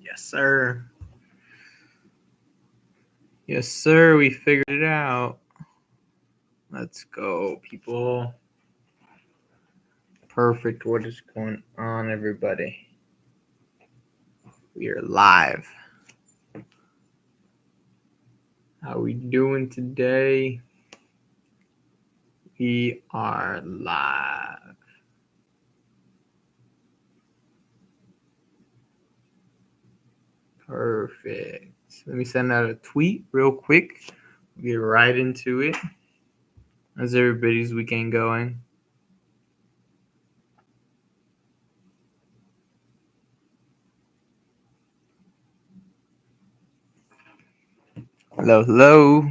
Yes, sir. Yes, sir. We figured it out. Let's go, people. Perfect. What is going on, everybody? We are live. How we doing today? We are live. Perfect. Let me send out a tweet real quick. We'll get right into it. How's everybody's weekend going? Hello.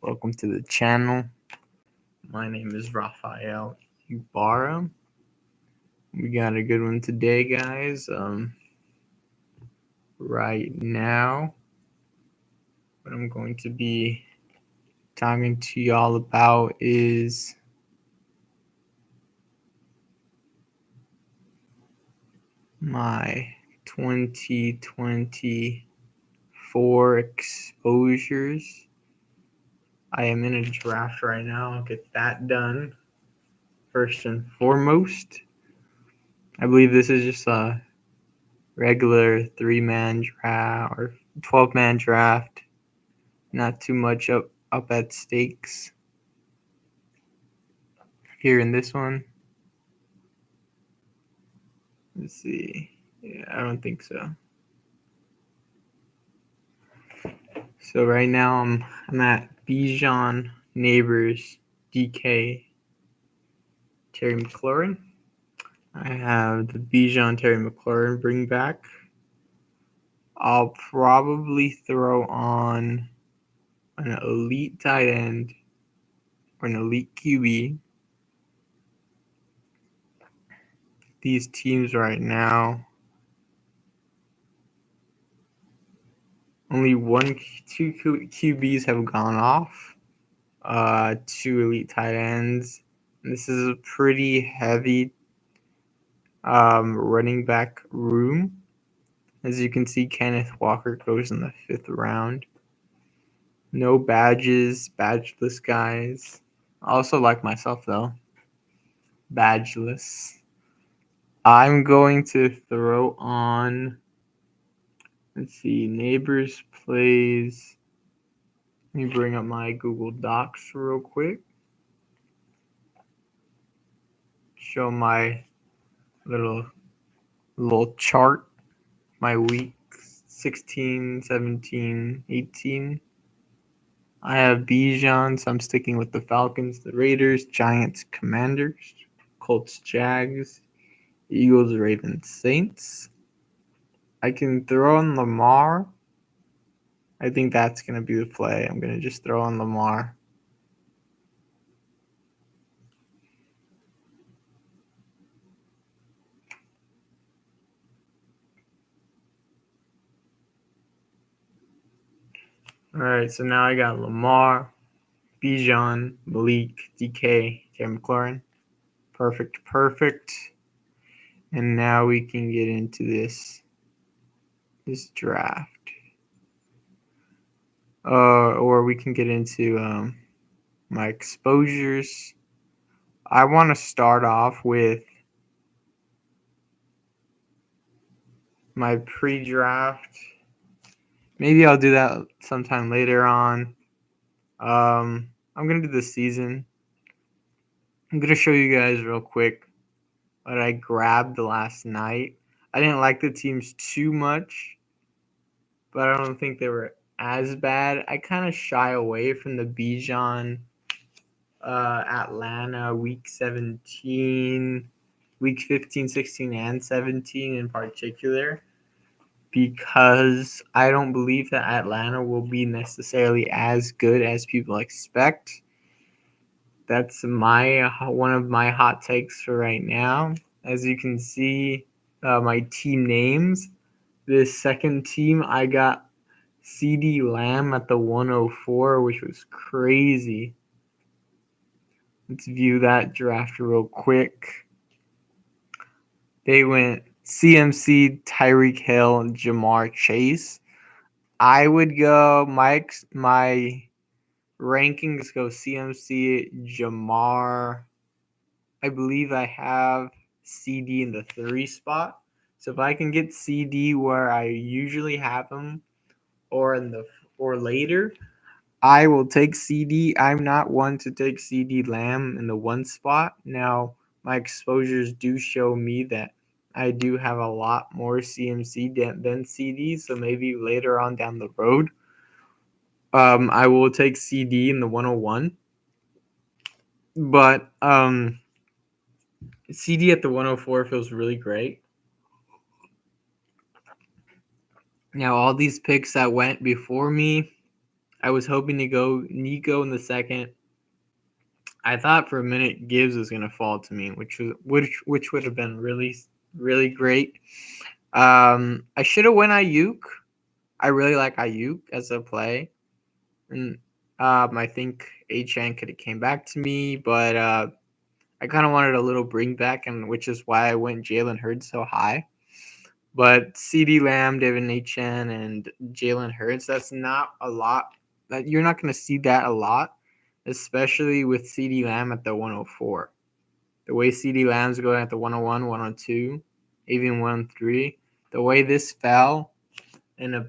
Welcome to the channel. My name is Raphael Ibarra. We got a good one today, guys. Right now, what I'm going to be talking to y'all about is my 2024 exposures. I am in a draft right now. I'll get that done first and foremost. I believe this is just a regular 3-man draft or 12-man draft. Not too much up at stakes here in this one. Let's see. Yeah, I don't think so. So right now I'm at Bijan, Neighbors, DK, Terry McLaurin. I have the Bijan Terry McLaurin bring back. I'll probably throw on an elite tight end or an elite QB. These teams right now, only two QBs have gone off. 2 elite tight ends. This is a pretty heavy running back room. As you can see, Kenneth Walker goes in the 5th round. No badges, badgeless guys. I also like myself though. Badgeless. I'm going to throw on, let's see, Neighbors plays. Let me bring up my Google Docs real quick. Show my little chart, my week 16, 17, 18. I have Bijan, so I'm sticking with the Falcons, the Raiders, Giants, Commanders, Colts, Jags, Eagles, Ravens, Saints. I can throw in Lamar. I think that's going to be the play. I'm going to just throw in Lamar. All right, so now I got Lamar, Bijan, Malik, DK, Terry McLaurin. Perfect. And now we can get into this draft. Or we can get into my exposures. I want to start off with my pre-draft. Maybe I'll do that sometime later on. I'm going to do the season. I'm going to show you guys real quick what I grabbed last night. I didn't like the teams too much, but I don't think they were as bad. I kind of shy away from the Bijan Atlanta week 17, week 15, 16, and 17 in particular, because I don't believe that Atlanta will be necessarily as good as people expect. That's one of my hot takes for right now. As you can see, my team names. This second team, I got CeeDee Lamb at the 104, which was crazy. Let's view that draft real quick. They went CMC, Tyreek Hill, Jamar Chase. I would go my rankings go CMC, Jamar. I believe I have CD in the 3 spot. So if I can get CD where I usually have him, or later, I will take CD. I'm not one to take CD Lamb in the 1 spot. Now my exposures do show me that I do have a lot more CMC than CD. So maybe later on down the road, I will take CD in the 101. But CD at the 104 feels really great. Now, all these picks that went before me, I was hoping to go Nico in the 2nd. I thought for a minute Gibbs was going to fall to me, which would have been really, really great. I should have went Ayuk. I really like Ayuk as a play. And I think Achane could have came back to me, but I kind of wanted a little bring back, and which is why I went Jalen Hurts so high. But CD Lamb, Devin Achane, and Jalen Hurts, that's not a lot. That you're not going to see that a lot, especially with CD Lamb at the 104. The way CD Lamb's going at the 101, 102, even 103, the way this fell in a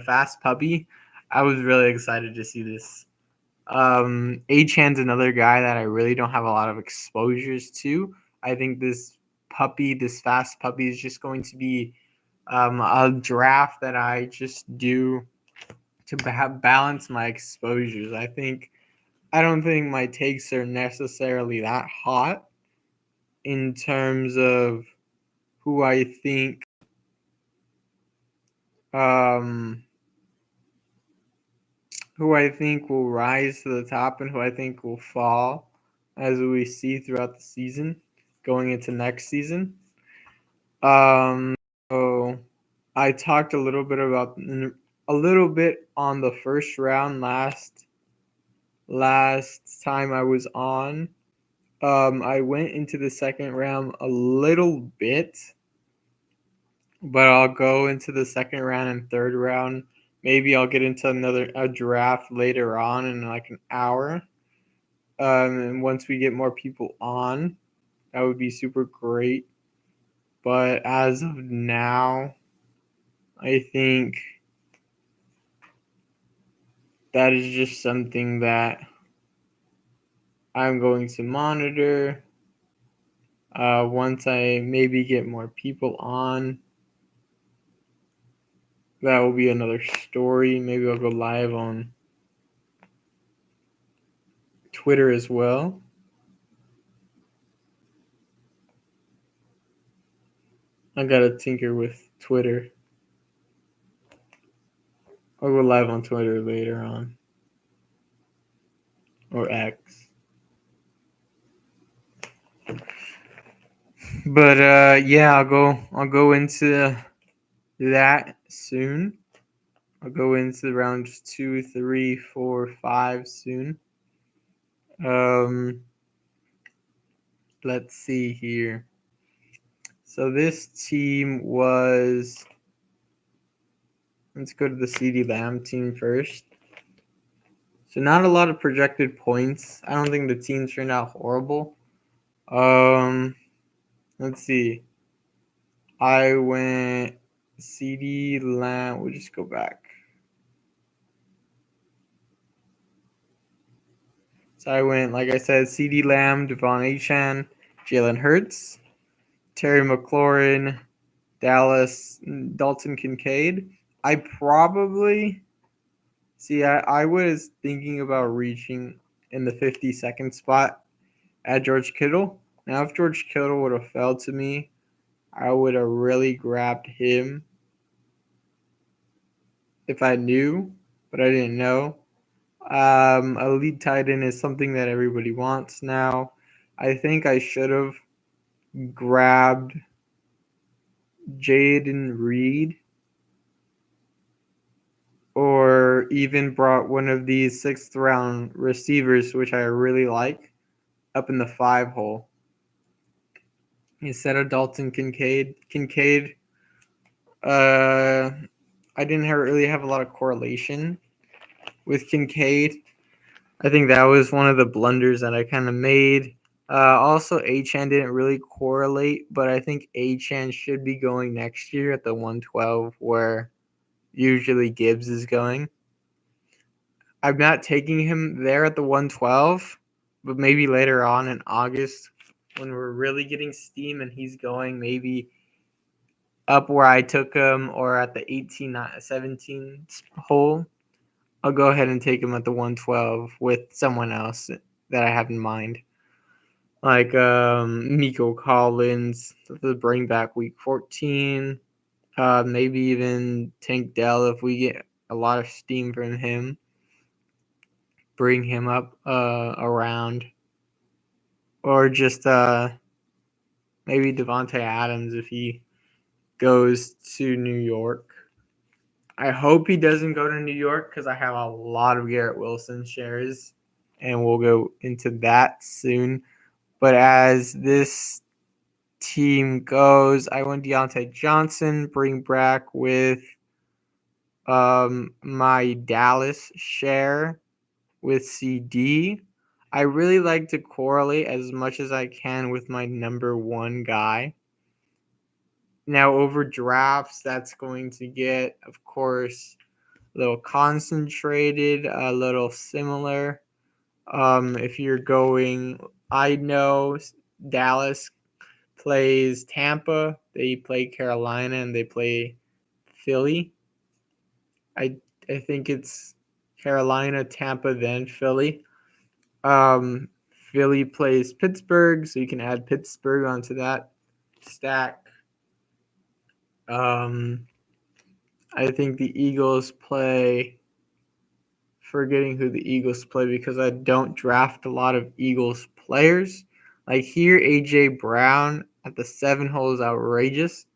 fast puppy, I was really excited to see this. Achane's another guy that I really don't have a lot of exposures to. I think this fast puppy, is just going to be a draft that I just do to balance my exposures. I don't think my takes are necessarily that hot in terms of who I think um, will rise to the top and who I think will fall, as we see throughout the season going into next season. So I talked a little bit on the first round last time I was on. I went into the second round a little bit, but I'll go into the second round and third round. Maybe I'll get into a draft later on in like an hour. And once we get more people on, that would be super great. But as of now, I think that is just something that I'm going to monitor. Once I maybe get more people on, that will be another story. Maybe I'll go live on Twitter as well. I gotta tinker with Twitter. I'll go live on Twitter later on. Or X. But yeah, I'll go into that soon. I'll go into rounds 2, 3, 4, 5 soon. Let's see here. So this team was. Let's go to the CD Lamb team first. So not a lot of projected points. I don't think the team turned out horrible. Let's see. I went CD Lamb. We'll just go back. So I went, like I said, CD Lamb, Devon Achane, Jalen Hurts, Terry McLaurin, Dalton Kincaid. I was thinking about reaching in the 52nd spot at George Kittle. Now, if George Kittle would have fell to me, I would have really grabbed him if I knew, but I didn't know. Elite tight end is something that everybody wants now. I think I should have grabbed Jaden Reed, or even brought one of these 6th round receivers, which I really like, up in the 5 hole. instead of Dalton Kincaid. Uh, I didn't really have a lot of correlation with Kincaid. I think that was one of the blunders that I kind of made. Also, Achane didn't really correlate, but I think Achane should be going next year at the 112 where usually Gibbs is going. I'm not taking him there at the 112, but maybe later on in August when we're really getting steam and he's going maybe up where I took him or at the 18, 17 hole, I'll go ahead and take him at the 112 with someone else that I have in mind. Like Nico Collins, the bring back week 14. Maybe even Tank Dell if we get a lot of steam from him. Bring him up around. Or just maybe Devontae Adams if he goes to New York. I hope he doesn't go to New York because I have a lot of Garrett Wilson shares, and we'll go into that soon. But as this team goes, I went Deontay Johnson, bring back with my Dallas share with CD. I really like to correlate as much as I can with my number one guy. Now, over drafts, that's going to get, of course, a little concentrated, a little similar. If you're going, I know Dallas plays Tampa, they play Carolina, and they play Philly. I think it's Carolina, Tampa, then Philly. Philly plays Pittsburgh, so you can add Pittsburgh onto that stack. I think the Eagles play. Forgetting who the Eagles play because I don't draft a lot of Eagles players. Like here, AJ Brown at the 7 hole is outrageous.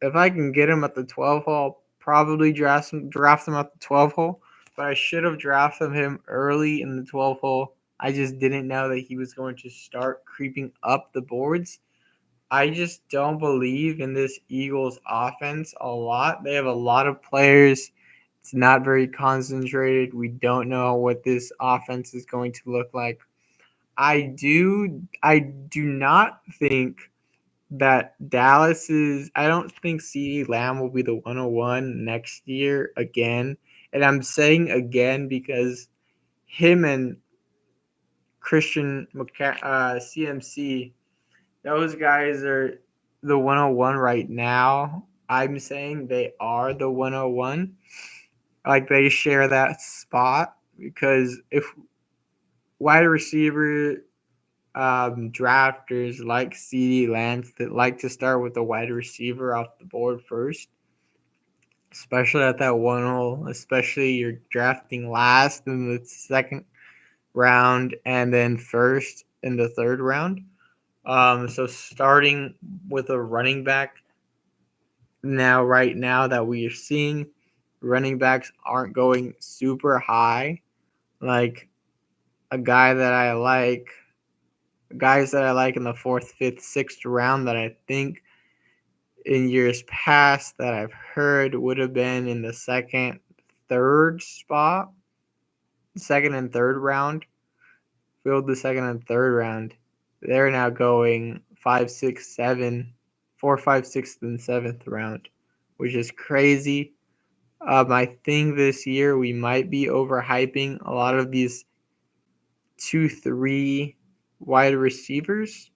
If I can get him at the 12 hole, I'll probably draft him at the 12 hole. But I should have drafted him early in the 12 hole. I just didn't know that he was going to start creeping up the boards. I just don't believe in this Eagles offense a lot. They have a lot of players. It's not very concentrated. We don't know what this offense is going to look like. I do not think that I don't think CeeDee Lamb will be the 101 next year again. And I'm saying again because him and Christian CMC, those guys are the 101 right now. I'm saying they are the 101. Like they share that spot because if wide receiver drafters like CeeDee Lamb that like to start with the wide receiver off the board first, especially at that 1 hole, especially you're drafting last in the second round and then first in the third round. So starting with a running back right now that we are seeing, running backs aren't going super high. Like a guy that I like, guys that I like in the 4th, 5th, 6th round that I think in years past that I've heard would have been in the second, third spot, second and third round, filled the second and third round. They're now going 5, 6, 7, 4, 5, 6th, and 7th round, which is crazy. I think this year we might be overhyping a lot of these 2, 3 wide receivers,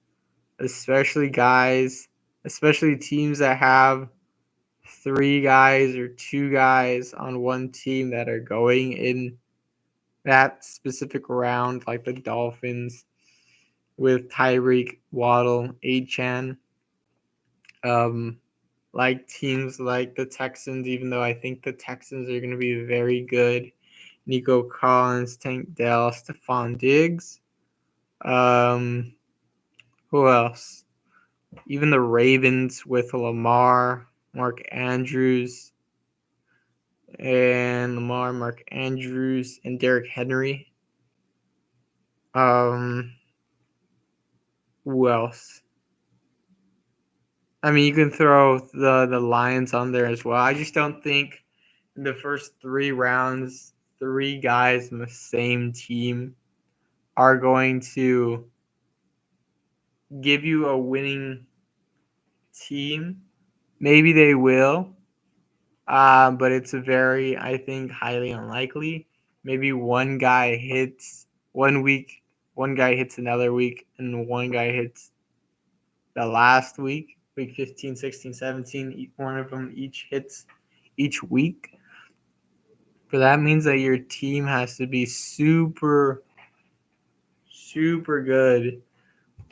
especially teams that have 3 guys or 2 guys on one team that are going in that specific round, like the Dolphins with Tyreek, Waddle, Achane. Like teams like the Texans, even though I think the Texans are going to be very good. Nico Collins, Tank Dell, Stephon Diggs. Who else? Even the Ravens with Lamar, Mark Andrews, Mark Andrews, and Derrick Henry. Who else? I mean, you can throw the Lions on there as well. I just don't think in the first 3 rounds, 3 guys in the same team are going to give you a winning team. Maybe they will, but it's a very, I think, highly unlikely. Maybe one guy hits 1 week, one guy hits another week, and one guy hits the last week, week 15, 16, 17. One of them each hits each week. But that means that your team has to be super, super good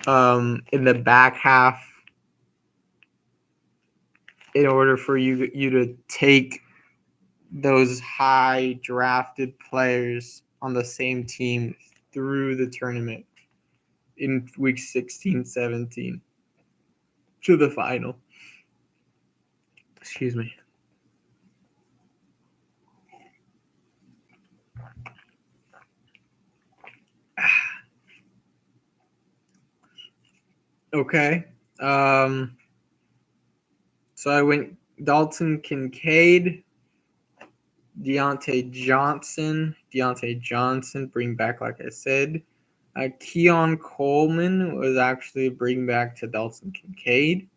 in the back half in order for you to take those high drafted players on the same team through the tournament in week 16, 17 to the final. Excuse me. Okay. So I went Dalton Kincaid, Deontay Johnson, bring back, like I said. Keon Coleman was actually bring back to Dalton Kincaid.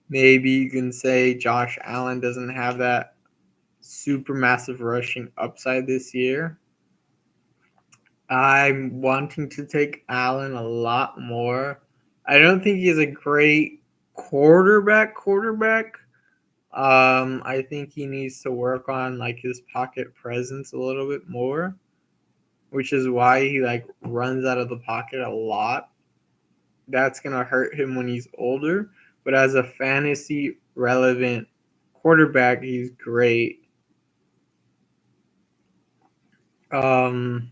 Maybe you can say Josh Allen doesn't have that super massive rushing upside this year. I'm wanting to take Allen a lot more. I don't think he's a great quarterback. I think he needs to work on like his pocket presence a little bit more, which is why he like runs out of the pocket a lot. That's gonna hurt him when he's older. But as a fantasy relevant quarterback, he's great. Um,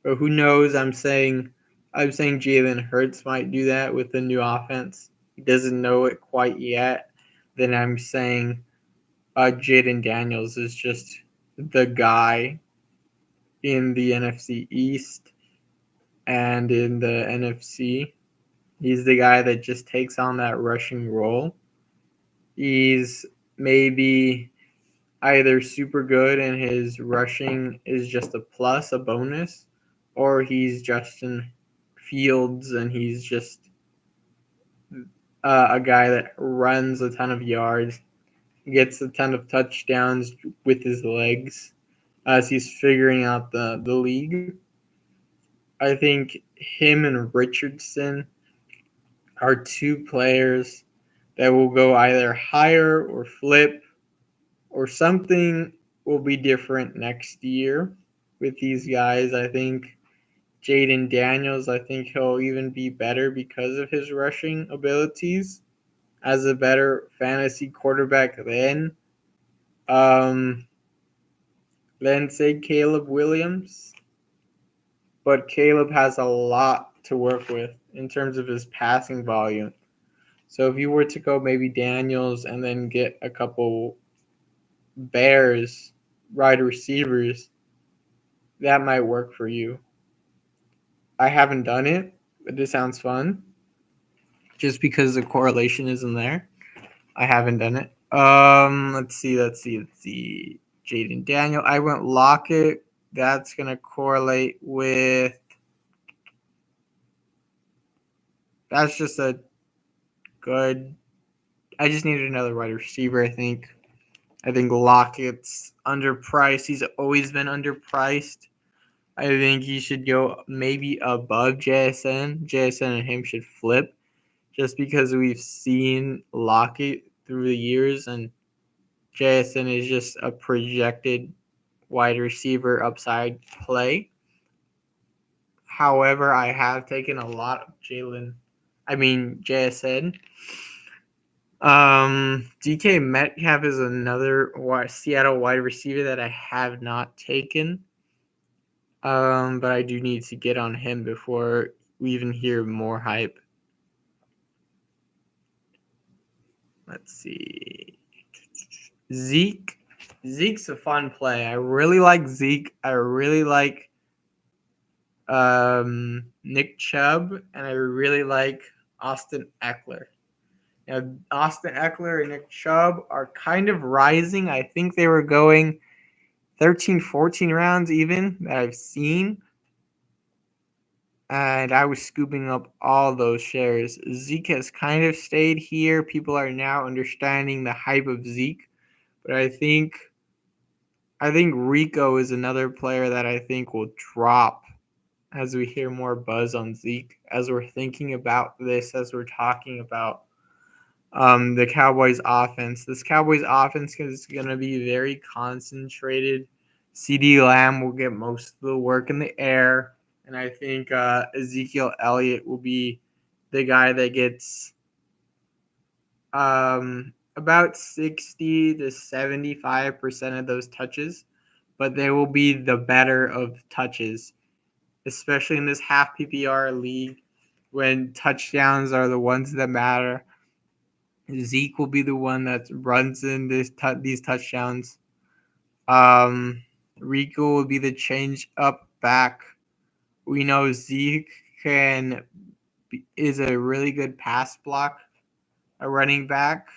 but who knows? I'm saying Jalen Hurts might do that with the new offense. He doesn't know it quite yet. Then I'm saying Jaden Daniels is just the guy in the NFC East and in the NFC. He's the guy that just takes on that rushing role. He's maybe either super good and his rushing is just a plus, a bonus, or he's Justin Fields and he's just a guy that runs a ton of yards, gets a ton of touchdowns with his legs as he's figuring out the league. I think him and Richardson are two players that will go either higher or flip or something will be different next year with these guys. I think Jaden Daniels, I think he'll even be better because of his rushing abilities as a better fantasy quarterback um, than say Caleb Williams. But Caleb has a lot to work with in terms of his passing volume. So if you were to go maybe Daniels and then get a couple Bears wide receivers, that might work for you. I haven't done it, but this sounds fun. Just because the correlation isn't there, I haven't done it. Let's see. Jaden Daniel. I went Lockett. That's gonna correlate with. That's just a good. I just needed another wide receiver. I think Lockett's underpriced. He's always been underpriced. I think he should go maybe above JSN. JSN and him should flip just because we've seen Lockett through the years and JSN is just a projected wide receiver upside play. However, I have taken a lot of JSN. DK Metcalf is another Seattle wide receiver that I have not taken. But I do need to get on him before we even hear more hype. Let's see. Zeke's a fun play. I really like Zeke. I really like Nick Chubb, and I really like Austin Eckler. Austin Eckler and Nick Chubb are kind of rising. I think they were going 13, 14 rounds even that I've seen. And I was scooping up all those shares. Zeke has kind of stayed here. People are now understanding the hype of Zeke. But I think Rico is another player that I think will drop as we hear more buzz on Zeke, as we're thinking about this, as we're talking about the Cowboys offense. This Cowboys offense is going to be very concentrated. CD Lamb will get most of the work in the air, and I think Ezekiel Elliott will be the guy that gets about 60 to 75% of those touches, but they will be the better of touches, especially in this half PPR league when touchdowns are the ones that matter. Zeke will be the one that runs in these touchdowns. Rico will be the change up back. We know Zeke is a really good pass block, a running back.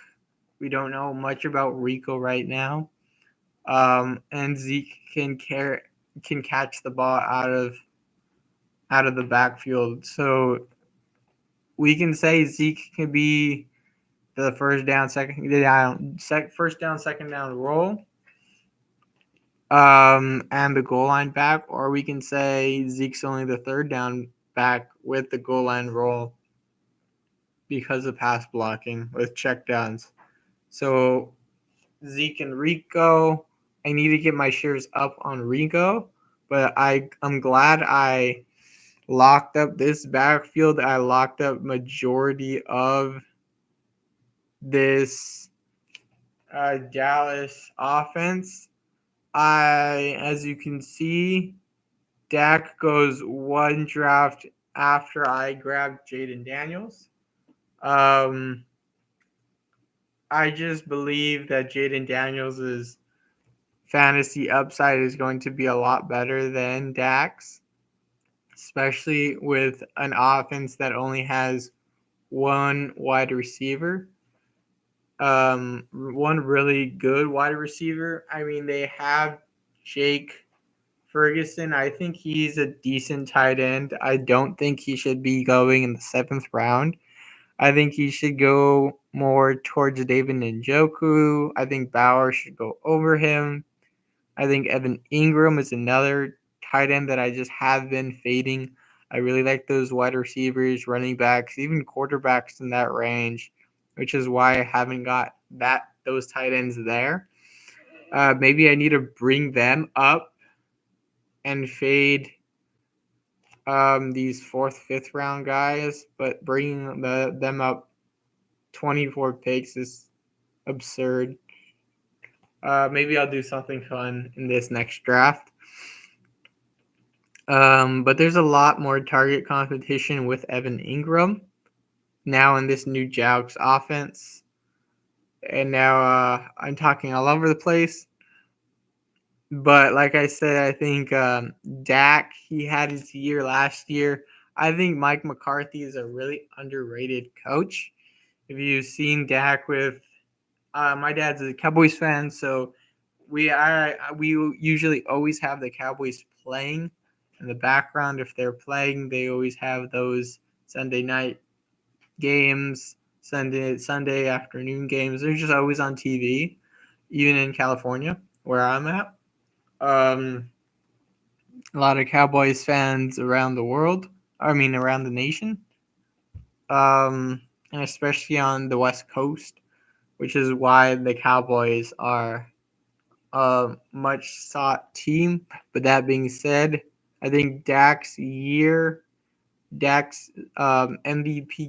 We don't know much about Rico right now. And Zeke can catch the ball out of the backfield. So we can say Zeke can be the first down, second down roll, and the goal line back, or we can say Zeke's only the third down back with the goal line roll because of pass blocking with checkdowns. So Zeke and Rico, I need to get my shares up on Rico, but I'm glad I locked up this backfield. I locked up majority of this Dallas offense. As you can see, Dak goes one draft after I grabbed Jaden Daniels. I just believe that Jaden Daniels' fantasy upside is going to be a lot better than Dak's, especially with an offense that only has one wide receiver. One really good wide receiver. I mean, they have Jake Ferguson. I think he's a decent tight end. I don't think he should be going in the 7th round. I think he should go more towards David Njoku. I think Bauer should go over him. I think Evan Ingram is another tight end that I just have been fading. I really like those wide receivers, running backs, even quarterbacks in that range, which is why I haven't got those tight ends there. Maybe I need to bring them up and fade these 4th, 5th round guys, but bringing them up 24 picks is absurd. Maybe I'll do something fun in this next draft. But there's a lot more target competition with Evan Ingram now in this new Jags offense. And now I'm talking all over the place. But like I said, I think Dak, he had his year last year. I think Mike McCarthy is a really underrated coach. If you've seen Dak with my dad's a Cowboys fan, so we usually always have the Cowboys playing in the background. If they're playing, they always have those Sunday night games, Sunday afternoon games. They're just always on TV, even in California where I'm at. A lot of Cowboys fans around the world. Around the nation. And especially on the West Coast, which is why the Cowboys are a much sought team. But that being said, I think Dak's MVP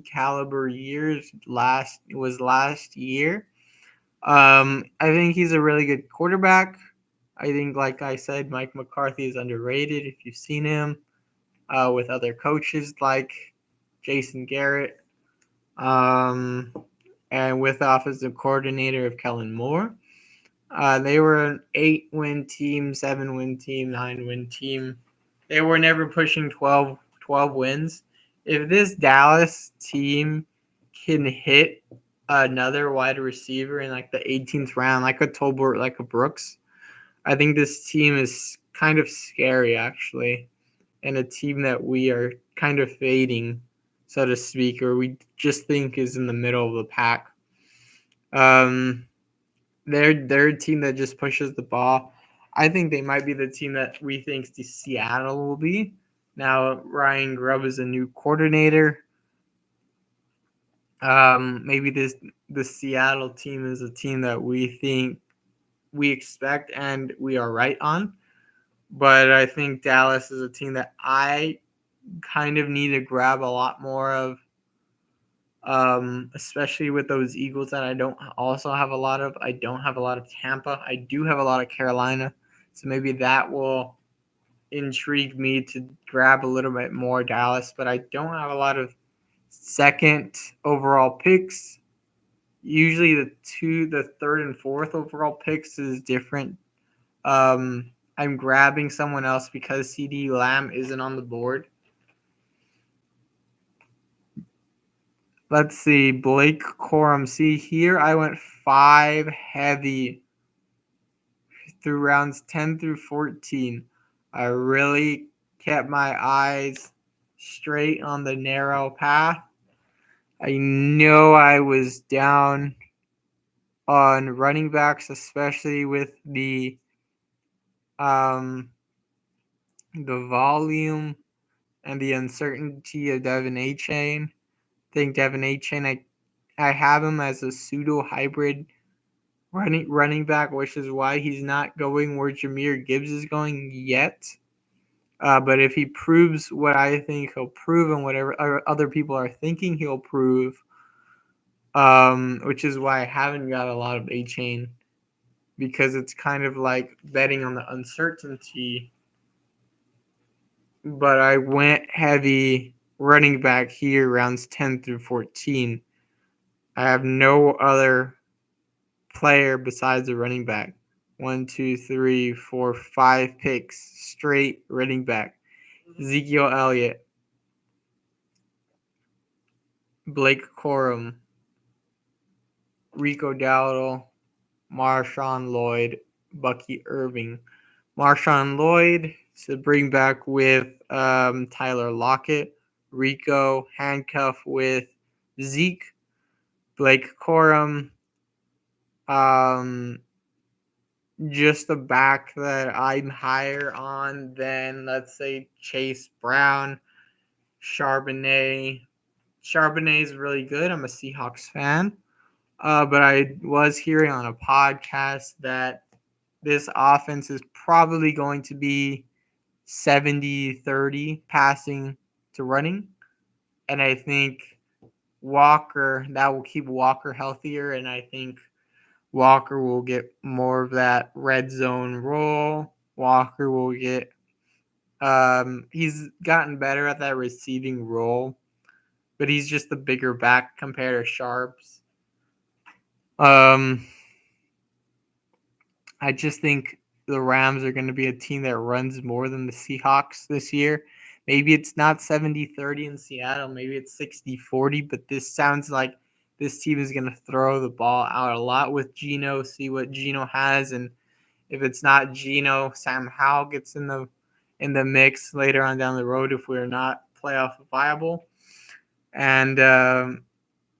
caliber years last year. I think he's a really good quarterback. I think, like I said, Mike McCarthy is underrated. If you've seen him with other coaches like Jason Garrett, and with offensive coordinator of Kellen Moore. They were an 8-win team, 7-win team, 9-win team. They were never pushing 12 wins. If this Dallas team can hit another wide receiver in like the 18th round, like a Tolbert, like a Brooks. I think this team is kind of scary, actually, and a team that we are kind of fading, so to speak, or we just think is in the middle of the pack. They're a team that just pushes the ball. I think they might be the team that we think the Seattle will be. Now Ryan Grubb is a new coordinator. Maybe the Seattle team is a team that we think we expect and we are right on. But I think Dallas is a team that I kind of need to grab a lot more of, especially with those Eagles that I don't also have a lot of. I don't have a lot of Tampa. I do have a lot of Carolina. So maybe that will intrigue me to grab a little bit more Dallas, but I don't have a lot of second overall picks. Usually the third and fourth overall picks is different. I'm grabbing someone else because CD Lamb isn't on the board. Let's see, Blake Corum. See here, I went 5 heavy through rounds 10 through 14. I really kept my eyes straight on the narrow path. I know I was down on running backs, especially with um, the volume and the uncertainty of Devin Achane. I think Devin Achane, I have him as a pseudo hybrid running back, which is why he's not going where Jahmyr Gibbs is going yet. But if he proves what I think he'll prove and whatever other people are thinking he'll prove, which is why I haven't got a lot of Achane, because it's kind of like betting on the uncertainty. But I went heavy running back here, rounds 10 through 14. I have no other player besides a running back. 1, 2, 3, 4, 5 picks straight running back. Ezekiel Elliott, Blake Corum, Rico Dowdle, Marshawn Lloyd, Bucky Irving. Marshawn Lloyd to bring back with Tyler Lockett. Rico handcuff with Zeke. Blake Corum, just a back that I'm higher on than, let's say, Chase Brown, Charbonnet. Charbonnet is really good. I'm a Seahawks fan. But I was hearing on a podcast that this offense is probably going to be 70-30 passing to running. And I think that will keep Walker healthier. And I think Walker will get more of that red zone role. Walker will get he's gotten better at that receiving role, but he's just the bigger back compared to Sharps. I just think the Rams are going to be a team that runs more than the Seahawks this year. Maybe it's not 70-30 in Seattle. Maybe it's 60-40, but this sounds like this team is going to throw the ball out a lot with Geno, see what Geno has, and if it's not Geno, Sam Howell gets in the mix later on down the road if we're not playoff viable. And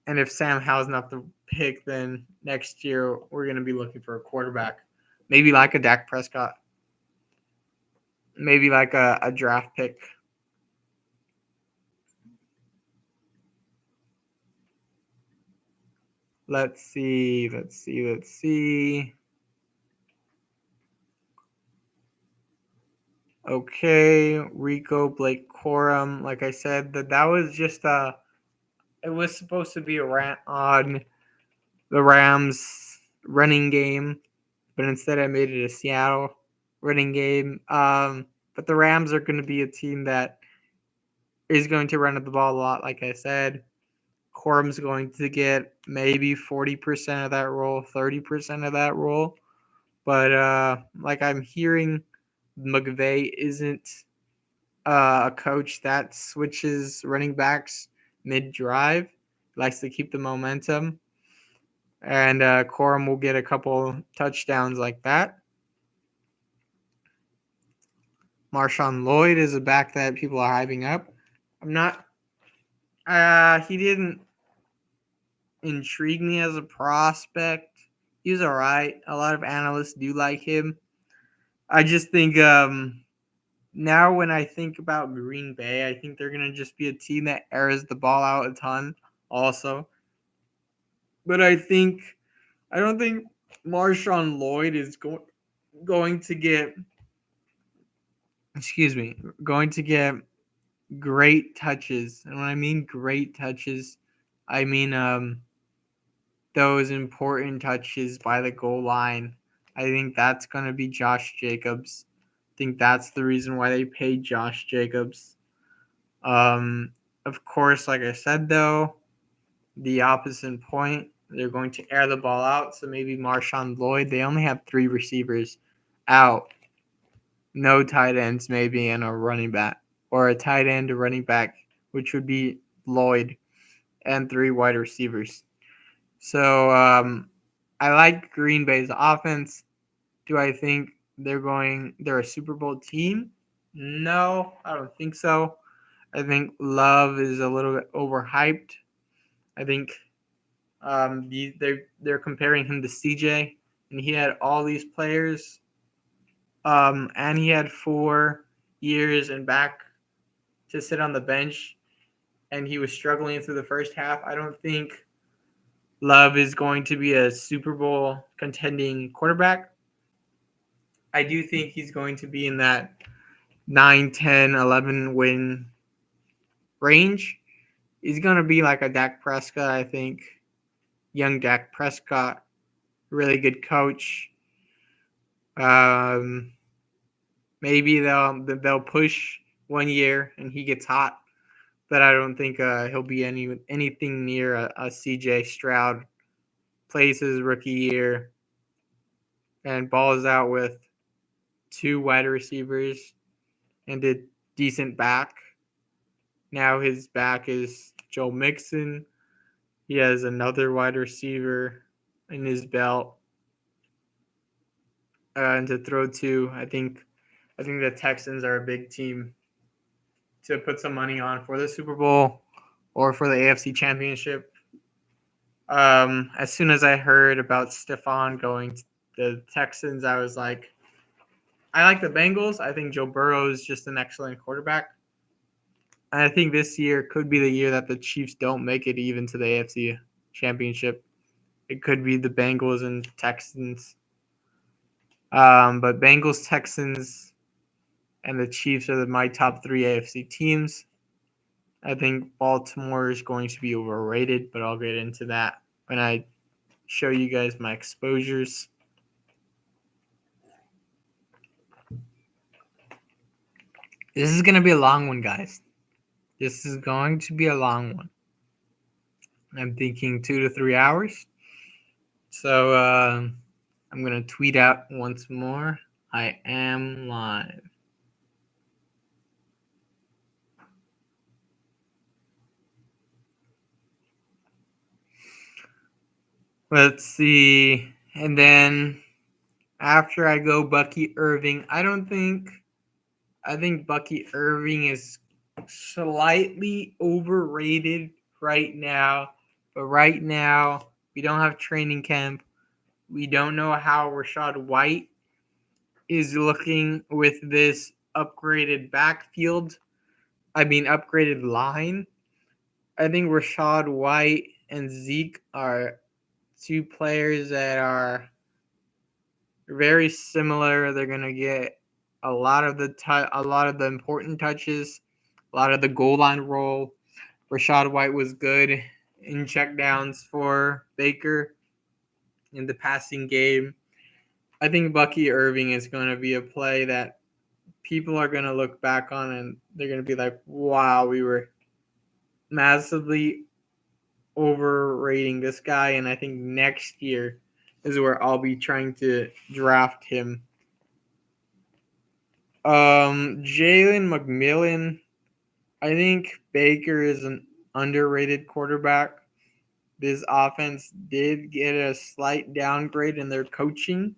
if Sam Howell's not the pick, then next year we're going to be looking for a quarterback. Maybe like a Dak Prescott. Maybe like a draft pick. Let's see. Okay, Rico, Blake Corum. Like I said, that was just it was supposed to be a rant on the Rams running game, but instead I made it a Seattle running game. But the Rams are going to be a team that is going to run the ball a lot, like I said. Corum's going to get maybe 40% of that role, 30% of that role. But like I'm hearing, McVay isn't a coach that switches running backs mid-drive. He likes to keep the momentum. and Corum will get a couple touchdowns like that. Marshawn Lloyd is a back that people are hyping up. I'm not. He didn't intrigue me as a prospect. He was alright. A lot of analysts do like him. I just think now when I think about Green Bay, I think they're gonna just be a team that airs the ball out a ton. Also, but I don't think Marshawn Lloyd is going to get. Excuse me, going to get great touches. And when I mean great touches, I mean those important touches by the goal line. I think that's going to be Josh Jacobs. I think that's the reason why they paid Josh Jacobs. Of course, like I said, though, the opposite point, they're going to air the ball out. So maybe Marshawn Lloyd, they only have 3 receivers out. No tight ends, maybe, and a running back. Or a tight end, a running back, which would be Lloyd, and 3 wide receivers. So I like Green Bay's offense. Do I think they're a Super Bowl team? No, I don't think so. I think Love is a little bit overhyped. I think they're comparing him to CJ, and he had all these players, and he had 4 years and back to sit on the bench, and he was struggling through the first half. I don't think Love is going to be a Super Bowl contending quarterback. I do think he's going to be in that 9, 10, 11 win range. He's going to be like a Dak Prescott, I think. Young Dak Prescott, really good coach. Maybe they'll push 1 year and he gets hot, but I don't think he'll be anything near a CJ Stroud. Plays his rookie year and balls out with 2 wide receivers and a decent back. Now his back is Joe Mixon. He has another wide receiver in his belt, and to throw to. I think the Texans are a big team to put some money on for the Super Bowl or for the AFC Championship. As soon as I heard about Stephon going to the Texans, I was like, I like the Bengals. I think Joe Burrow is just an excellent quarterback. And I think this year could be the year that the Chiefs don't make it even to the AFC Championship. It could be the Bengals and Texans. But Bengals, Texans, and the Chiefs are my top 3 AFC teams. I think Baltimore is going to be overrated, but I'll get into that when I show you guys my exposures. This is going to be a long one, guys. This is going to be a long one. I'm thinking 2 to 3 hours. So I'm going to tweet out once more. I am live. Let's see. And then after I go Bucky Irving, I think Bucky Irving is slightly overrated right now. But right now, we don't have training camp. We don't know how Rachaad White is looking with this upgraded upgraded line. I think Rachaad White and Zeke are 2 players that are very similar. They're gonna get a lot of the important touches, a lot of the goal line roll. Rachaad White was good in checkdowns for Baker in the passing game. I think Bucky Irving is going to be a play that people are going to look back on and they're going to be like, wow, we were massively overrating this guy. And I think next year is where I'll be trying to draft him. Jalen McMillan, I think Baker is an underrated quarterback. this offense did get a slight downgrade in their coaching.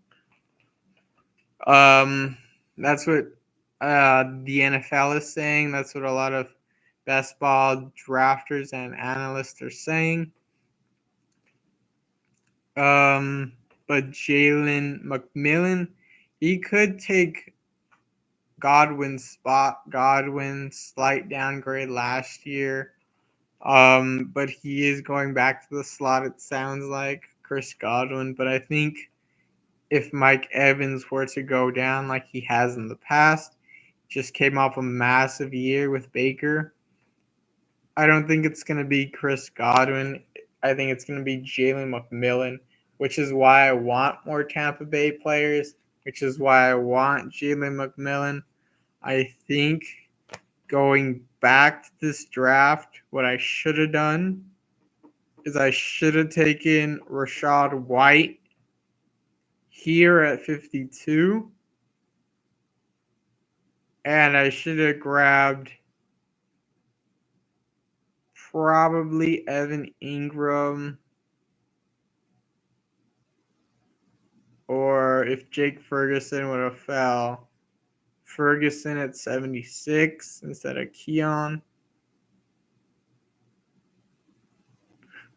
That's what the NFL is saying. That's what a lot of basketball drafters and analysts are saying. But Jalen McMillan, he could take Godwin's spot. Godwin slight downgrade last year. But he is going back to the slot, it sounds like, Chris Godwin. But I think if Mike Evans were to go down like he has in the past, just came off a massive year with Baker, I don't think it's going to be Chris Godwin. I think it's going to be Jalen McMillan, which is why I want more Tampa Bay players, which is why I want Jalen McMillan. I think going back to this draft, what I should have done is I should have taken Rachaad White here at 52, and I should have grabbed probably Evan Ingram, or if Jake Ferguson would have fell, Ferguson at 76 instead of Keon.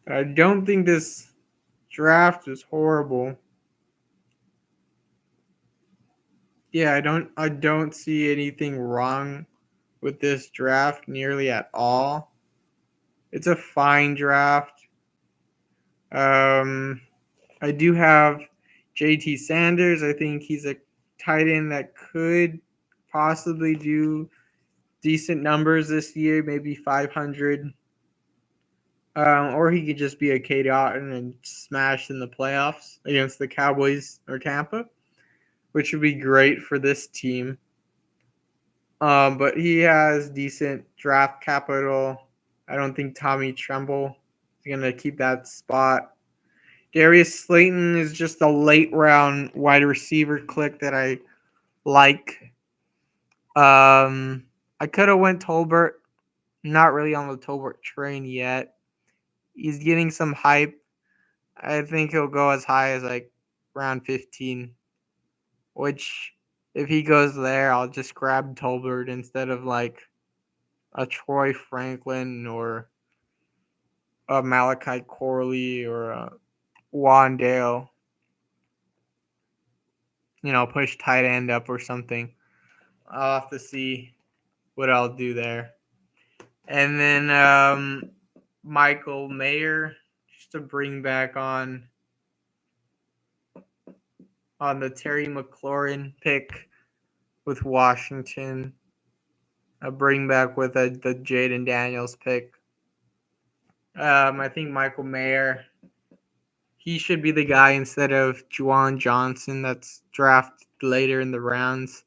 But I don't think this draft is horrible. Yeah, I don't see anything wrong with this draft nearly at all. It's a fine draft. I do have JT Sanders. I think he's a tight end that could possibly do decent numbers this year, maybe 500. Or he could just be a K. Dotton and smash in the playoffs against the Cowboys or Tampa, which would be great for this team. But he has decent draft capital. I don't think Tommy Tremble is going to keep that spot. Darius Slayton is just a late round wide receiver click that I like. I could have went Tolbert. Not really on the Tolbert train yet. He's getting some hype. I think he'll go as high as like round 15, which if he goes there, I'll just grab Tolbert instead of like a Troy Franklin or a Malachi Corley or a Wandale. Push tight end up or something. I'll have to see what I'll do there. And then Michael Mayer, just to bring back on the Terry McLaurin pick with Washington. A bring back with the Jaden Daniels pick. I think Michael Mayer, he should be the guy instead of Juwan Johnson that's drafted later in the rounds.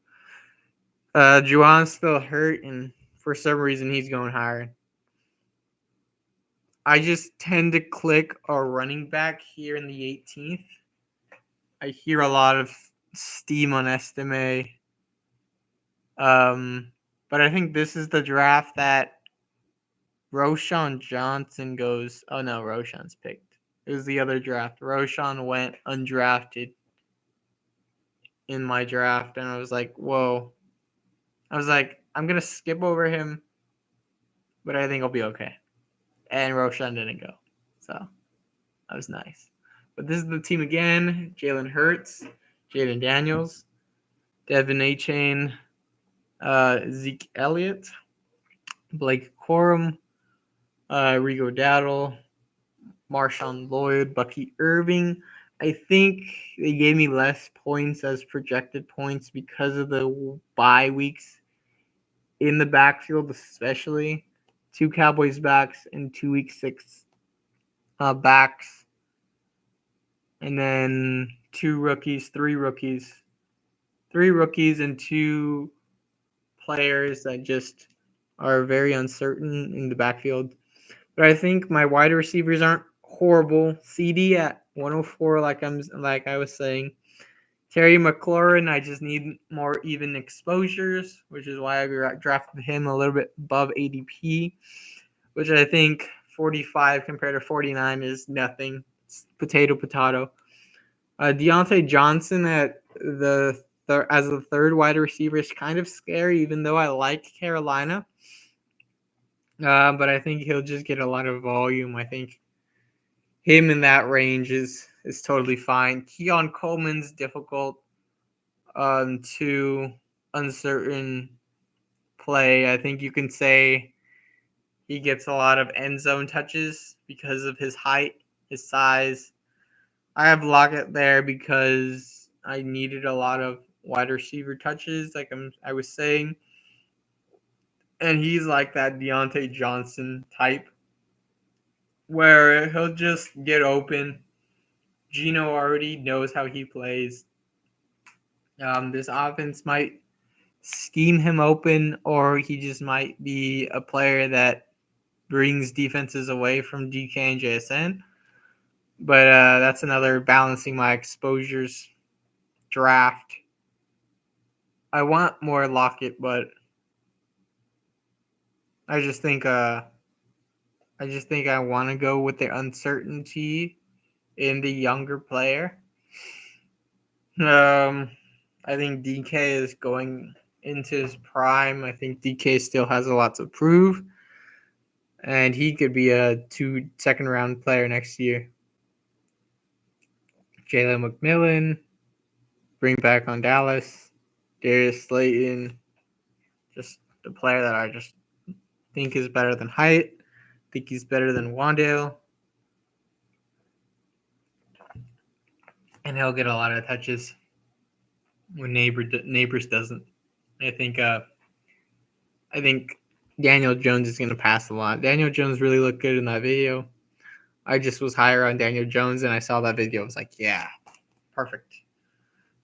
Juwan's still hurt, and for some reason he's going higher. I just tend to click a running back here in the 18th. I hear a lot of steam on Estime. But I think this is the draft that Roschon Johnson goes. Oh no, Roschon's picked. It was the other draft. Roschon went undrafted in my draft, and I was like, whoa. I was like, I'm going to skip over him, but I think I'll be okay. And Roschon didn't go. So that was nice. But this is the team again. Jalen Hurts, Jaden Daniels, Devin Achane, Zeke Elliott, Blake Corum, Rigo Dowdle, Marshawn Lloyd, Bucky Irving. I think they gave me less points as projected points because of the bye weeks in the backfield, especially 2 Cowboys backs and 2 week 6 backs. And then 3 rookies, and 2 players that just are very uncertain in the backfield. But I think my wide receivers aren't horrible. CD at 104, like I was saying. Terry McLaurin, I just need more even exposures, which is why I drafted him a little bit above ADP, which I think 45 compared to 49 is nothing. It's potato. Deontay Johnson at as the third wide receiver is kind of scary, even though I like Carolina. But I think he'll just get a lot of volume. I think him in that range is totally fine. Keon Coleman's difficult to uncertain play. I think you can say he gets a lot of end zone touches because of his height, his size. I have Lockett there because I needed a lot of wide receiver touches, like I was saying. And he's like that Deontay Johnson type where he'll just get open. Gino already knows how he plays. This offense might scheme him open, or he just might be a player that brings defenses away from DK and JSN. But that's another balancing my exposures draft. I want more Lockett, but I just think I want to go with the uncertainty in the younger player. I think DK is going into his prime. I think DK still has a lot to prove, and he could be a second round player next year. Jalen McMillan, bring back on Dallas. Darius Slayton, just a player that I just think is better than Hyatt. Think he's better than Wandale. And he'll get a lot of touches when Neighbors doesn't. I think Daniel Jones is going to pass a lot. Daniel Jones really looked good in that video. I just was higher on Daniel Jones, and I saw that video. I was like, yeah, perfect.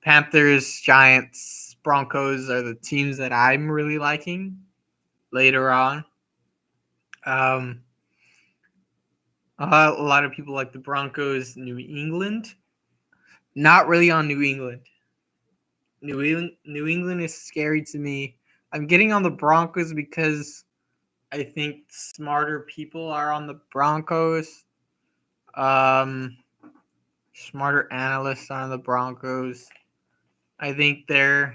Panthers, Giants, Broncos are the teams that I'm really liking later on. A lot of people like the Broncos, New England. Not really on New England. New England is scary to me. I'm getting on the Broncos because I think smarter people are on the Broncos. Smarter analysts are on the Broncos. I think the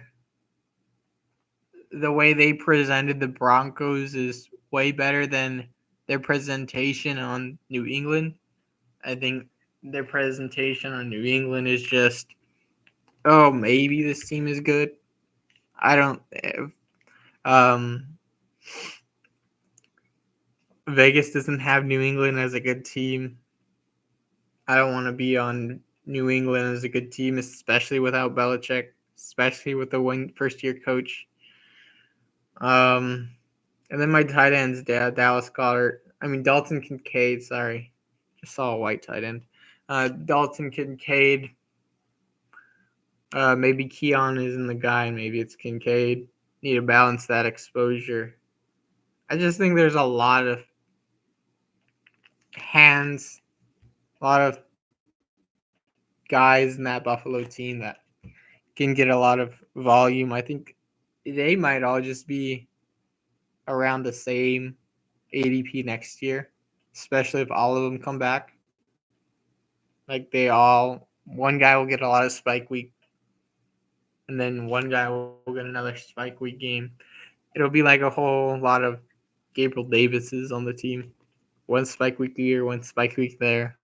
way they presented the Broncos is way better than their presentation on New England. I think their presentation on New England is just, oh, maybe this team is good. I don't. Vegas doesn't have New England as a good team. I don't want to be on New England as a good team, especially without Belichick, especially with the first-year coach. And then my tight ends, Dallas Goedert. Dalton Kincaid, sorry. Just saw a white tight end. Dalton Kincaid. Maybe Keon isn't the guy. Maybe it's Kincaid. Need to balance that exposure. I just think there's a lot of hands, a lot of guys in that Buffalo team that can get a lot of volume. I think they might all just be around the same ADP next year, especially if all of them come back. Like one guy will get a lot of spike week, and then one guy will get another spike week game. It'll be like a whole lot of Gabriel Davises on the team. One spike week here, one spike week there.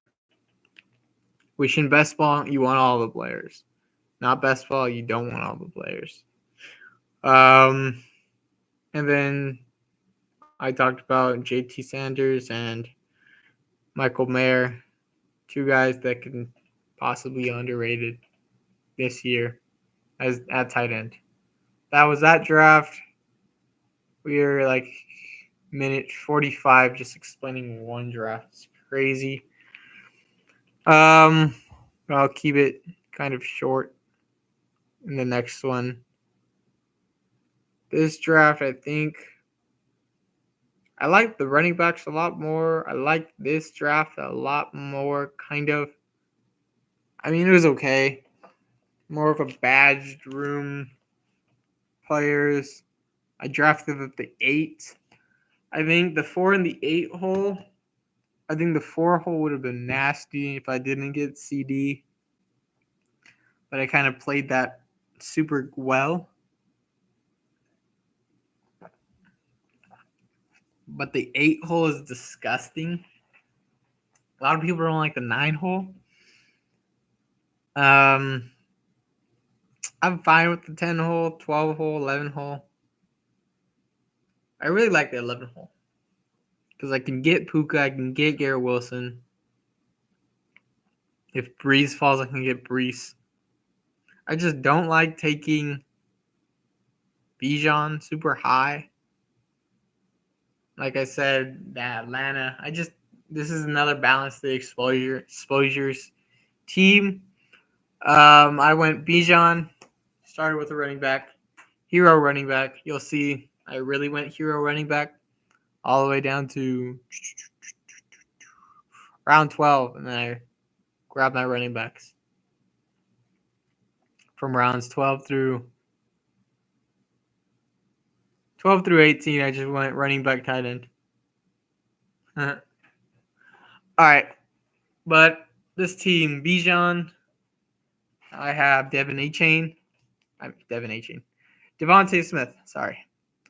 Which in best ball, you want all the players. Not best ball, you don't want all the players. And then I talked about JT Sanders and Michael Mayer, two guys that can possibly be underrated this year as at tight end. That was that draft. We are like minute 45 just explaining one draft. It's crazy. I'll keep it kind of short in the next one. This draft, I think I like the running backs a lot more. I like this draft a lot more, kind of. It was okay. More of a badged room players. I drafted at the 8. I think the 4 and the 8 hole I think the 4-hole would have been nasty if I didn't get CD, but I kind of played that super well. But the 8-hole is disgusting. A lot of people don't like the 9-hole. I'm fine with the 10-hole, 12-hole, 11-hole. I really like the 11-hole because I can get Puka, I can get Garrett Wilson. If Breeze falls, I can get Breeze. I just don't like taking Bijan super high. Like I said, that Atlanta. This is another balance the exposures team. I went Bijan, started with a running back, hero running back. You'll see I really went hero running back all the way down to round 12, and then I grabbed my running backs from rounds 12 through 18. I just went running back, tight end. All right, but this team, Bijan, I have Devin Achane. Devontae Smith. Sorry,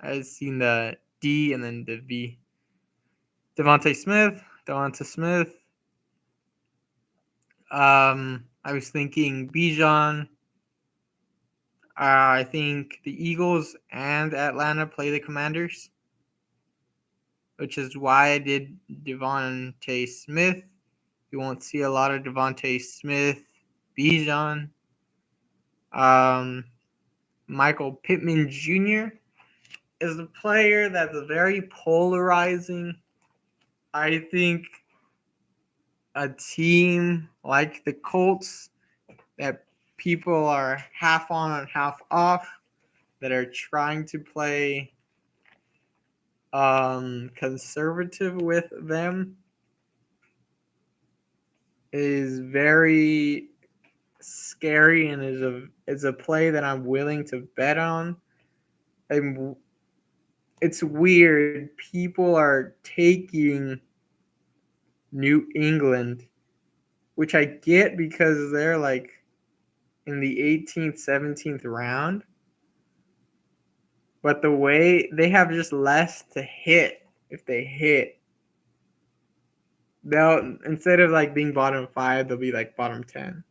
I seen the D and then the V. Devontae Smith. I was thinking Bijan. I think the Eagles and Atlanta play the Commanders, which is why I did Devontae Smith. You won't see a lot of Devontae Smith, Bijan. Michael Pittman Jr. is a player that's very polarizing. I think a team like the Colts that people are half on and half off, that are trying to play conservative with them, is very scary and is a play that I'm willing to bet on. It's weird. People are taking New England, which I get because they're like in the 18th, 17th round. But the way they have just less to hit, if they hit, they'll, instead of like being bottom 5, they'll be like bottom 10.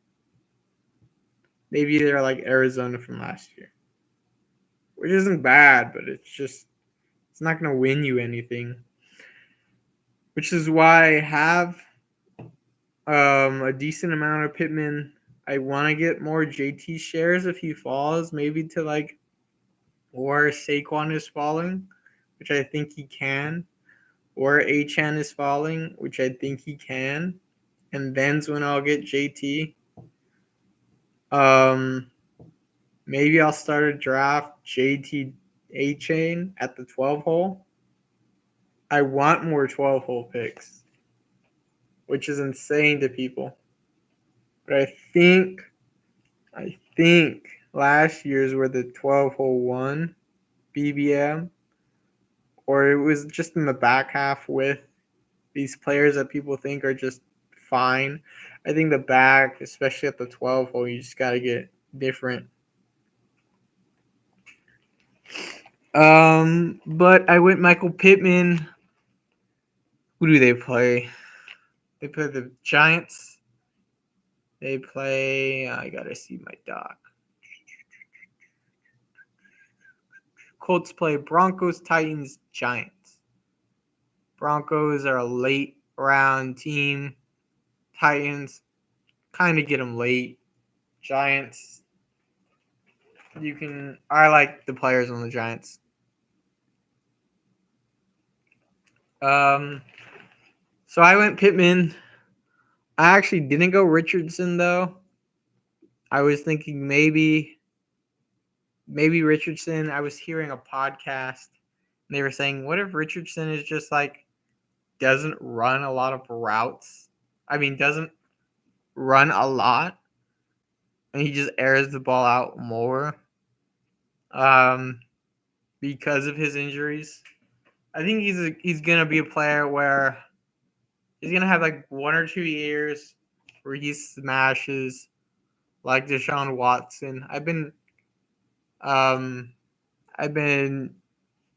Maybe they're like Arizona from last year, which isn't bad, but it's not going to win you anything. Which is why I have a decent amount of Pittman. I want to get more JT shares if he falls, maybe to like, or Saquon is falling, which I think he can, or Achane is falling, which I think he can, and then's when I'll get JT. Maybe I'll start a draft JT Achane at the 12 hole. I want more 12 hole picks, which is insane to people. But I think last year's were the 12 hole one BBM, or it was just in the back half with these players that people think are just fine. I think the back, especially at the 12 hole, you just got to get different. But I went Michael Pittman. Who do they play? They play the Giants. They play. I gotta see my doc. Colts play Broncos, Titans, Giants. Broncos are a late round team. Titans kind of get them late. Giants, I like the players on the Giants. So I went Pittman. I actually didn't go Richardson though. I was thinking maybe Richardson. I was hearing a podcast and they were saying, what if Richardson is just like doesn't run a lot of routes? I mean, doesn't run a lot and he just airs the ball out more because of his injuries. I think he's gonna be a player where He's gonna have like 1 or 2 years where he smashes like Deshaun Watson. Um I've been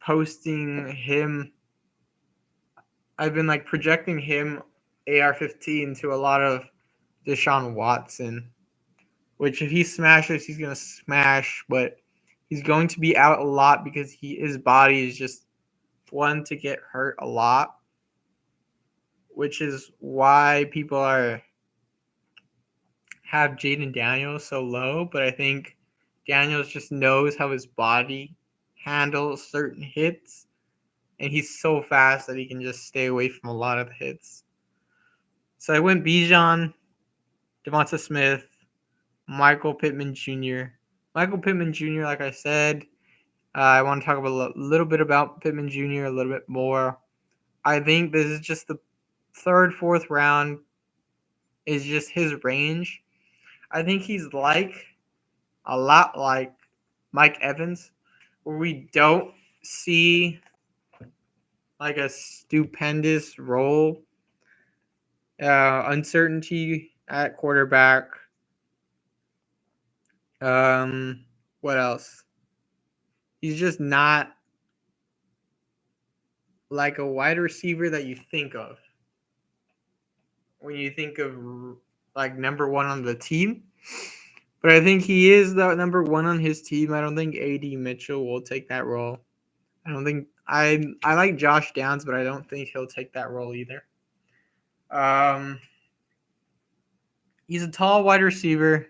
posting him. I've been like projecting him AR-15 to a lot of Deshaun Watson, which if he smashes, he's gonna smash, but he's going to be out a lot because his body is just one to get hurt a lot, which is why people have Jaden Daniels so low. But I think Daniels just knows how his body handles certain hits, and he's so fast that he can just stay away from a lot of the hits. So I went Bijan, Devonta Smith, Michael Pittman Jr. Michael Pittman Jr., like I said, I want to talk about a little bit about Pittman Jr. a little bit more. I think this is just the third, fourth round is just his range. I think he's a lot like Mike Evans, where we don't see like a stupendous role, uncertainty at quarterback. What else? He's just not like a wide receiver that you think of when you think of like number one on the team. But I think he is the number one on his team. I don't think AD Mitchell will take that role. I don't think I like Josh Downs, but I don't think he'll take that role either. He's a tall wide receiver,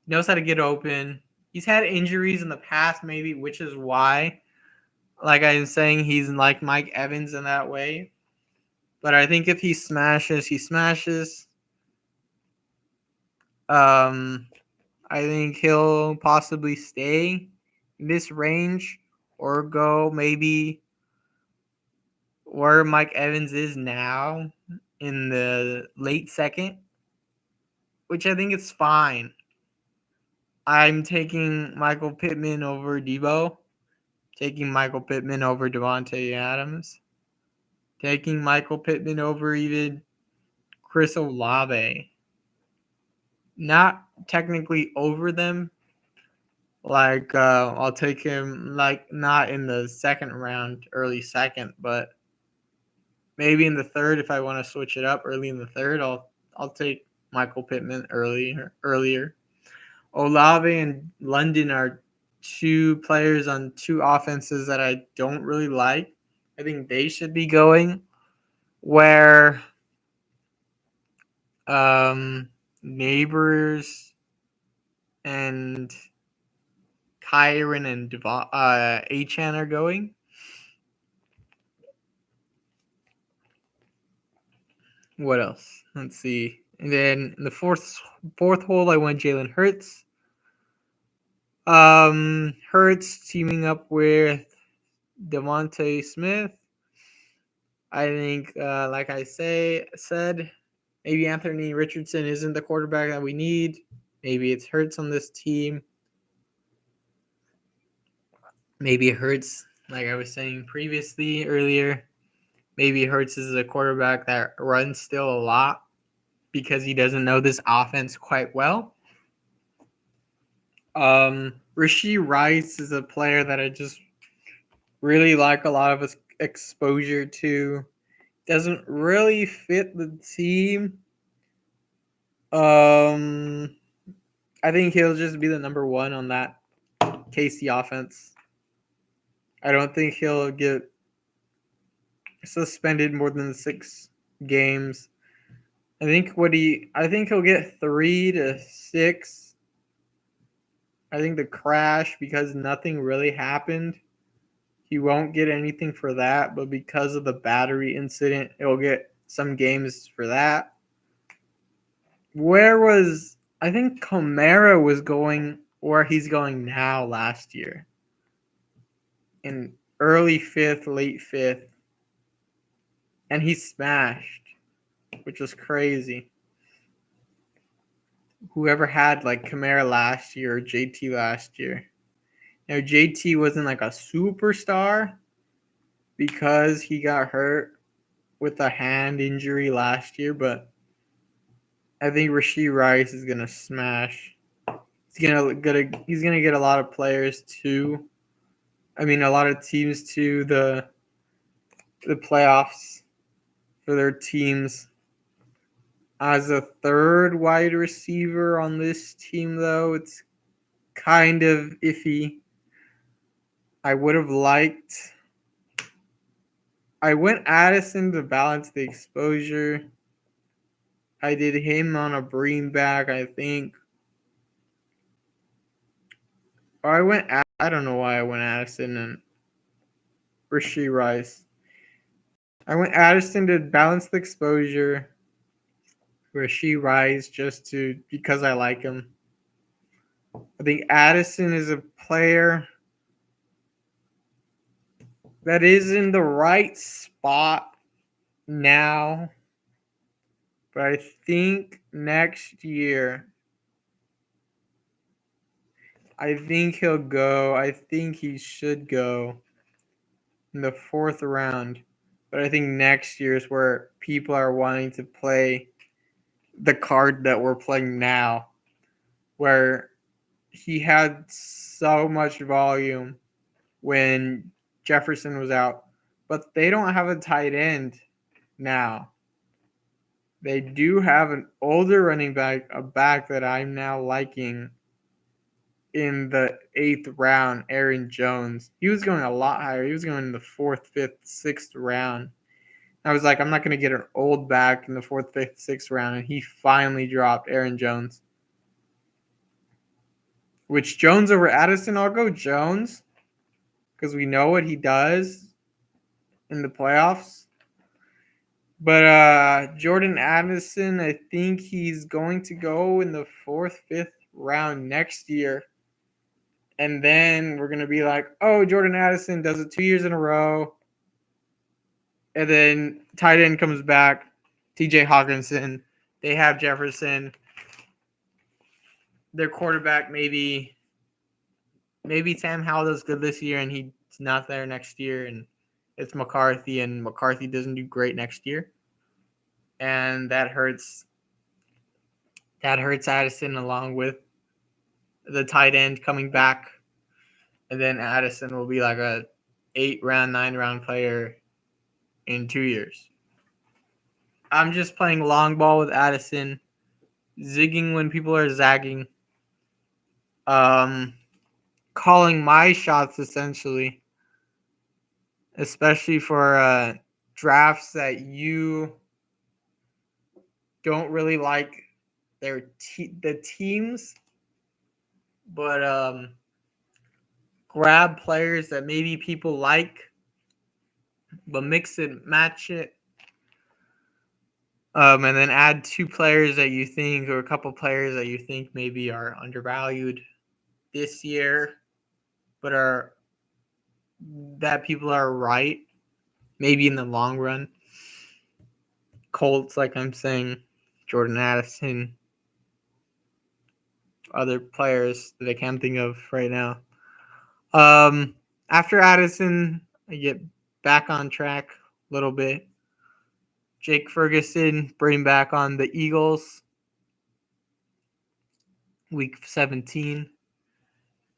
knows how to get open. He's had injuries in the past, maybe, which is why, like I'm saying, he's like Mike Evans in that way. But I think if he smashes, he smashes. I think he'll possibly stay in this range or go maybe where Mike Evans is now in the late second, which I think is fine. I'm taking Michael Pittman over Debo, taking Michael Pittman over Devontae Adams, taking Michael Pittman over even Chris Olave. Not technically over them. Like I'll take him like not in the second round, early second, but maybe in the third if I want to switch it up early in the third. I'll take Michael Pittman earlier. Olave and London are two players on two offenses that I don't really like. I think they should be going where Neighbors and Kyron and Achan are going. What else? Let's see. And then in the fourth hole, I went Jalen Hurts. Hurts teaming up with Devontae Smith. I think, like I said, maybe Anthony Richardson isn't the quarterback that we need. Maybe it's Hurts on this team. Maybe it Hurts, like I was saying previously earlier. Maybe Hurts is a quarterback that runs still a lot because he doesn't know this offense quite well. Rashee Rice is a player that I just really like a lot of his exposure to. Doesn't really fit the team. I think he'll just be the number one on that KC offense. I don't think he'll get suspended more than 6 games. I think he'll get 3 to 6. I think the crash, because nothing really happened, he won't get anything for that, but because of the battery incident, he'll get some games for that. I think Kamara was going where he's going now last year. In early 5th, late 5th. And he smashed, which was crazy. Whoever had like Kamara last year or JT last year. JT wasn't like a superstar because he got hurt. with a hand injury last year, but I think Rashee Rice is gonna smash. He's gonna get a lot of players to. I mean, a lot of teams to the playoffs for their teams. As a third wide receiver on this team, though, it's kind of iffy. I would have liked. I went Addison to balance the exposure. I did him on a Bream back, I think. Or I don't know why I went Addison and Rashee Rice. I went Addison to balance the exposure. Rashee Rice because I like him. I think Addison is a player that is in the right spot now. But I think next year, I think he'll go. I think he should go in the 4th round. But I think next year is where people are wanting to play the card that we're playing now, where he had so much volume when Jefferson was out. But they don't have a tight end now. They do have an older running back, a back that I'm now liking in the 8th round, Aaron Jones. He was going a lot higher. He was going in the 4th, 5th, 6th round. I was like, I'm not going to get an old back in the 4th, 5th, 6th round. And he finally dropped Aaron Jones. Which Jones over Addison? I'll go Jones because we know what he does in the playoffs. But Jordan Addison, I think he's going to go in the 4th, 5th round next year. And then we're going to be like, oh, Jordan Addison does it 2 years in a row. And then tight end comes back, TJ Hawkinson. They have Jefferson. Their quarterback, maybe Sam Howell does good this year and he's not there next year. And it's McCarthy, and McCarthy doesn't do great next year. And that hurts Addison along with the tight end coming back. And then Addison will be like a 8-round, 9-round player in 2 years. I'm just playing long ball with Addison, zigging when people are zagging, calling my shots essentially, especially for drafts that you don't really like the teams, but grab players that maybe people like, but mix it, match it. And then add 2 players that you think, or a couple players that you think maybe are undervalued this year, but that people are right, maybe in the long run. Colts, like I'm saying, Jordan Addison, other players that I can't think of right now. After Addison, I get back on track a little bit. Jake Ferguson, bring back on the Eagles. Week 17.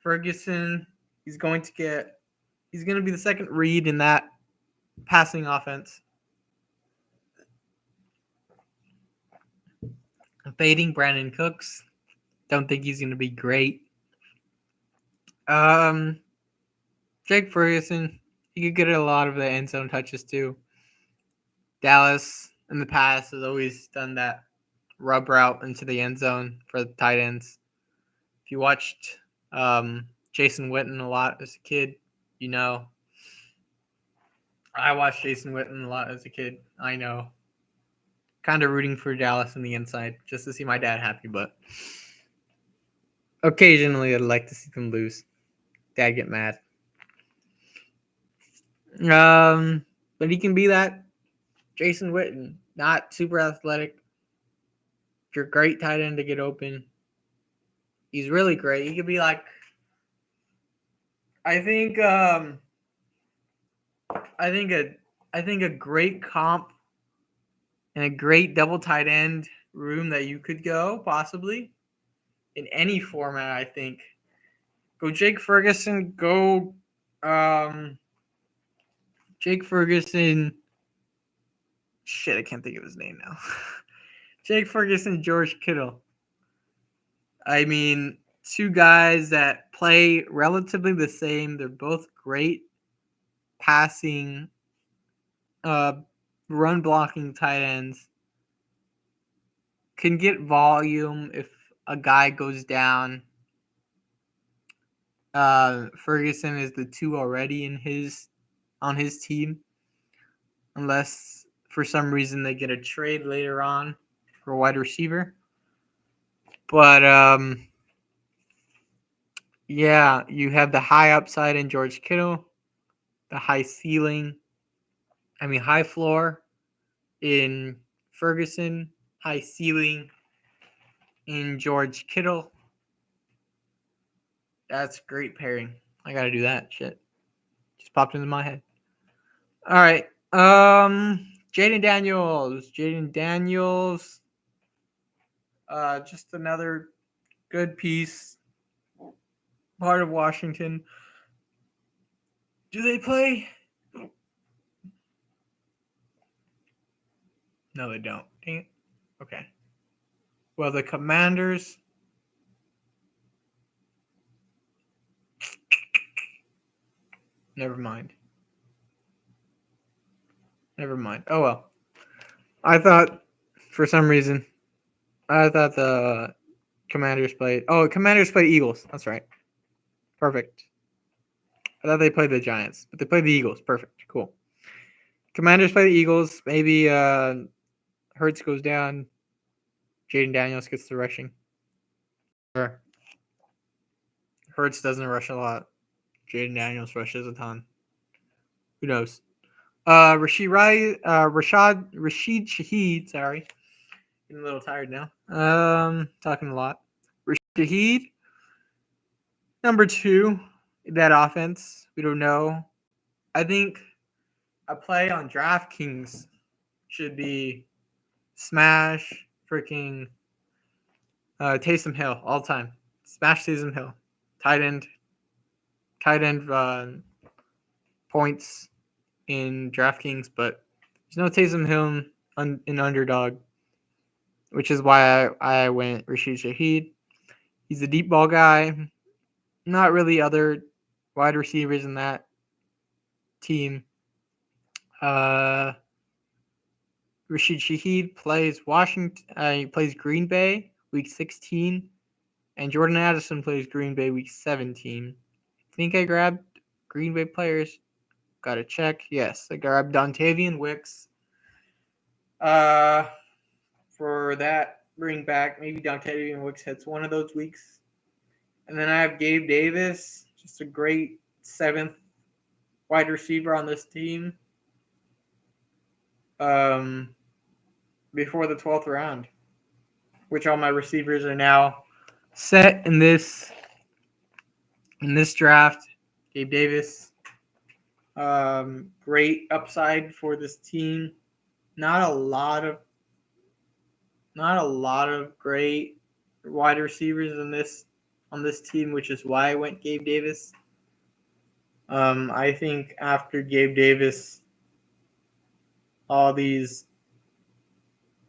Ferguson, he's going to be the second read in that passing offense. I'm fading Brandon Cooks. Don't think he's going to be great. Jake Ferguson, he could get a lot of the end zone touches too. Dallas in the past has always done that rub route into the end zone for the tight ends. If you watched Jason Witten a lot as a kid, you know. I watched Jason Witten a lot as a kid. I know. Kind of rooting for Dallas on the inside just to see my dad happy, but occasionally I'd like to see them lose. Dad get mad. But he can be that Jason Witten, not super athletic. You're a great tight end to get open. He's really great. He could be like, I think a great comp and a great double tight end room that you could go possibly in any format. I think go Jake Ferguson. Go Jake Ferguson. Shit, I can't think of his name now. Jake Ferguson, George Kittle. I mean, two guys that play relatively the same. They're both great passing, run blocking tight ends. Can get volume if a guy goes down. Ferguson is the two already on his team, unless for some reason they get a trade later on for a wide receiver. But yeah, you have the high upside in George Kittle, the high floor in Ferguson, high ceiling in George Kittle. That's great pairing. I gotta do that shit. Just popped into my head. All right. Jaden Daniels. Just another good piece. Part of Washington. Do they play? No, they don't. Dang it. Okay. Well, the Commanders. Never mind. Oh well. I thought, for some reason, the Commanders played. Oh, Commanders played Eagles. That's right. Perfect. I thought they played the Giants, but they played the Eagles. Perfect. Cool. Commanders play the Eagles. Maybe Hurts goes down. Jaden Daniels gets the rushing. Or Hurts doesn't rush a lot. Jaden Daniels rushes a ton. Who knows? Rashid Shaheed. Sorry, getting a little tired now. Talking a lot. Rashid Shaheed, number 2 in that offense. We don't know. I think a play on DraftKings should be smash freaking Taysom Hill all time. Smash Taysom Hill. Tight end points in DraftKings, but there's no Taysom Hill in underdog, which is why I went Rashid Shaheed. He's a deep ball guy. Not really other wide receivers in that team. Rashid Shaheed plays Washington. He plays Green Bay week 16, and Jordan Addison plays Green Bay week 17. I think I grabbed Green Bay players. Got to check. Yes, I grabbed Dontavian Wicks. For that bring back, maybe Dontavian Wicks hits one of those weeks. And then I have Gabe Davis, just a great 7th wide receiver on this team. Before the 12th round, which all my receivers are now set in this draft. Gabe Davis, great upside for this team. Not a lot of great wide receivers on this team, which is why I went Gabe Davis. I think after Gabe Davis, all these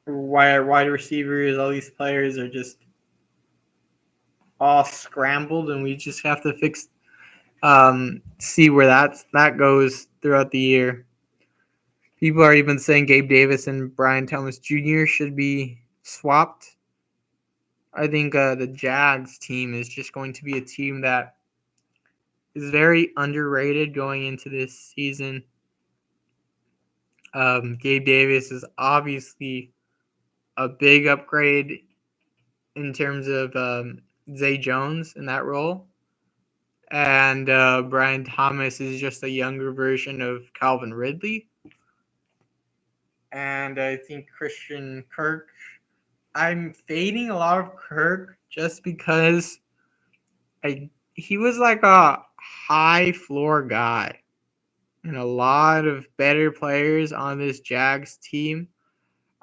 wide receivers, all these players are just all scrambled, and we just have to see where that goes throughout the year. People are even saying Gabe Davis and Brian Thomas Jr. should be swapped. I think the Jags team is just going to be a team that is very underrated going into this season. Gabe Davis is obviously a big upgrade in terms of Zay Jones in that role. And Brian Thomas is just a younger version of Calvin Ridley. And I think Christian Kirk, I'm fading a lot of Kirk just because he was like a high floor guy. And a lot of better players on this Jags team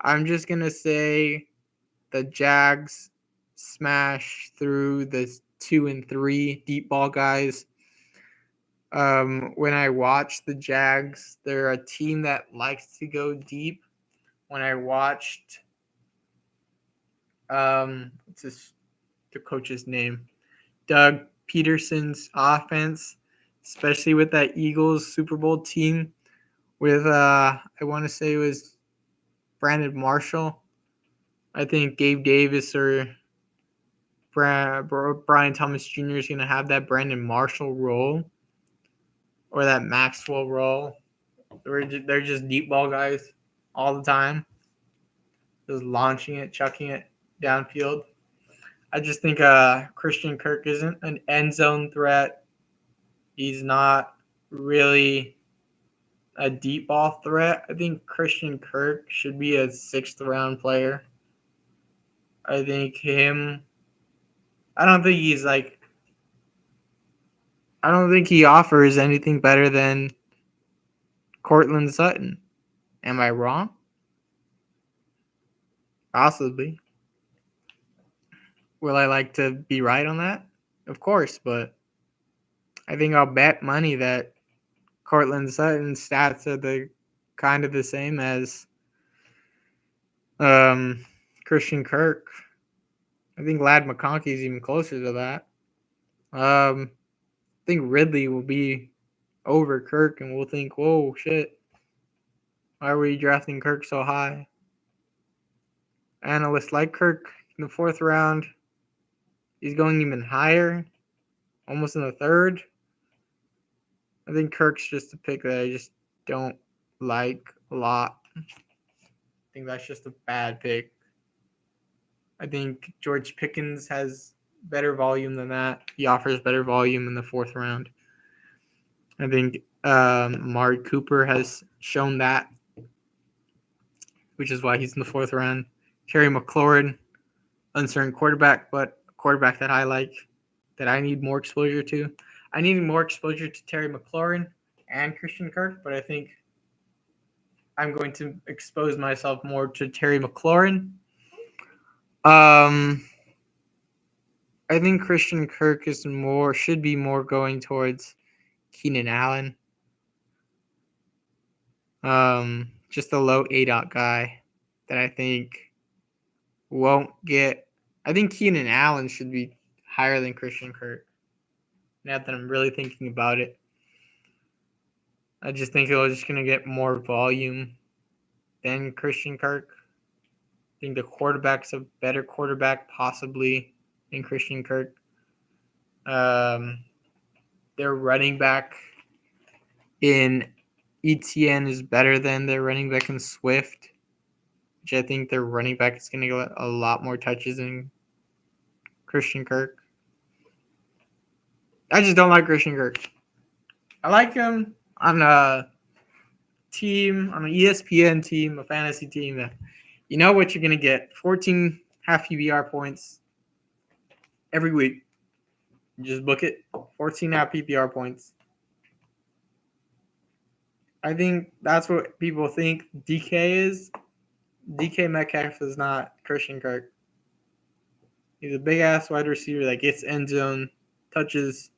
I'm just going to say the Jags smash through the 2 and 3 deep ball guys. When I watch the Jags, they're a team that likes to go deep. When I watched, what's the coach's name? Doug Peterson's offense, especially with that Eagles Super Bowl team with, I want to say it was Brandon Marshall. I think Gabe Davis or Brian Thomas Jr. is going to have that Brandon Marshall role or that Maxwell role. They're just deep ball guys all the time, just launching it, chucking it downfield. I just think Christian Kirk isn't an end zone threat. He's not really a deep ball threat. I think Christian Kirk should be a 6th round player. I think I don't think he offers anything better than Courtland Sutton. Am I wrong? Possibly. Will I like to be right on that? Of course, but I think I'll bet money that Courtland Sutton's stats are the kind of the same as Christian Kirk. I think Ladd McConkey is even closer to that. I think Ridley will be over Kirk, and we'll think, whoa, shit. Why are we drafting Kirk so high? Analysts like Kirk in the 4th round. He's going even higher, almost in the 3rd. I think Kirk's just a pick that I just don't like a lot. I think that's just a bad pick. I think George Pickens has better volume than that. He offers better volume in the 4th round. I think Amari Cooper has shown that, which is why he's in the 4th round. Terry McLaurin, uncertain quarterback, but a quarterback that I like, that I need more exposure to. I need more exposure to Terry McLaurin and Christian Kirk, but I think I'm going to expose myself more to Terry McLaurin. I think Christian Kirk should be more going towards Keenan Allen. Just a low ADOT guy that I think won't get. I think Keenan Allen should be higher than Christian Kirk. Now that I'm really thinking about it, I just think he's just going to get more volume than Christian Kirk. I think the quarterback's a better quarterback possibly than Christian Kirk. Their running back in ETN is better than their running back in Swift, which I think their running back is going to get a lot more touches than Christian Kirk. I just don't like Christian Kirk. I like him on a team, on an ESPN team, a fantasy team that you know what you're going to get. 14 half PPR points every week. You just book it. 14 half PPR points. I think that's what people think DK is. DK Metcalf is not Christian Kirk. He's a big-ass wide receiver that gets end zone touches,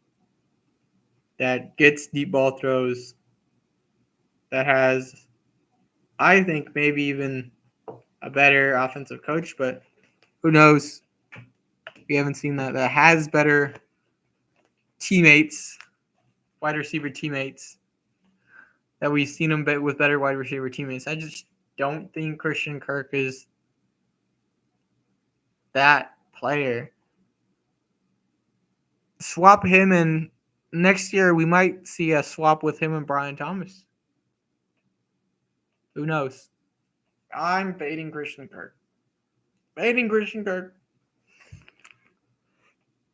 that gets deep ball throws, that has, I think, maybe even a better offensive coach, but who knows? We haven't seen that. That has better teammates, wide receiver teammates, that we've seen him with better wide receiver teammates. I just don't think Christian Kirk is that player. Swap him, and next year we might see a swap with him and Brian Thomas. Who knows? I'm baiting Christian Kirk.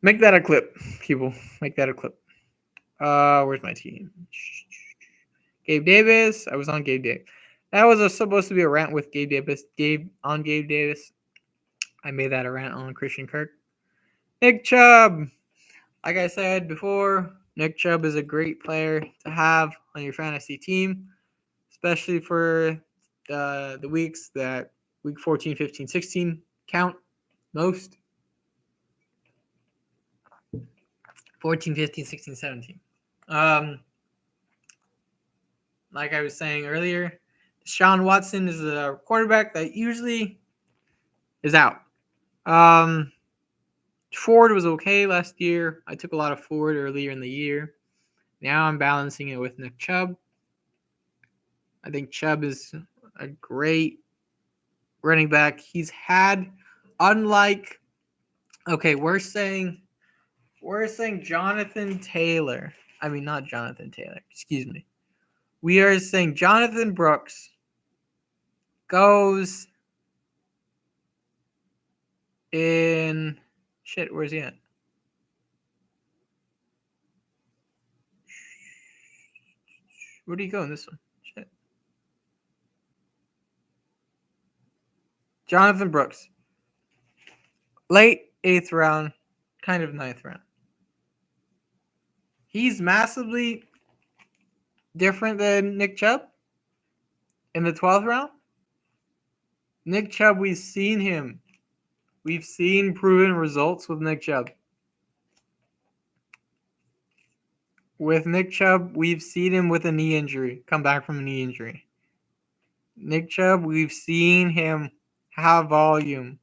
Make that a clip, people. Make that a clip. Where's my team? Gabe Davis. I was on Gabe Davis. That was supposed to be a rant with Gabe Davis. Gabe Davis. I made that a rant on Christian Kirk. Nick Chubb. Like I said before, Nick Chubb is a great player to have on your fantasy team, especially for the weeks that week 14, 15, 16 count most. 14, 15, 16, 17. Like I was saying earlier, Deshaun Watson is a quarterback that usually is out. Ford was okay last year. I took a lot of Ford earlier in the year. Now I'm balancing it with Nick Chubb. I think Chubb is a great running back. He's had, unlike, okay, we're saying Jonathan Taylor. I mean, not Jonathan Taylor. Excuse me. We are saying Jonathan Brooks goes in. Shit, where's he at? Where do you go in this one? Shit. Jonathan Brooks. Late 8th round, kind of 9th round. He's massively different than Nick Chubb in the 12th round. Nick Chubb, we've seen him. We've seen proven results with Nick Chubb. With Nick Chubb, we've seen him with a knee injury, come back from a knee injury. Nick Chubb, we've seen him have volume.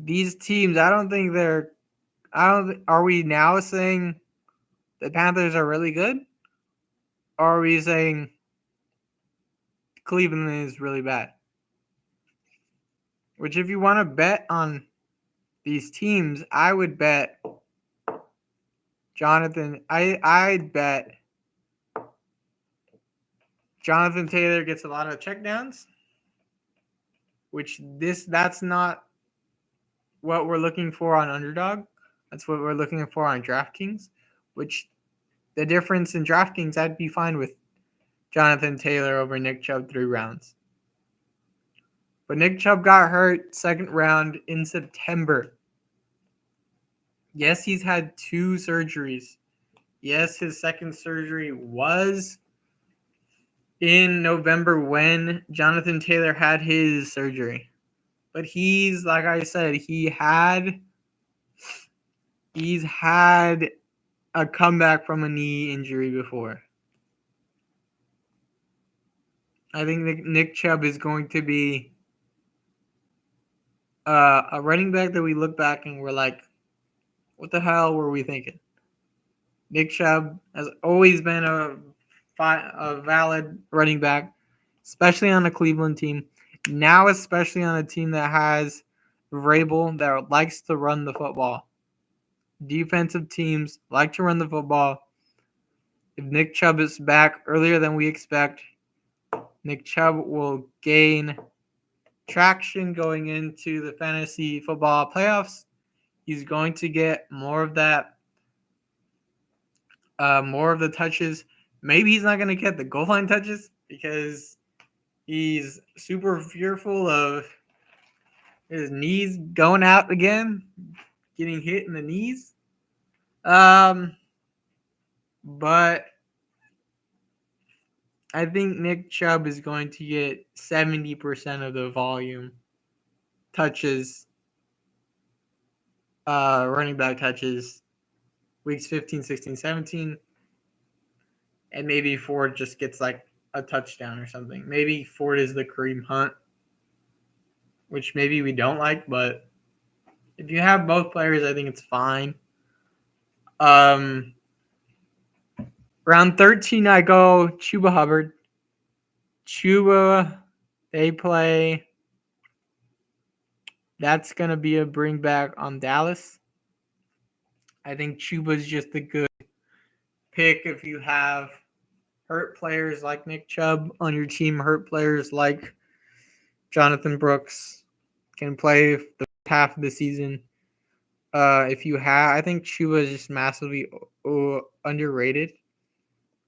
These teams, are we now saying the Panthers are really good? Or are we saying Cleveland is really bad? Which, if you want to bet on these teams, I would bet I'd bet Jonathan Taylor gets a lot of checkdowns, which that's not what we're looking for on Underdog. That's what we're looking for on DraftKings, which the difference in DraftKings, I'd be fine with Jonathan Taylor over Nick Chubb 3 rounds. But Nick Chubb got hurt 2nd round in September. Yes, he's had 2 surgeries. Yes, his 2nd surgery was in November when Jonathan Taylor had his surgery. But he's, like I said, he's had a comeback from a knee injury before. I think Nick Chubb is going to be a running back that we look back and we're like, what the hell were we thinking? Nick Chubb has always been a valid running back, especially on a Cleveland team. Now, especially on a team that has Vrabel that likes to run the football. Defensive teams like to run the football. If Nick Chubb is back earlier than we expect, Nick Chubb will gain traction going into the fantasy football playoffs. He's going to get more of that, more of the touches. Maybe he's not going to get the goal line touches because he's super fearful of his knees going out again, getting hit in the knees. But I think Nick Chubb is going to get 70% of the volume touches, running back touches, weeks 15, 16, 17. And maybe Ford just gets like a touchdown or something. Maybe Ford is the Kareem Hunt, which maybe we don't like, but if you have both players, I think it's fine. Round 13, I go Chuba Hubbard. Chuba, they play. That's going to be a bring back on Dallas. I think Chuba's just a good pick if you have hurt players like Nick Chubb on your team, hurt players like Jonathan Brooks can play the half of the season. If you have, I think Chuba is just massively underrated.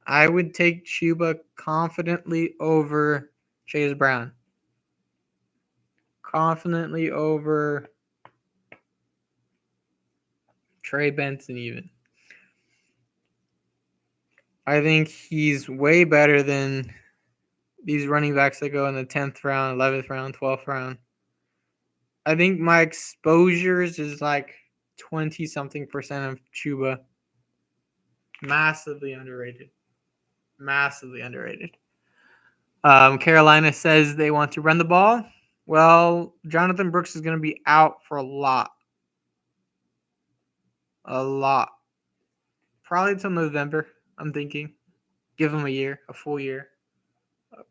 I would take Chuba confidently over Chase Brown. Confidently over Trey Benson even. I think he's way better than these running backs that go in the 10th round, 11th round, 12th round. I think my exposures is like 20 something percent of Chuba. Massively underrated. Massively underrated. Carolina says they want to run the ball. Well, Jonathan Brooks is going to be out for a lot. A lot. Probably until November, I'm thinking. Give him a full year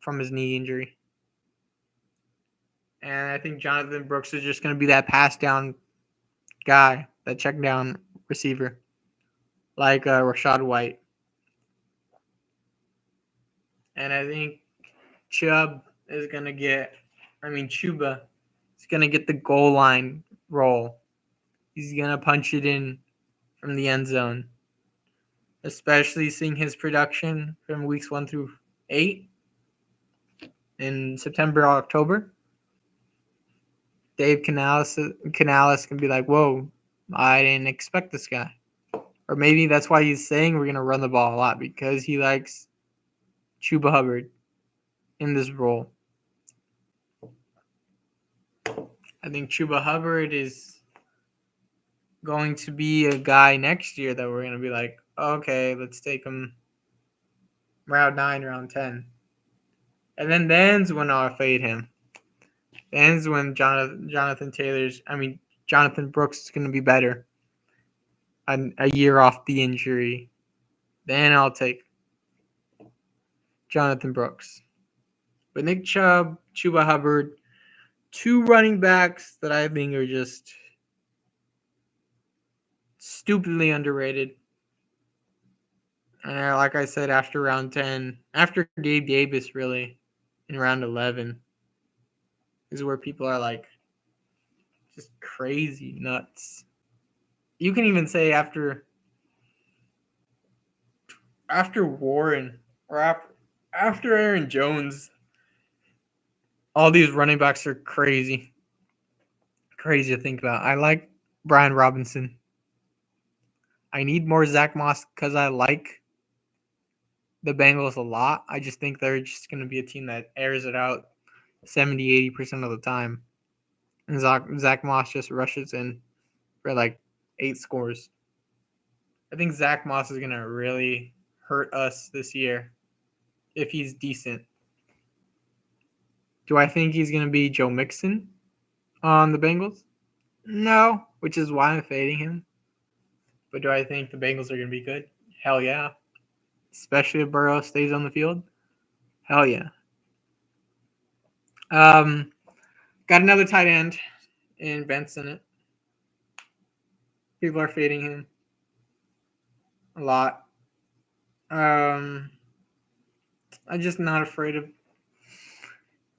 from his knee injury. And I think Jonathan Brooks is just going to be that pass down guy, that check down receiver, like Rashad White. And I think Chuba is going to get the goal line roll. He's going to punch it in from the end zone, especially seeing his production from weeks 1 through 8 in September, October. Dave Canales can be like, whoa, I didn't expect this guy. Or maybe that's why he's saying we're going to run the ball a lot, because he likes Chuba Hubbard in this role. I think Chuba Hubbard is going to be a guy next year that we're going to be like, okay, let's take him round 9, round 10. And then's when I'll fade him. Then's when Jonathan Brooks is going to be better. A year off the injury. Then I'll take Jonathan Brooks. But Nick Chubb, Chuba Hubbard, 2 running backs that I think are just stupidly underrated. And like I said, after round 10, after Gabe Davis, really, in round 11, is where people are like just crazy nuts. You can even say after Warren or after Aaron Jones, all these running backs are crazy. Crazy to think about. I like Brian Robinson. I need more Zach Moss because I like the Bengals a lot. I just think they're just going to be a team that airs it out 70, 80% of the time. And Zach Moss just rushes in for like 8 scores. I think Zach Moss is going to really hurt us this year if he's decent. Do I think he's going to be Joe Mixon on the Bengals? No, which is why I'm fading him. But do I think the Bengals are going to be good? Hell yeah. Especially if Burrow stays on the field. Hell yeah. Got another tight end in Ben Sinnott. People are fading him a lot. I'm just not afraid of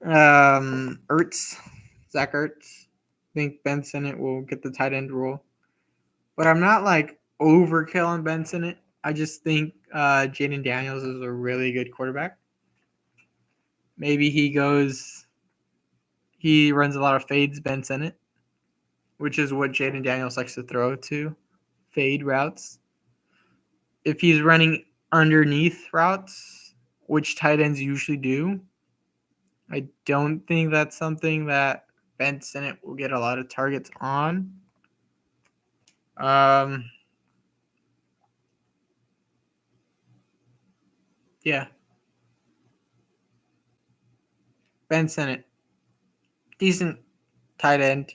Ertz, Zach Ertz. I think Ben Sinnott will get the tight end role. But I'm not like overkill on Ben Sinnott. I just think Jaden Daniels is a really good quarterback. Maybe he runs a lot of fades, Ben Sinnott, which is what Jaden Daniels likes to throw to, fade routes. If he's running underneath routes, which tight ends usually do, I don't think that's something that Ben Sinnott will get a lot of targets on. Yeah. Ben Sinnott, decent tight end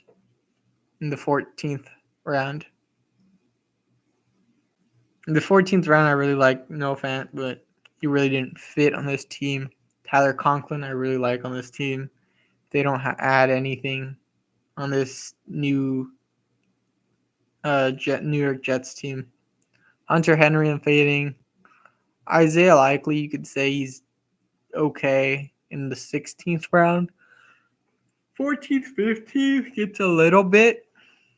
in the 14th round. In the 14th round, I really like Noah Fant, but he really didn't fit on this team. Tyler Conklin, I really like on this team. They don't add anything on this new New York Jets team. Hunter Henry, I'm fading. Isaiah Likely, you could say he's okay in the 16th round. 14th, 15th gets a little bit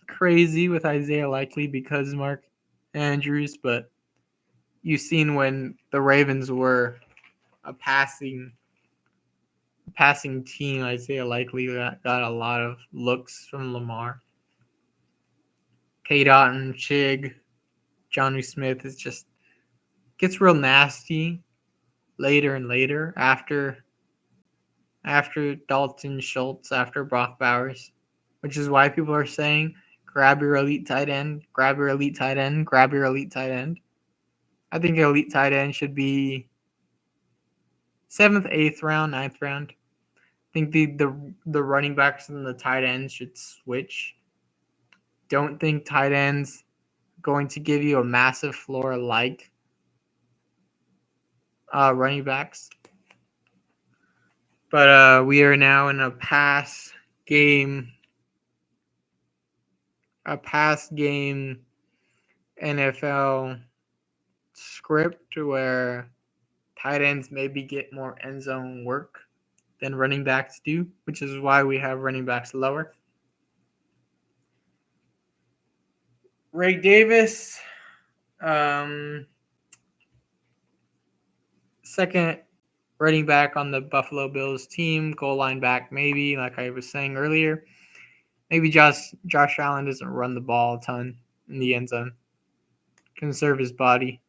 crazy with Isaiah Likely because Mark Andrews, but you've seen when the Ravens were a passing team, Isaiah Likely got a lot of looks from Lamar. K. Dotton, Chig, Johnny Smith is just gets real nasty later and later after after Dalton Schultz, after Brock Bowers, which is why people are saying grab your elite tight end, grab your elite tight end, grab your elite tight end. I think your elite tight end should be 7th, 8th round, 9th round. I think the running backs and the tight ends should switch. Don't think tight ends going to give you a massive floor like running backs. But we are now in a pass game NFL script where tight ends maybe get more end zone work than running backs do, which is why we have running backs lower. Ray Davis, second running back on the Buffalo Bills team, goal line back maybe, like I was saying earlier. Maybe Josh Allen doesn't run the ball a ton in the end zone. Conserve his body.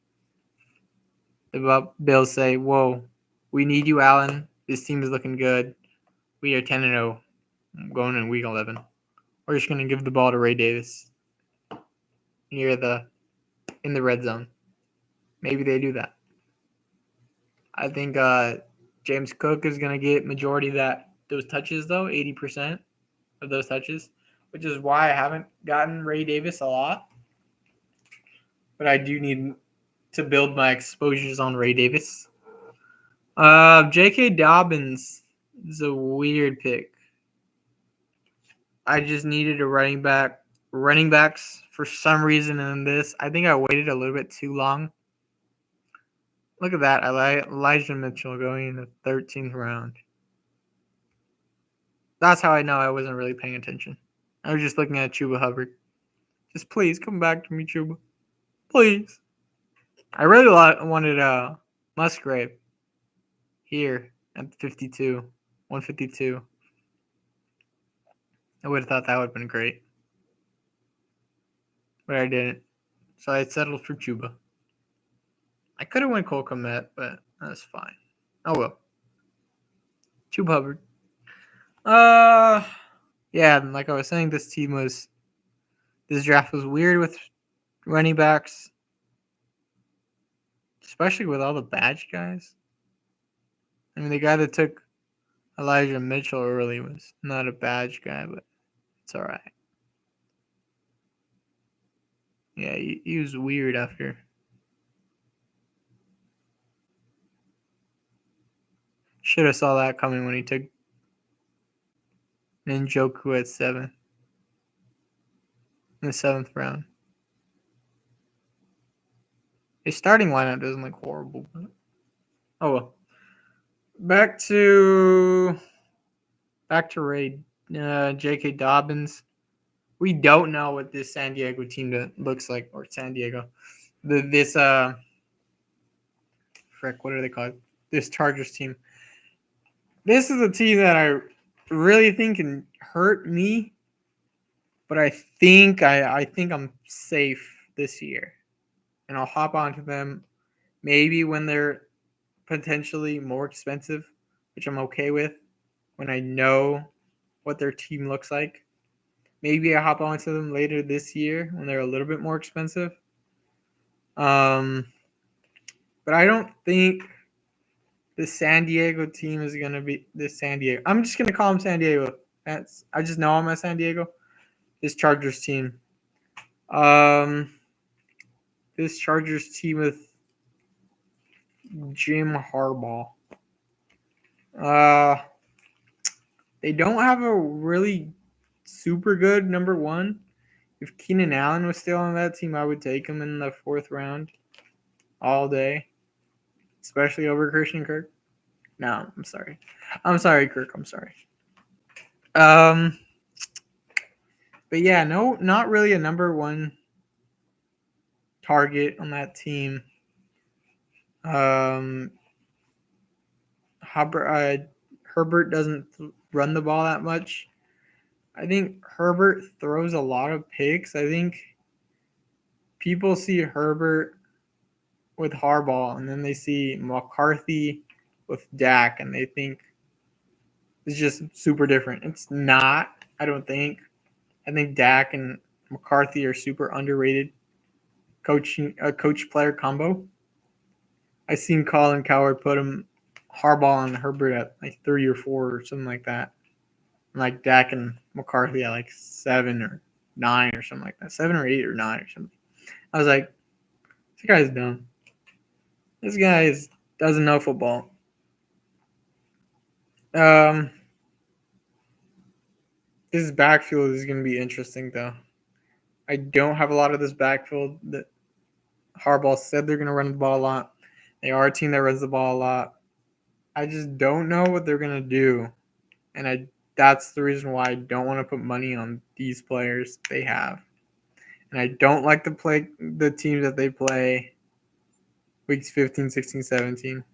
The Bills say, whoa, we need you, Allen. This team is looking good. We are 10-0 going in week 11. We're just going to give the ball to Ray Davis in the red zone. Maybe they do that. I think James Cook is going to get majority of those touches, though, 80% of those touches, which is why I haven't gotten Ray Davis a lot. But I do need to build my exposures on Ray Davis. J.K. Dobbins is a weird pick. I just needed a running back. Running backs, for some reason in this, I think I waited a little bit too long. Look at that. Elijah Mitchell going in the 13th round. That's how I know I wasn't really paying attention. I was just looking at Chuba Hubbard. Just please come back to me, Chuba. Please. I really wanted Musgrave here at 52, 152. I would have thought that would have been great. But I didn't. So I settled for Chuba. I could have went Cole Kmet, but that's fine. Oh well. Chuba Hubbard. Yeah, and like I was saying, this draft was weird with running backs. Especially with all the badge guys. I mean, the guy that took Elijah Mitchell early was not a badge guy, but it's all right. Yeah, he was weird after. Should have saw that coming when he took Njoku at 7 in the 7th round. His starting lineup doesn't look horrible, but oh well. Back to Ray, J.K. Dobbins. We don't know what this San Diego team looks like, or San Diego. What are they called? This Chargers team. This is a team that I really think can hurt me, but I think I'm safe this year, and I'll hop onto them maybe when they're potentially more expensive, which I'm okay with when I know what their team looks like. Maybe I hop onto them later this year when they're a little bit more expensive. But I don't think the San Diego team is going to be this San Diego. I'm just going to call them San Diego. I just know I'm at San Diego. This Chargers team. This Chargers team with Jim Harbaugh. They don't have a really super good number one. If Keenan Allen was still on that team, I would take him in the 4th round all day, especially over Christian Kirk. No, I'm sorry. I'm sorry, Kirk. I'm sorry. But yeah, no, not really a number one target on that team. Herbert doesn't run the ball that much. I think Herbert throws a lot of picks. I think people see Herbert with Harbaugh, and then they see McCarthy with Dak, and they think It's just super different. It's not, I don't think. I think Dak and McCarthy are super underrated coach player combo. I seen Colin Cowherd put him Harbaugh and Herbert at like 3 or 4 or something like that. And like Dak and McCarthy at like 7 or 9 or something like that. 7 or 8 or 9 or something. I was like, this guy's dumb. This guy doesn't know football. Um, this backfield is going to be interesting though. I don't have a lot of this backfield. That Harbaugh said they're going to run the ball a lot. They are a team that runs the ball a lot. I just don't know what they're going to do. And that's the reason why I don't want to put money on these players they have. And I don't like to play the teams that they play weeks 15, 16, 17.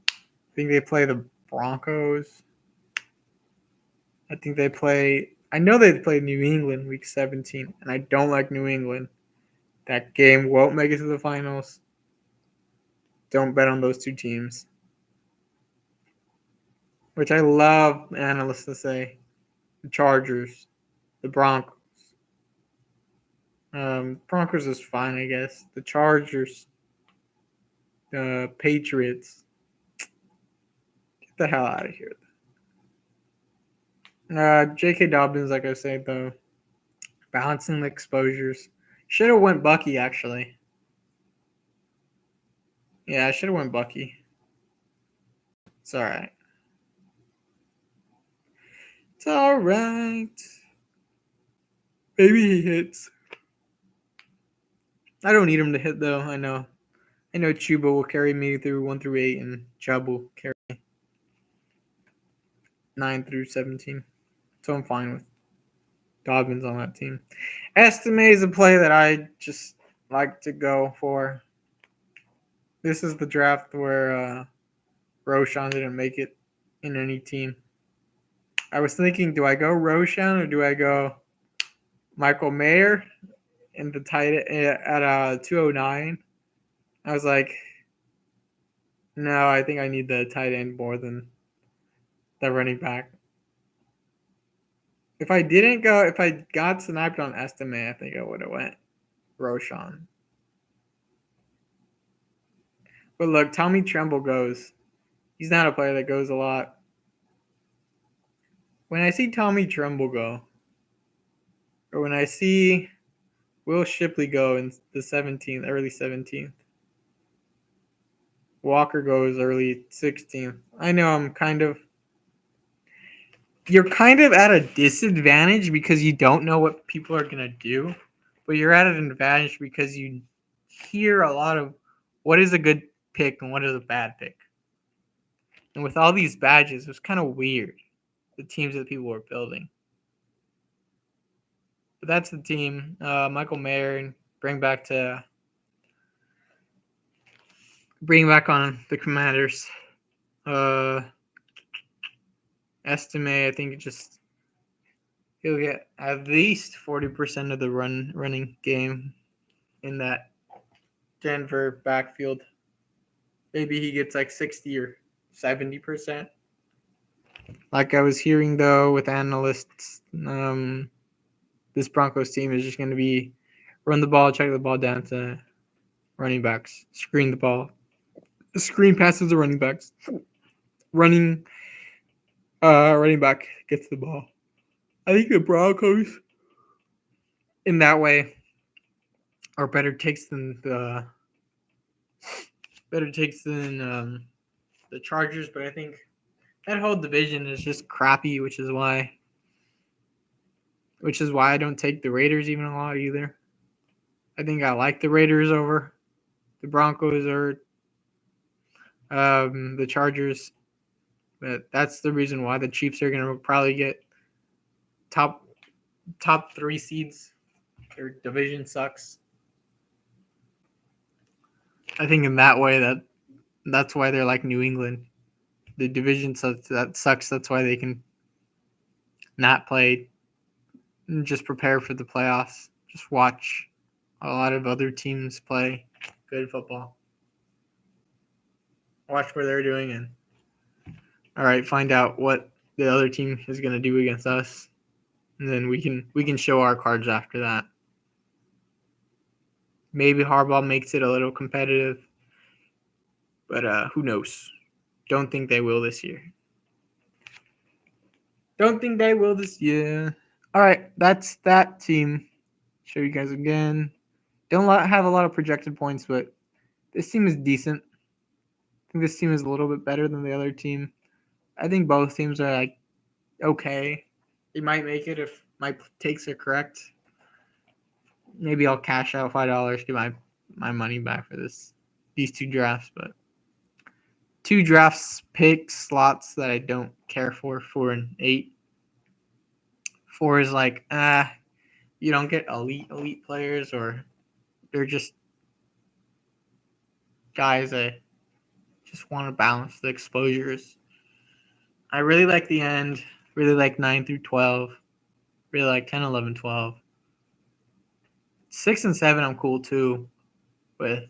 I think they play the Broncos. I know they play New England week 17, and I don't like New England. That game won't make it to the finals. Don't bet on those two teams. Which I love analysts to say. The Chargers, the Broncos. Broncos is fine, I guess. The Chargers, the Patriots. Get the hell out of here. J.K. Dobbins, like I said, though, balancing the exposures. Should have went Bucky, actually. Yeah, I should have went Bucky. It's all right. It's all right. Maybe he hits. I don't need him to hit, though. I know Chuba will carry me through 1 through 8, and Chubb will carry 9 through 17. So I'm fine with Dobbins on that team. Estime is a play that I just like to go for. This is the draft where Roschon didn't make it in any team. I was thinking, do I go Roschon or do I go Michael Mayer in the tight at 209? I was like, no, I think I need the tight end more than the running back. If I got sniped on Estime, I think I would have went Roschon. But look, Tommy Tremble goes. He's not a player that goes a lot. When I see Tommy Tremble go, or when I see Will Shipley go in the 17th, early 17th, Walker goes early 16th. I know you're kind of at a disadvantage because you don't know what people are going to do, but you're at an advantage because you hear a lot of what is a good pick and what is a bad pick. And with all these badges, it's kind of weird, the teams that people are building. But that's the team. Michael Mayer, bring back on the Commanders. Estime, I think he'll get at least 40% of the running game in that Denver backfield. Maybe he gets like 60 or 70%. Like I was hearing though with analysts, this Broncos team is just going to be run the ball, check the ball down to running backs, screen the ball, screen passes to running backs, running back gets the ball. I think the Broncos in that way are better takes than the Chargers, but I think that whole division is just crappy, which is why I don't take the Raiders even a lot either. I think I like the Raiders over the Broncos or the Chargers, but that's the reason why the Chiefs are going to probably get top 3 seeds. Their division sucks. I think in that way that's why they're like New England. The division sucks. That's why they can not play and just prepare for the playoffs. Just watch a lot of other teams play good football. Watch what they're doing and all right, find out what the other team is going to do against us, and then we can show our cards after that. Maybe Harbaugh makes it a little competitive, but who knows? Don't think they will this year. Don't think they will this year. All right, that's that team. Show you guys again. Don't have a lot of projected points, but this team is decent. I think this team is a little bit better than the other team. I think both teams are like okay. They might make it if my takes are correct. Maybe I'll cash out $5, get my money back for these two drafts, but two drafts pick slots that I don't care for 4 and 8. 4 is like you don't get elite players, or they're just guys that just want to balance the exposures. I really like the end. Really like 9 through 12. Really like 10, 11, 12. 6 and 7 I'm cool too with.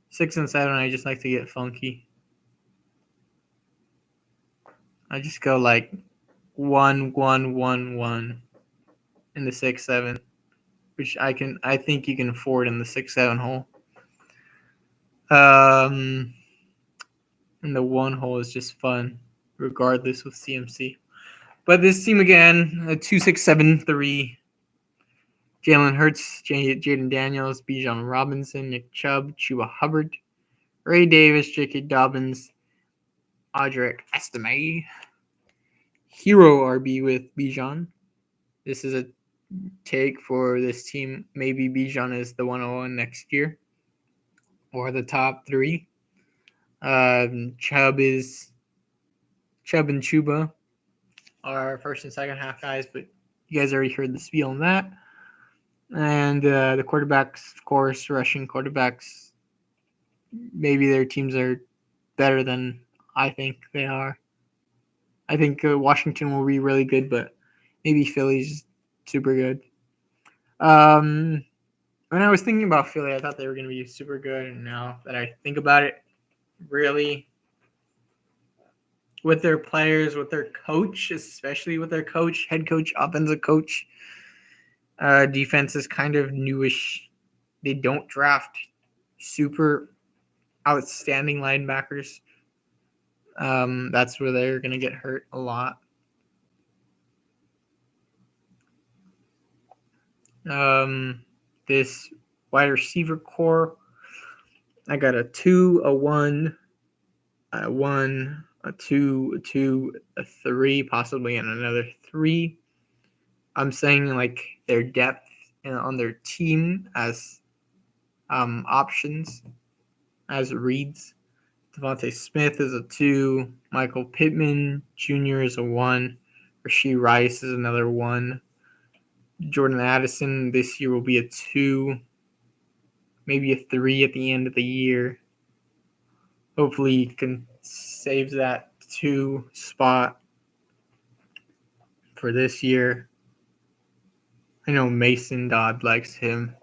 6 and 7 I just like to get funky. I just go like 1, 1, 1, 1 in the 6, 7, which I think you can afford in the 6, 7 hole. And the 1 hole is just fun, regardless with CMC. But this team again, a 2, 6, 7, 3. Jalen Hurts, Jaden Daniels, Bijan Robinson, Nick Chubb, Chuba Hubbard, Ray Davis, J.K. Dobbins, Audric Estime. Hero RB with Bijan. This is a take for this team. Maybe Bijan is the 101 next year, or the top 3. Chubb and Chuba are first and second half guys, but you guys already heard the spiel on that. And the quarterbacks, of course, rushing quarterbacks, maybe their teams are better than I think they are. I think Washington will be really good, but maybe Philly's super good. When I was thinking about Philly, I thought they were going to be super good, and now that I think about it, really, with their players, with their coach, especially with their coach, head coach, offensive coach, defense is kind of newish. They don't draft super outstanding linebackers. That's where they're going to get hurt a lot. This wide receiver core, I got a 2, a 1, a 1, a 2, a 2, a 3, possibly, and another 3. I'm saying like their depth on their team as options, as reads. Devontae Smith is a 2. Michael Pittman Jr. is a 1. Rashee Rice is another 1. Jordan Addison this year will be a 2. Maybe a 3 at the end of the year. Hopefully he can save that 2 spot for this year. I know Mason Dodd likes him.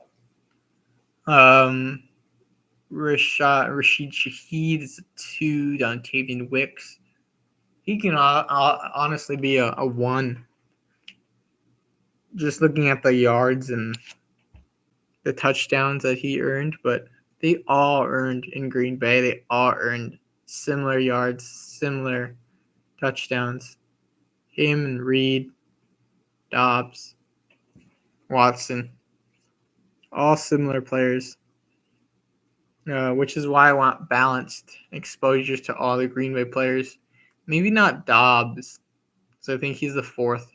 Rashid Shaheed is a 2. Dontavian Wicks. He can honestly be a 1. Just looking at the yards and the touchdowns that he earned, but they all earned in Green Bay. They all earned similar yards, similar touchdowns. Him and Reed, Dobbs, Watson, all similar players, which is why I want balanced exposures to all the Green Bay players. Maybe not Dobbs, so I think he's the 4th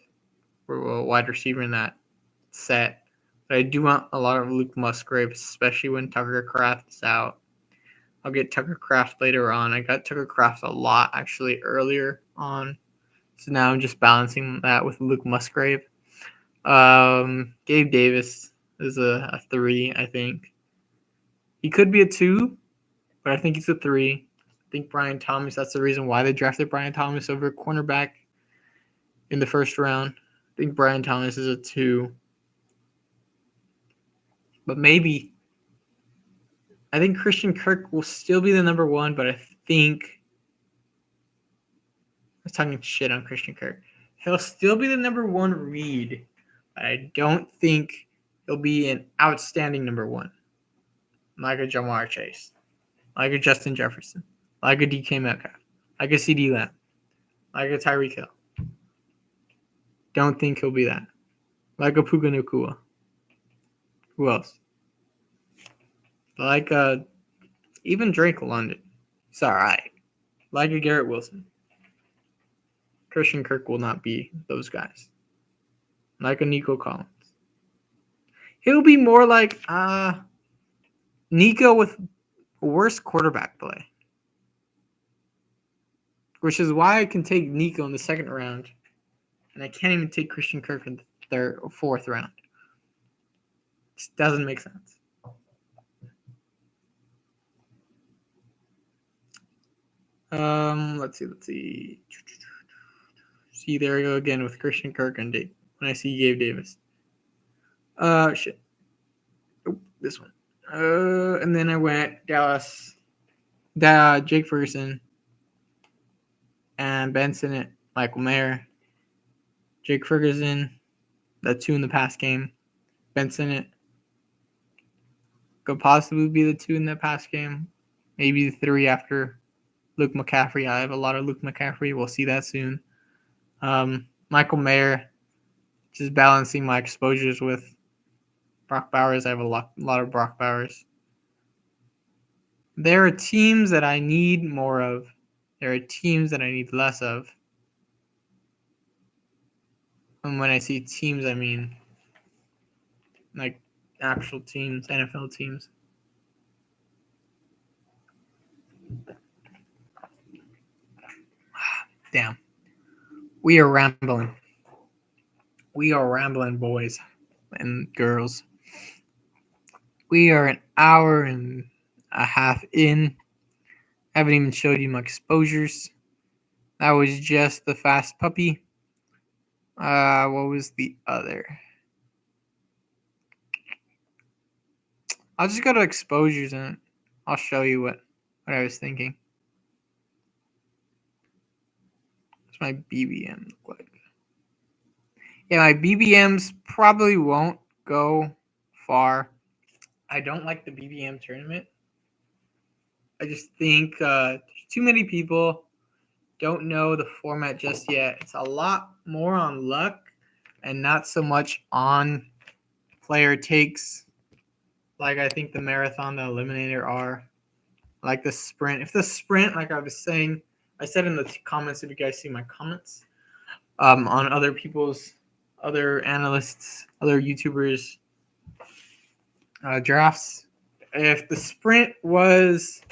wide receiver in that set. But I do want a lot of Luke Musgrave, especially when Tucker Kraft's out. I'll get Tucker Kraft later on. I got Tucker Kraft a lot, actually, earlier on. So now I'm just balancing that with Luke Musgrave. Gabe Davis is a 3, I think. He could be a 2, but I think he's a 3. I think Brian Thomas, that's the reason why they drafted Brian Thomas over cornerback in the first round. I think Brian Thomas is a 2. But maybe, I think Christian Kirk will still be the number 1, but I think was talking shit on Christian Kirk. He'll still be the number one read, but I don't think he'll be an outstanding number one. Like a Jamar Chase, like a Justin Jefferson, like a DK Metcalf, like a CD Lamb, like a Tyreek Hill. Don't think he'll be that. Like a Puka Nacua. Who else? Like even Drake London. He's alright. Like a Garrett Wilson. Christian Kirk will not be those guys. Like a Nico Collins. He'll be more like Nico with worse quarterback play. Which is why I can take Nico in the second round. And I can't even take Christian Kirk in the third or fourth round. It just doesn't make sense. Let's see. See, there we go again with Christian Kirk and Dave. When I see Gabe Davis. Shit. Oh, this one. And then I went Dallas. Jake Ferguson. And Ben Sinnott, Michael Mayer. Jake Ferguson, the 2 in the pass game. Ben Sinnott could possibly be the 2 in the pass game. Maybe the 3 after Luke McCaffrey. I have a lot of Luke McCaffrey. We'll see that soon. Michael Mayer, just balancing my exposures with Brock Bowers. I have a lot of Brock Bowers. There are teams that I need more of. There are teams that I need less of. And when I see teams, I mean like actual teams, NFL teams. Damn. We are rambling. We are rambling, boys and girls. We are an hour and a half in. I haven't even showed you my exposures. That was just the fast puppy. What was the other? I'll just go to exposures and I'll show you what I was thinking. What's my BBM look like? Yeah, my BBMs probably won't go far. I don't like the BBM tournament. I just think too many people don't know the format just yet. It's a lot more on luck and not so much on player takes. Like I think the marathon, the eliminator are. Like the sprint. If the sprint, like I was saying, I said in the comments, if you guys see my comments, on other people's, other analysts, other YouTubers' drafts, if the sprint was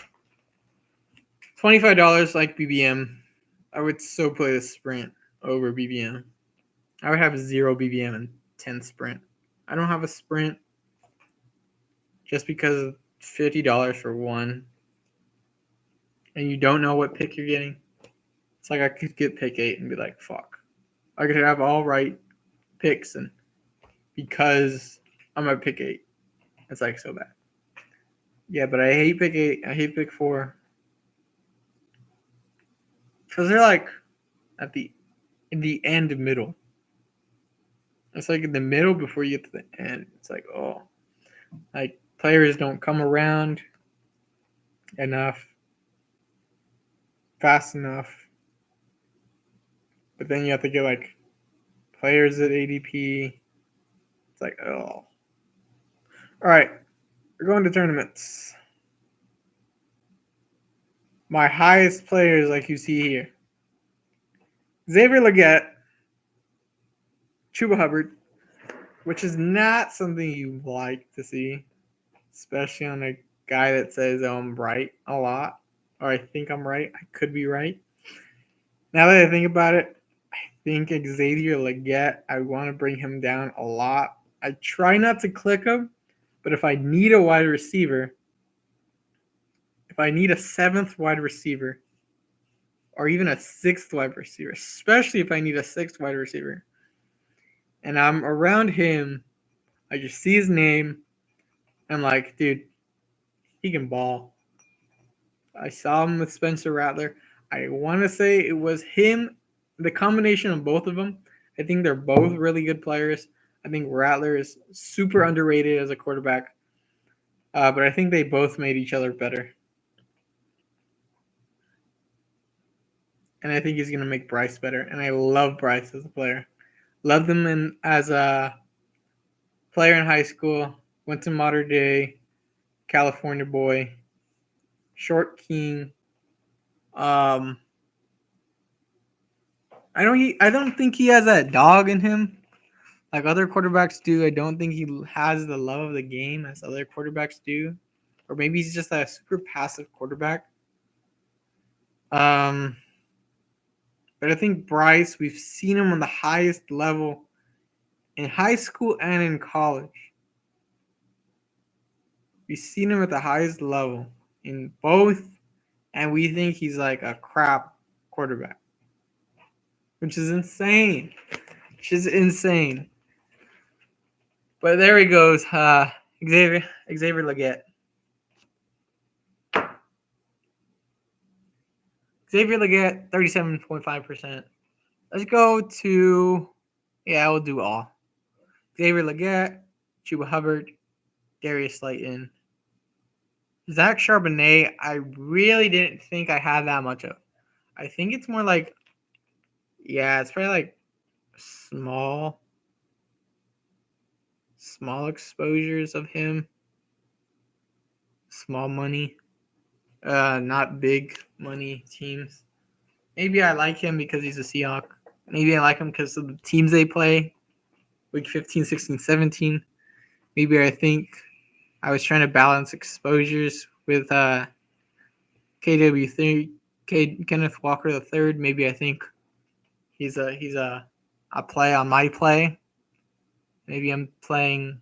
$25 like BBM, I would so play the sprint over BBM. I would have 0 BBM and 10 sprint. I don't have a sprint just because of $50 for one. And you don't know what pick you're getting. It's like I could get pick 8 and be like, fuck. I could have all right picks, and because I'm at pick 8, it's like so bad. Yeah, but I hate pick 8. I hate pick 4. Because they're like in the end middle. It's like in the middle before you get to the end. It's like, oh. Like players don't come around enough, fast enough. But then you have to get like players at ADP. It's like, oh. All right. We're going to tournaments. My highest players, like you see here: Xavier Legette, Chuba Hubbard, which is not something you like to see, especially on a guy that says, oh, I'm right a lot, or I think I'm right. I could be right. Now that I think about it, I think Xavier Legette, I want to bring him down a lot. I try not to click him, but if I need a wide receiver, if I need a 7th wide receiver, or even a 6th wide receiver, especially if I need a 6th wide receiver, and I'm around him, I just see his name, I'm like, dude, he can ball. I saw him with Spencer Rattler. I want to say it was him The combination of both of them, I think they're both really good players. I think Rattler is super underrated as a quarterback, but I think they both made each other better. And I think he's going to make Bryce better. And I love Bryce as a player. Loved him as a player in high school. Went to Mater Dei, California boy, short king. Um, I don't think he has that dog in him like other quarterbacks do. I don't think he has the love of the game as other quarterbacks do, or maybe he's just a super passive quarterback. Um, but I think Bryce, we've seen him on the highest level in high school and in college. We've seen him at the highest level in both, and we think he's like a crap quarterback, which is insane. Which is insane. But there he goes, Xavier Legette. Xavier Legette, 37.5%. Let's go to, yeah, we'll do all. Xavier Legette, Chuba Hubbard, Darius Slayton. Zach Charbonnet, I really didn't think I had that much of. I think it's more like, yeah, it's probably like small exposures of him. Small money. Not big money teams. Maybe I like him because he's a Seahawk. Maybe I like him because of the teams they play. Week 15, 16, 17. Maybe I think I was trying to balance exposures with KW3, Kenneth Walker III. Maybe I think he's a play on my play. Maybe I'm playing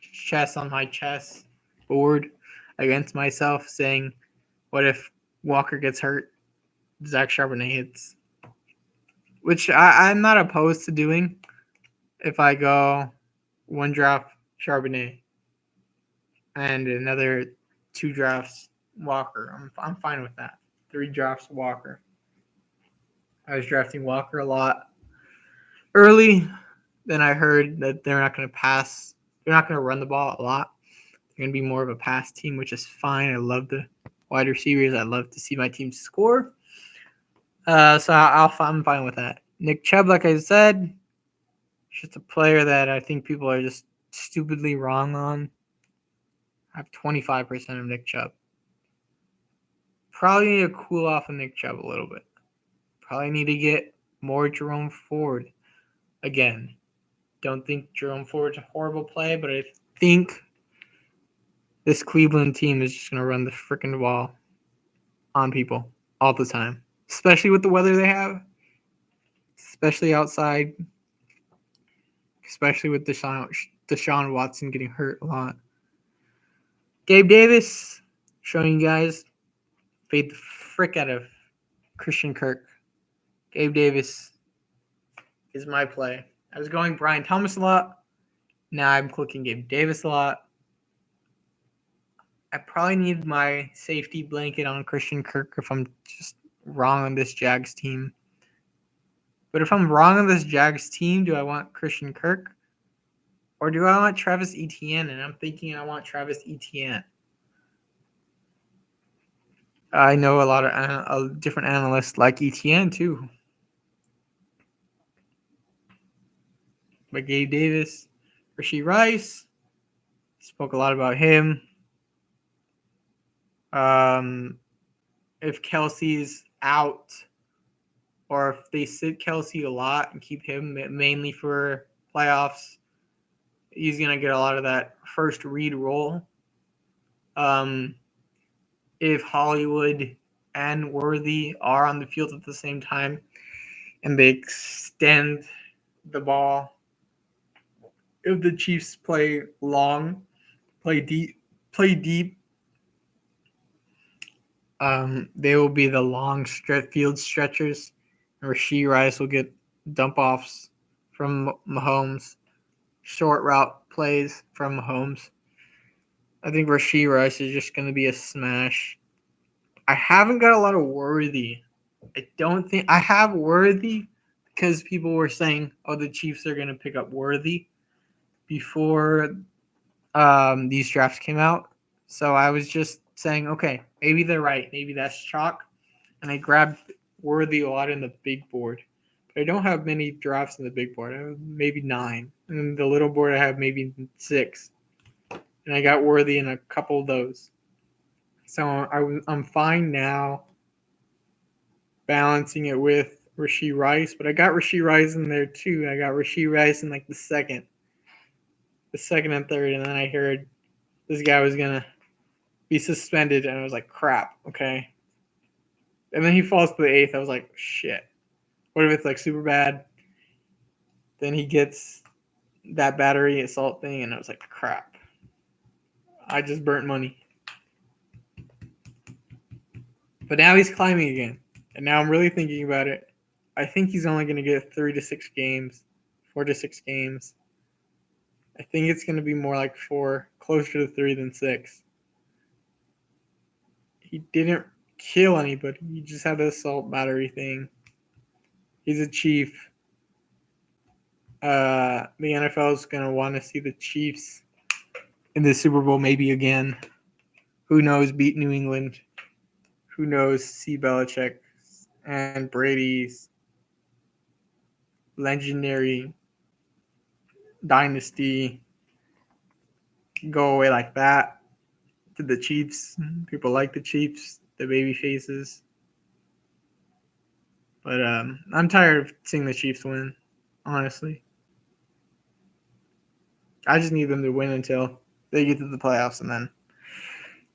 chess on my chess board against myself, saying, what if Walker gets hurt? Zach Charbonnet hits. Which I'm not opposed to doing if I go one draft Charbonnet and another 2 drafts Walker. I'm fine with that. 3 drafts Walker. I was drafting Walker a lot early. Then I heard that they're not going to pass. They're not going to run the ball a lot. They're going to be more of a pass team, which is fine. I love the wide receivers. I love to see my team score. So I'm fine with that. Nick Chubb, like I said, just a player that I think people are just stupidly wrong on. I have 25% of Nick Chubb. Probably need to cool off of Nick Chubb a little bit. Probably need to get more Jerome Ford again. Don't think Jerome Ford's a horrible play, but I think this Cleveland team is just going to run the freaking ball on people all the time, especially with the weather they have, especially outside, especially with Deshaun Watson getting hurt a lot. Gabe Davis, showing you guys, fade the frick out of Christian Kirk. Gabe Davis is my play. I was going Brian Thomas a lot. Now I'm clicking Gabe Davis a lot. I probably need my safety blanket on Christian Kirk if I'm just wrong on this Jags team. But if I'm wrong on this Jags team, do I want Christian Kirk? Or do I want Travis Etienne? And I'm thinking I want Travis Etienne. I know a lot of different analysts like Etienne too. But Gabe Davis, Rashee Rice, spoke a lot about him. If Kelsey's out, or if they sit Kelsey a lot and keep him mainly for playoffs, he's going to get a lot of that first read role. If Hollywood and Worthy are on the field at the same time and they extend the ball, if the Chiefs play long, play deep, they will be the long field stretchers. And Rashee Rice will get dump offs from Mahomes, short route plays from Mahomes. I think Rashee Rice is just going to be a smash. I haven't got a lot of Worthy. I don't think I have Worthy, because people were saying, "Oh, the Chiefs are going to pick up Worthy," before these drafts came out. So I was just saying, okay, maybe they're right. Maybe that's chalk. And I grabbed Worthy a lot in the big board. But I don't have many drafts in the big board. I have maybe 9. And in the little board, I have maybe 6. And I got Worthy in a couple of those. So I'm fine now balancing it with Rashee Rice. But I got Rashee Rice in there too. I got Rashee Rice in like the second and third. And then I heard this guy was going to be suspended. And I was like, crap, okay. And then he falls to the 8th. I was like, shit. What if it's like super bad? Then he gets that battery assault thing, and I was like, crap. I just burnt money. But now he's climbing again. And now I'm really thinking about it. I think he's only going to get 3 to 6 games, 4 to 6 games. I think it's going to be more like 4, closer to 3 than 6. He didn't kill anybody. He just had the assault battery thing. He's a Chief. The NFL is going to want to see the Chiefs in the Super Bowl maybe again. Who knows? Beat New England. Who knows? See Belichick and Brady's legendary dynasty go away like that to the Chiefs. People like the Chiefs, the baby faces. But I'm tired of seeing the Chiefs win, honestly. I just need them to win until they get to the playoffs, and then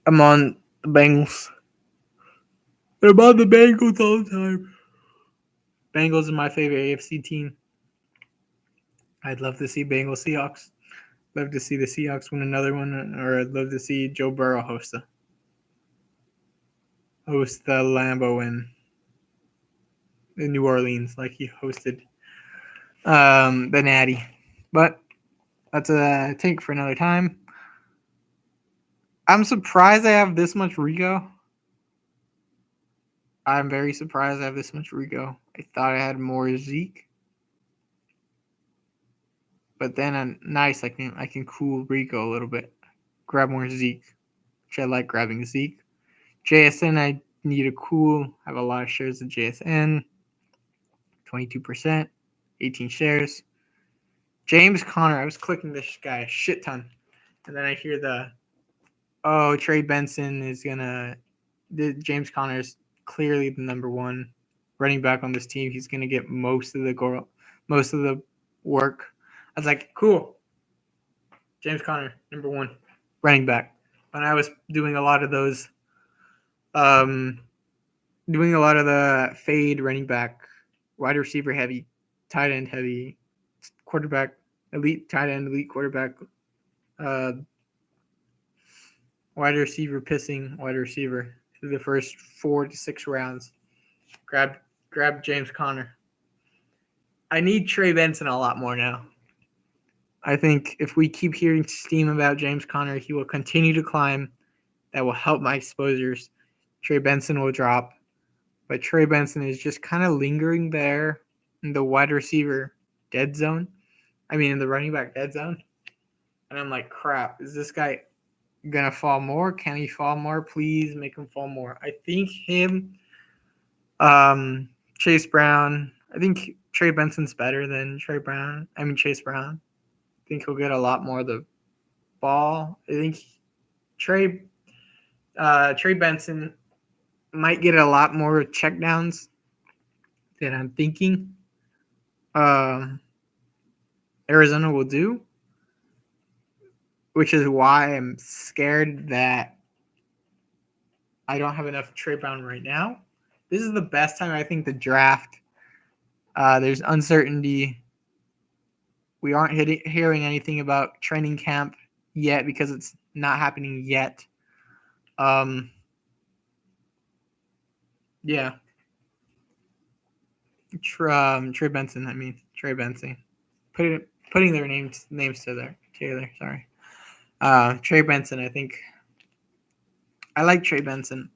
I'm on the Bengals. I'm on the Bengals all the time. Bengals are my favorite AFC team. I'd love to see Bengals Seahawks. Love to see the Seahawks win another one, or I'd love to see Joe Burrow host the Lambeau in New Orleans, like he hosted the Natty. But that's a take for another time. I'm surprised I have this much Rico. I'm very surprised I have this much Rico. I thought I had more Zeke. But then I'm nice. I can cool Rico a little bit. Grab more Zeke, which I like grabbing Zeke. JSN, I need a cool. I have a lot of shares of JSN. 22%, 18 shares. James Conner, I was clicking this guy a shit ton. And then I hear Trey Benson is James Conner is clearly the number 1 running back on this team. He's gonna get most of the work. I was like, cool. James Conner, number 1 running back. And I was doing a lot of those, doing a lot of the fade running back, wide receiver heavy, tight end heavy, quarterback, elite tight end, elite quarterback, wide receiver pissing wide receiver through the first 4 to 6 rounds. Grab James Conner. I need Trey Benson a lot more now. I think if we keep hearing steam about James Conner, he will continue to climb. That will help my exposures. Trey Benson will drop. But Trey Benson is just kind of lingering there in the wide receiver dead zone. I mean, in the running back dead zone. And I'm like, crap, is this guy going to fall more? Can he fall more? Please make him fall more. I think him, Chase Brown. I think Trey Benson's better than Chase Brown. I think he'll get a lot more of the ball. I think Trey Benson might get a lot more checkdowns than I'm thinking Arizona will do, which is why I'm scared that I don't have enough Trey Brown right now. This is the best time, I think, to draft. There's uncertainty. We aren't hearing anything about training camp yet because it's not happening yet. Yeah. Trey Benson. Trey Benson. Putting their names together. Sorry. Trey Benson. I think I like Trey Benson.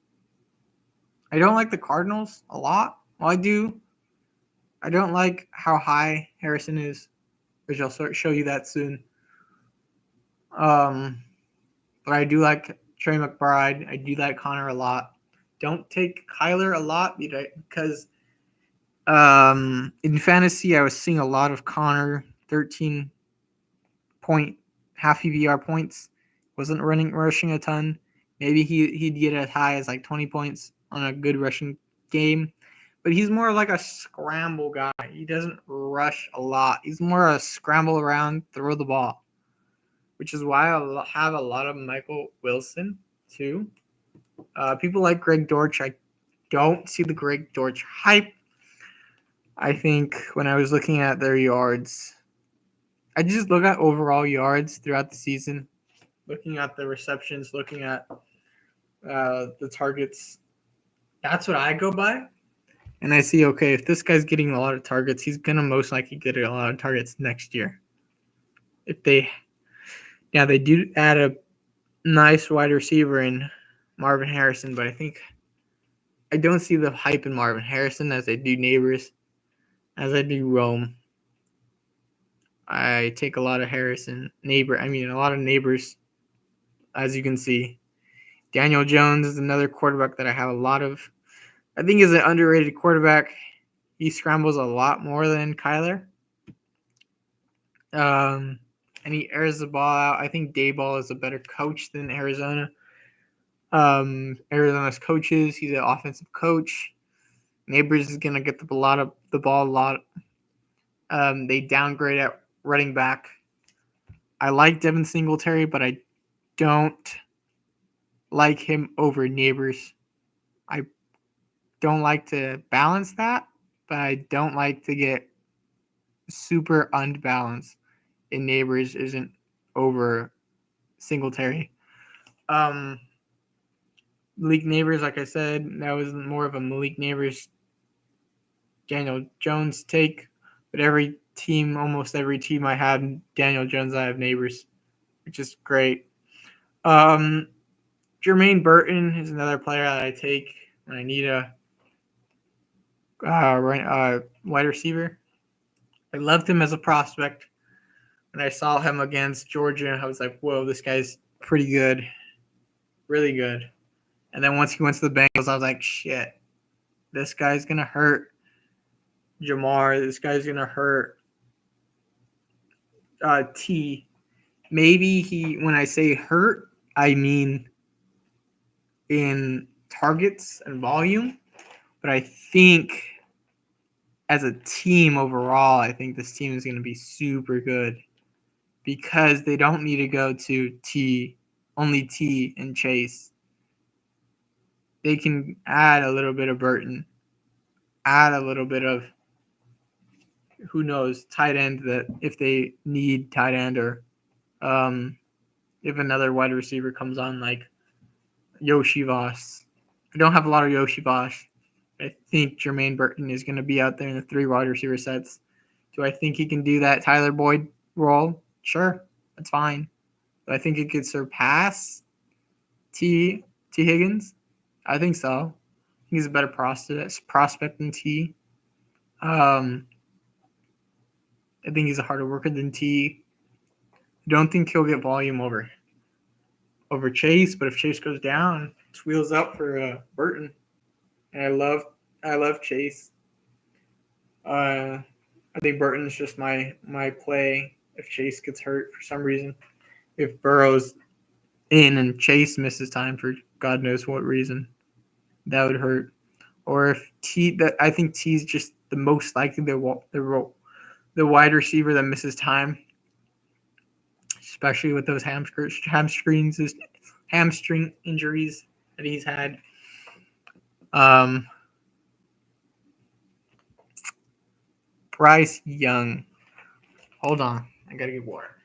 I don't like the Cardinals a lot. Well, I do. I don't like how high Harrison is, which I'll show you that soon. But I do like Trey McBride. I do like Connor a lot. Don't take Kyler a lot because in fantasy I was seeing a lot of Connor 13 point half PPR points. Wasn't rushing a ton. Maybe he'd get as high as like 20 points on a good rushing game. But he's more like a scramble guy. He doesn't rush a lot. He's more a scramble around, throw the ball, which is why I have a lot of Michael Wilson too. People like Greg Dortch. I don't see the Greg Dortch hype. I think when I was looking at their yards, I just look at overall yards throughout the season, looking at the receptions, looking at the targets. That's what I go by. And I see, okay, if this guy's getting a lot of targets, he's going to most likely get a lot of targets next year. They do add a nice wide receiver in Marvin Harrison, but I don't see the hype in Marvin Harrison as I do Neighbors, as I do Rome. I take a lot of a lot of Neighbors, as you can see. Daniel Jones is another quarterback that I have a lot of. I think is an underrated quarterback. He scrambles a lot more than Kyler. And he airs the ball out. I think Dayball is a better coach than Arizona. Arizona's coaches. He's an offensive coach. Neighbors is gonna get the ball a lot. They downgrade at running back. I like Devin Singletary, but I don't like him over Neighbors. I don't like to balance that, but I don't like to get super unbalanced. And Neighbors isn't over Singletary. Malik Neighbors, like I said, that was more of a Malik Neighbors, Daniel Jones take. But almost every team I have Daniel Jones, I have Neighbors, which is great. Jermaine Burton is another player that I take when I need a wide receiver. I loved him as a prospect. When I saw him against Georgia, I was like, whoa, this guy's pretty good. Really good. And then once he went to the Bengals, I was like, shit, this guy's going to hurt Jamar. This guy's going to hurt T. Maybe when I say hurt, I mean in targets and volume. But I think as a team overall, I think this team is going to be super good because they don't need to go to only T and Chase. They can add a little bit of Burton, add a little bit of, who knows, tight end, that if they need tight end, or if another wide receiver comes on like Yoshi Voss. I don't have a lot of Yoshi Voss. I think Jermaine Burton is going to be out there in the 3 wide receiver sets. Do I think he can do that Tyler Boyd role? Sure, that's fine. But I think he could surpass T Higgins. I think so. He's a better prospect than T. I think he's a harder worker than T. I don't think he'll get volume over Chase, but if Chase goes down, it's wheels up for Burton. And I love Chase. I think Burton's just my play if Chase gets hurt for some reason. If Burrow's in and Chase misses time for God knows what reason, that would hurt. Or if I think T's just the most likely the wide receiver that misses time, especially with those hamstring injuries that he's had. Bryce Young. Hold on. I gotta get water.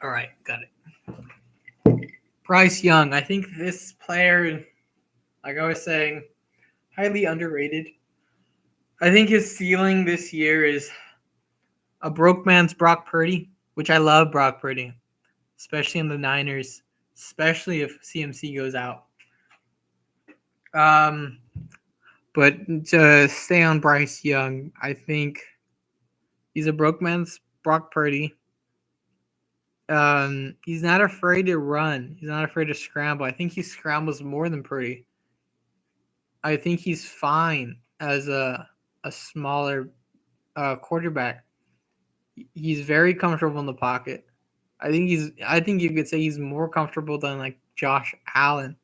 All right, got it. Bryce Young. I think this player, like I was saying, highly underrated. I think his ceiling this year is a broke man's Brock Purdy, which I love Brock Purdy, especially in the Niners, especially if CMC goes out. But to stay on Bryce Young, I think he's a broke man's Brock Purdy. He's not afraid to run. He's not afraid to scramble. I think he scrambles more than Purdy. I think he's fine as a smaller quarterback. He's very comfortable in the pocket. I think you could say he's more comfortable than like Josh Allen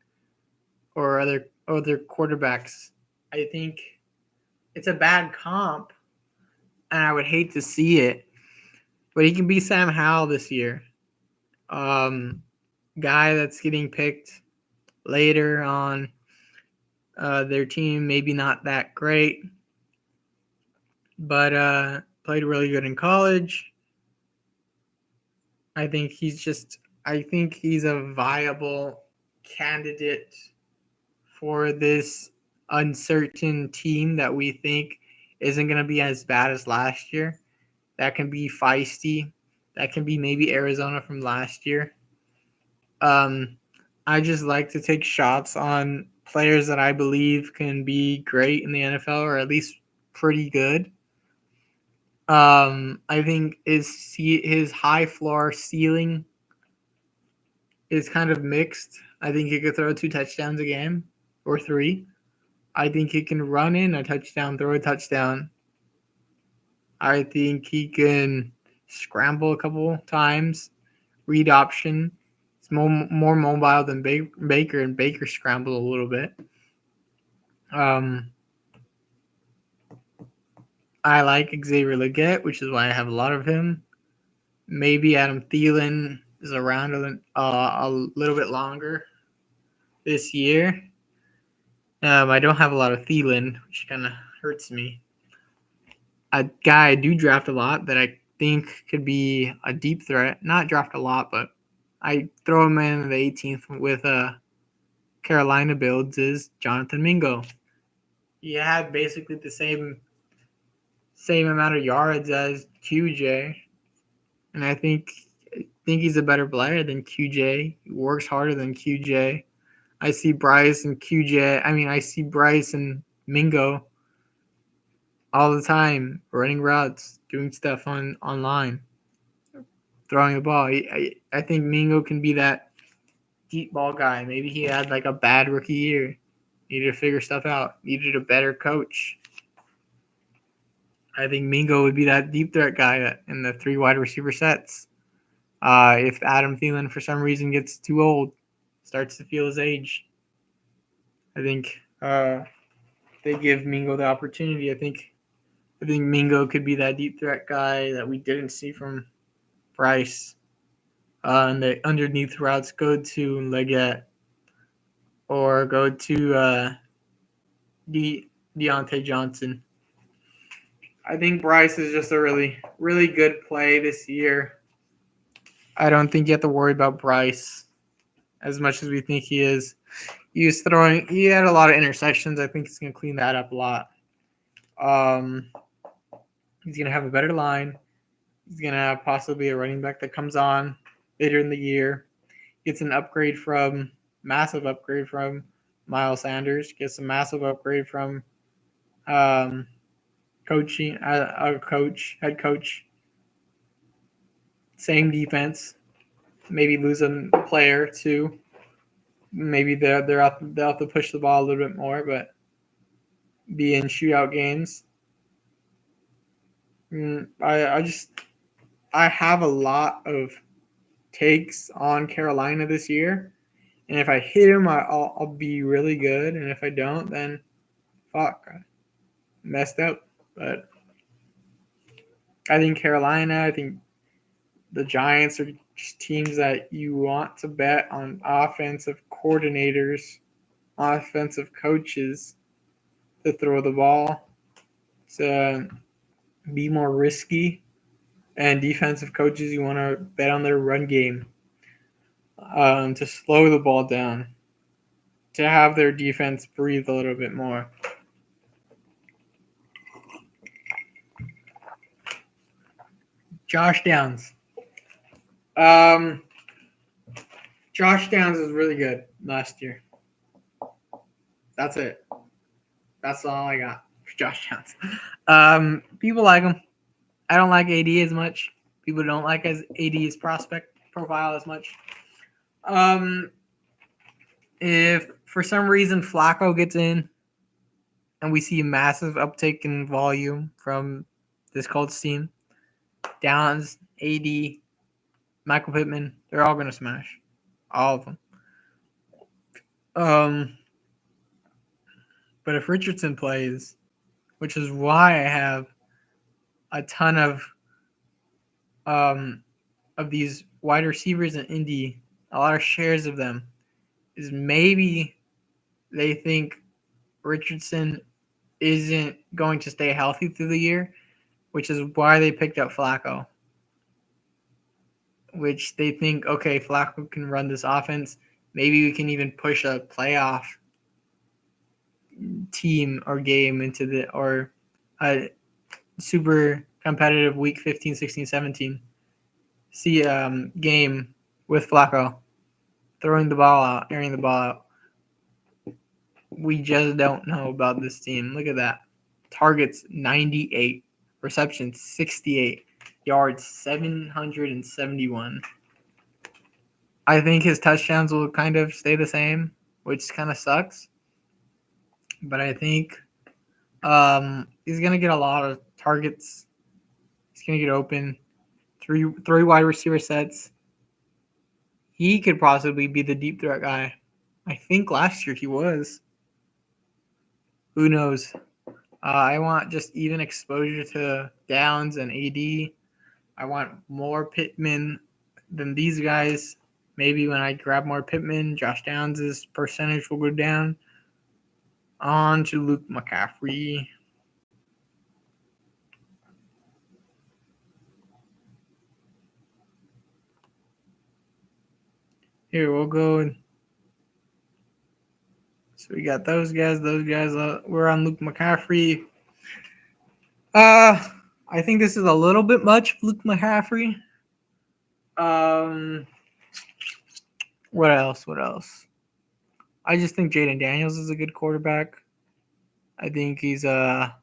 or other quarterbacks. I think it's a bad comp, and I would hate to see it. But he can be Sam Howell this year. Guy that's getting picked later on their team, maybe not that great, but played really good in college. I think he's a viable candidate for this uncertain team that we think isn't going to be as bad as last year. That can be feisty. That can be maybe Arizona from last year. I just like to take shots on players that I believe can be great in the NFL or at least pretty good. I think his high floor ceiling is kind of mixed. I think he could throw 2 touchdowns a game or 3. I think he can run in a touchdown, throw a touchdown. I think he can scramble a couple times, read option. It's more mobile than Baker, and Baker scrambled a little bit. I like Xavier Legette, which is why I have a lot of him. Maybe Adam Thielen is around a little bit longer this year. I don't have a lot of Thielen, which kind of hurts me. A guy I do draft a lot that I think could be a deep threat. Not draft a lot, but I throw him in the 18th with Carolina builds is Jonathan Mingo. He had basically the same amount of yards as QJ, and I think he's a better player than QJ. He works harder than QJ. I see Bryce and Mingo all the time, running routes, doing stuff online, throwing the ball. I think Mingo can be that deep ball guy. Maybe he had like a bad rookie year, needed to figure stuff out, needed a better coach. I think Mingo would be that deep threat guy in the 3 wide receiver sets. If Adam Thielen for some reason gets too old, starts to feel his age, I think they give Mingo the opportunity. I think Mingo could be that deep threat guy that we didn't see from Bryce. And the underneath routes go to Legette or go to Deontay Johnson. I think Bryce is just a really, really good play this year. I don't think you have to worry about Bryce as much as we think he is. He had a lot of interceptions. I think he's going to clean that up a lot. He's going to have a better line. He's going to have possibly a running back that comes on later in the year. Gets an massive upgrade from Miles Sanders. Gets a massive upgrade from head coach. Same defense. Maybe lose a player too. Maybe they'll have to push the ball a little bit more, but be in shootout games. I have a lot of takes on Carolina this year, and if I hit them, I'll be really good, and if I don't, then fuck, I messed up. But I think Carolina, I think the Giants are just teams that you want to bet on offensive coordinators, offensive coaches to throw the ball, to be more risky. and defensive coaches, you want to bet on their run game to slow the ball down, to have their defense breathe a little bit more. Josh Downs. Josh Downs was really good last year. That's it. That's all I got for Josh Downs. People like him. I don't like AD as much. People don't like AD's prospect profile as much. If for some reason Flacco gets in and we see a massive uptick in volume from this Colts team, Downs, AD, Michael Pittman, they're all going to smash. All of them. But if Richardson plays, which is why I have a ton of these wide receivers in Indy, a lot of shares of them, is maybe they think Richardson isn't going to stay healthy through the year, which is why they picked up Flacco. Which they think, okay, Flacco can run this offense. Maybe we can even push a playoff team or game into or a super competitive week 15, 16, 17 game with Flacco throwing the ball out, airing the ball out. We just don't know about this team. Look at that. Targets 98, receptions 68, yards 771. I think his touchdowns will kind of stay the same, which kind of sucks. But I think he's going to get a lot of targets. He's going to get open. Three wide receiver sets. He could possibly be the deep threat guy. I think last year he was. Who knows? I want just even exposure to Downs and AD. I want more Pittman than these guys. Maybe when I grab more Pittman, Josh Downs' percentage will go down. On to Luke McCaffrey. Here, we'll go. So we got those guys. We're on Luke McCaffrey. I think this is a little bit much, Luke McCaffrey. What else? I just think Jaden Daniels is a good quarterback. I think he's a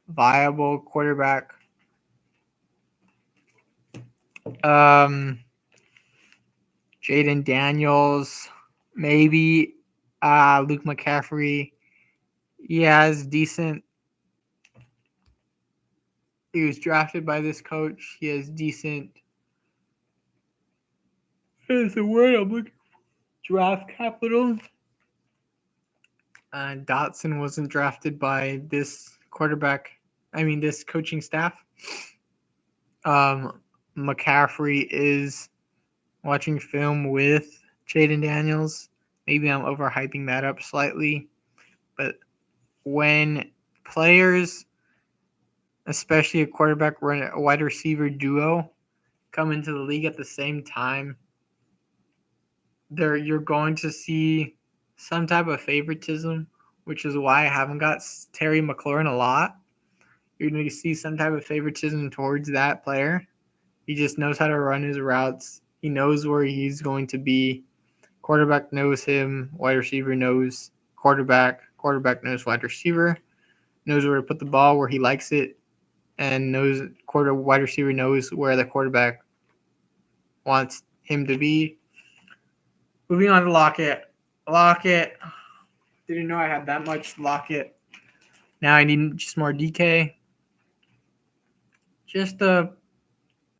viable quarterback. Jaden Daniels, maybe. Luke McCaffrey, he has decent. He was drafted by this coach. He has decent. Is the word I'm looking for? Draft capital. Dotson wasn't drafted by this this coaching staff. McCaffrey is watching film with Jaden Daniels. Maybe I'm overhyping that up slightly. But when players, especially a quarterback run a wide receiver duo, come into the league at the same time, you're going to see some type of favoritism, which is why I haven't got Terry McLaurin a lot. You're going to see some type of favoritism towards that player. He just knows how to run his routes. He knows where he's going to be. Quarterback knows him. Wide receiver knows quarterback. Quarterback knows wide receiver. Knows where to put the ball where he likes it. And wide receiver knows where the quarterback wants him to be. Moving on to Lockett. Didn't know I had that much Lockett. Now I need just more DK. Just a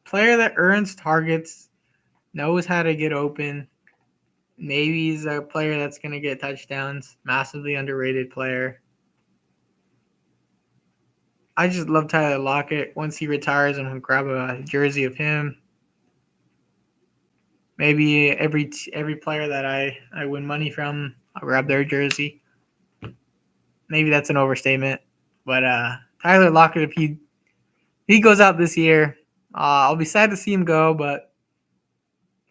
player that earns targets, knows how to get open. Maybe he's a player that's going to get touchdowns. Massively underrated player. I just love Tyler Lockett. Once he retires, I'm going to grab a jersey of him. Maybe every player that I win money from, I'll grab their jersey. Maybe that's an overstatement. But Tyler Lockett, if he goes out this year, I'll be sad to see him go, but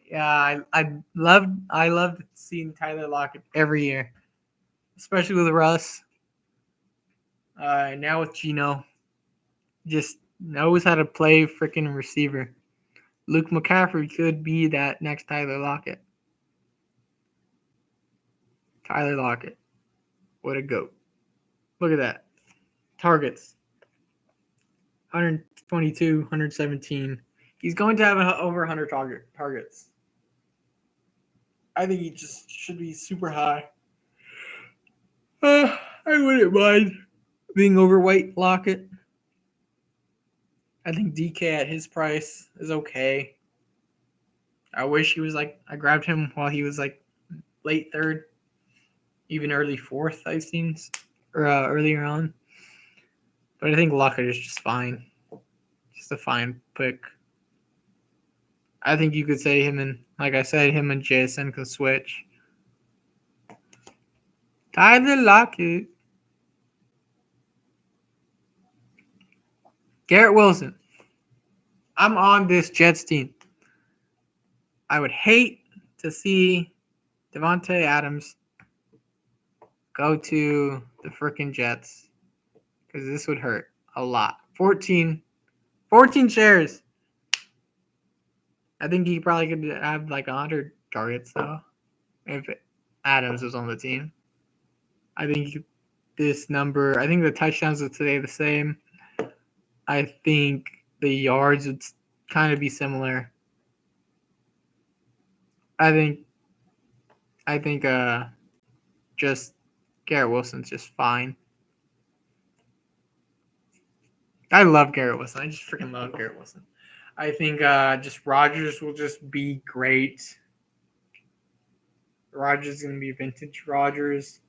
yeah, I loved seeing Tyler Lockett every year, especially with Russ. Now with Gino, just knows how to play freaking receiver. Luke McCaffrey could be that next Tyler Lockett. Tyler Lockett, what a goat! Look at that targets, 122, 117. He's going to have over 100 targets. I think he just should be super high. I wouldn't mind being overweight Lockett. I think DK at his price is okay. I wish he was I grabbed him while he was late third, even early fourth, I've seen earlier on. But I think Lockett is just fine. Just a fine pick. I think you could say him and, like I said, him and JSN could switch. Tyler Lockett. Garrett Wilson. I'm on this Jets team. I would hate to see Davante Adams go to the freaking Jets because this would hurt a lot. 14 shares. I think he probably could have 100 targets, though, if Adams was on the team. I think this number, I think the touchdowns would stay the same. I think the yards would kind of be similar. I think just Garrett Wilson's just fine. I love Garrett Wilson. I just freaking love Garrett Wilson. I think just Rodgers will just be great. Rodgers is going to be vintage Rodgers.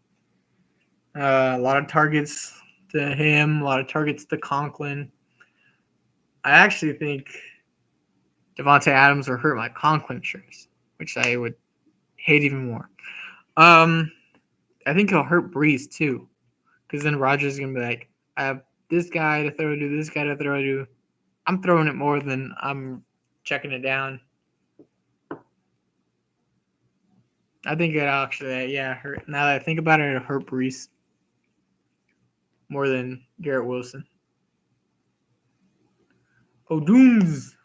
A lot of targets to him, a lot of targets to Conklin. I actually think Davante Adams will hurt my Conklin shares, which I would hate even more. I think he'll hurt Breeze too, because then Rodgers is going to be like, I have this guy to throw to, this guy to throw to. I'm throwing it more than I'm checking it down. I think it actually, hurt. Now that I think about it, it'll hurt Brees more than Garrett Wilson. O'Doones.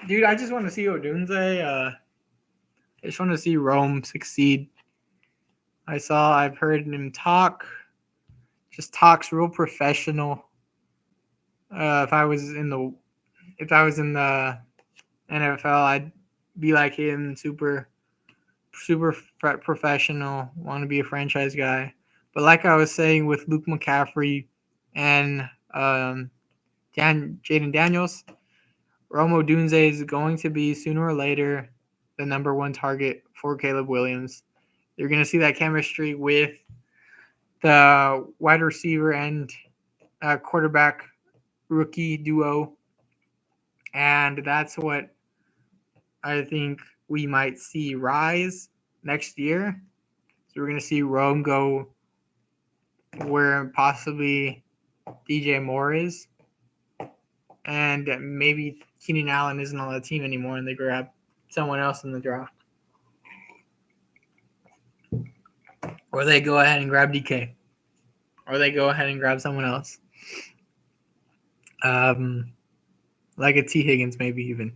Dude, I just want to see Odunze. I just want to see Rome succeed. I've heard him talk. Just talks real professional. If I was in the NFL, I'd be like him, super professional, want to be a franchise guy. But like I was saying with Luke McCaffrey and Jaden Daniels, Rome Odunze is going to be sooner or later the number one target for Caleb Williams. You're going to see that chemistry with the wide receiver and quarterback rookie duo. And that's what I think we might see rise next year. So we're going to see Rome go where possibly DJ Moore is. And maybe Keenan Allen isn't on the team anymore and they grab someone else in the draft. Or they go ahead and grab DK. Or they go ahead and grab someone else. Like a T. Higgins, maybe even.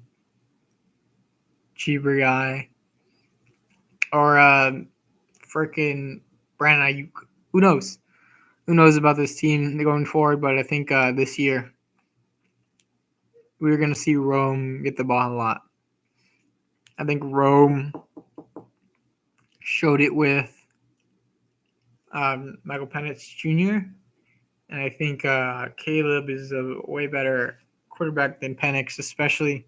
Cheaper guy. Or freaking Brandon Ayuk. Who knows? Who knows about this team going forward? But I think this year we're going to see Rome get the ball a lot. I think Rome showed it with Michael Penix Jr. And I think Caleb is a way better quarterback than Penix, especially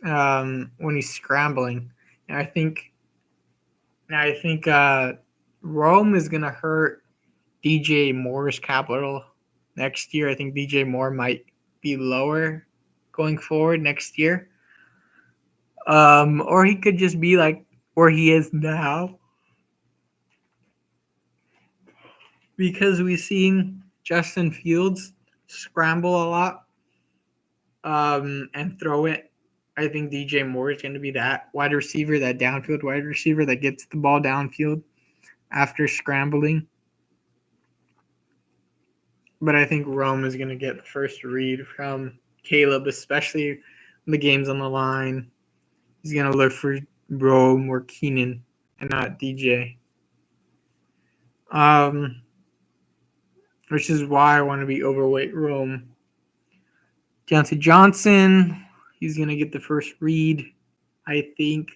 when he's scrambling. And I think Rome is going to hurt DJ Moore's capital next year. I think DJ Moore might be lower going forward next year. Or he could just be like where he is now. Because we've seen Justin Fields scramble a lot and throw it. I think DJ Moore is going to be that wide receiver, that downfield wide receiver that gets the ball downfield after scrambling. But I think Rome is going to get the first read from Caleb, especially when the game's on the line. He's going to look for Rome or Keenan and not DJ. Which is why I want to be overweight Rome. Deontay Johnson, he's going to get the first read, I think.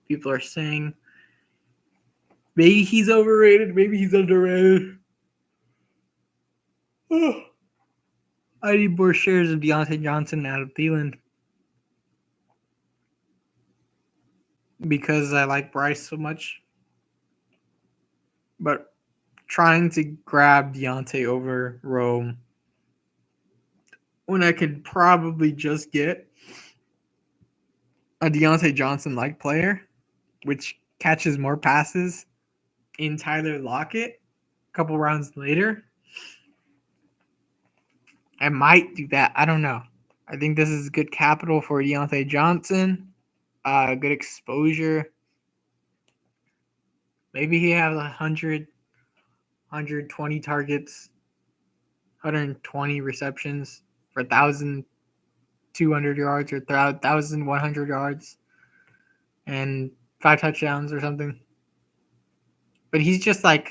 People are saying maybe he's overrated, maybe he's underrated. Oh. I need more shares of Deontay Johnson out of Thielen because I like Bryce so much. But trying to grab Deontay over Rome when I could probably just get a Deontay Johnson-like player, which catches more passes in Tyler Lockett a couple rounds later. I might do that. I don't know. I think this is good capital for Deontay Johnson. Good exposure. Maybe he has 100, 120 targets, 120 receptions for 1,200 yards or 1,100 yards and 5 touchdowns or something. But he's just like,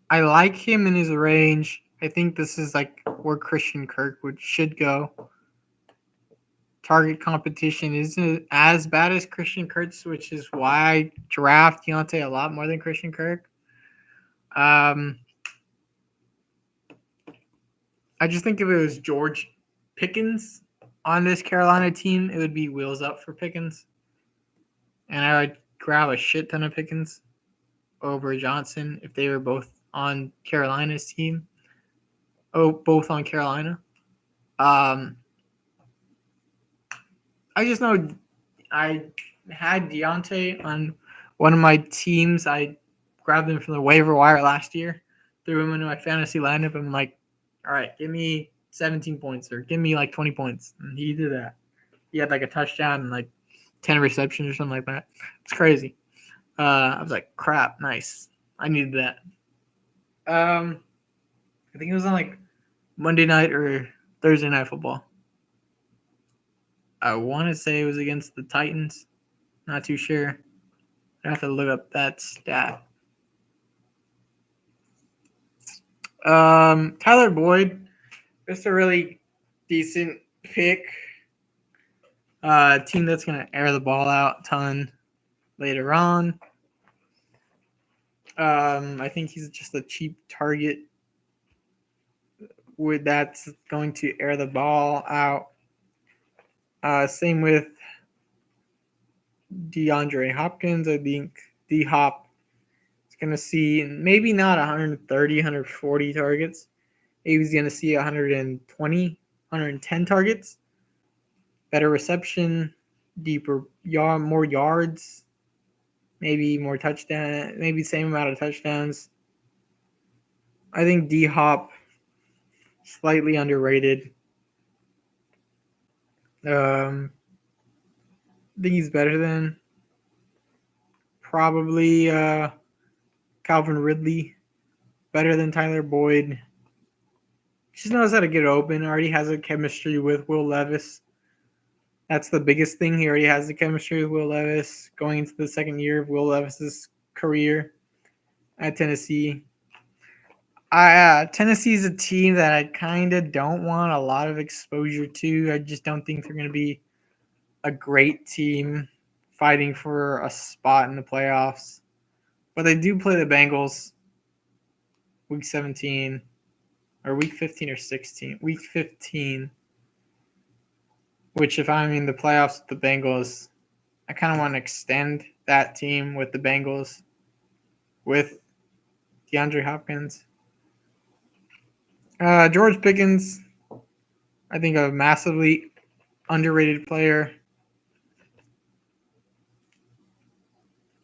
I like him in his range. I think this is like where Christian Kirk should go. Target competition isn't as bad as Christian Kirk's, which is why I draft Deontay a lot more than Christian Kirk. I just think if it was George Pickens on this Carolina team, it would be wheels up for Pickens. And I would grab a shit ton of Pickens over Johnson if they were both on Carolina's team. Oh, both on Carolina. I just know I had Deontay on one of my teams. I grabbed him from the waiver wire last year, threw him into my fantasy lineup. I'm like, all right, give me 17 points or give me like 20 points. And he did that. He had like a touchdown and like 10 receptions or something like that. It's crazy. I was like, crap, nice. I needed that. I think it was on like Monday night or Thursday night football. I want to say it was against the Titans. Not too sure. I have to look up that stat. Tyler Boyd, just a really decent pick. Team that's going to air the ball out a ton later on. I think he's just a cheap target that's going to air the ball out. Same with DeAndre Hopkins. I think D-Hop is going to see maybe not 130, 140 targets. Maybe he's going to see 120, 110 targets. Better reception, deeper more yards, maybe more touchdowns, maybe same amount of touchdowns. I think D-Hop slightly underrated. I think he's better than probably Calvin Ridley, better than Tyler Boyd. He just knows how to get open. Already has a chemistry with Will Levis. That's the biggest thing. He already has the chemistry with Will Levis going into the second year of Will Levis's career at Tennessee. Tennessee's a team that I kind of don't want a lot of exposure to. I just don't think they're going to be a great team fighting for a spot in the playoffs. But they do play the Bengals week 17 or week 15 or 16. Week 15, which if I'm in the playoffs with the Bengals, I kind of want to extend that team with the Bengals with DeAndre Hopkins. George Pickens, I think a massively underrated player.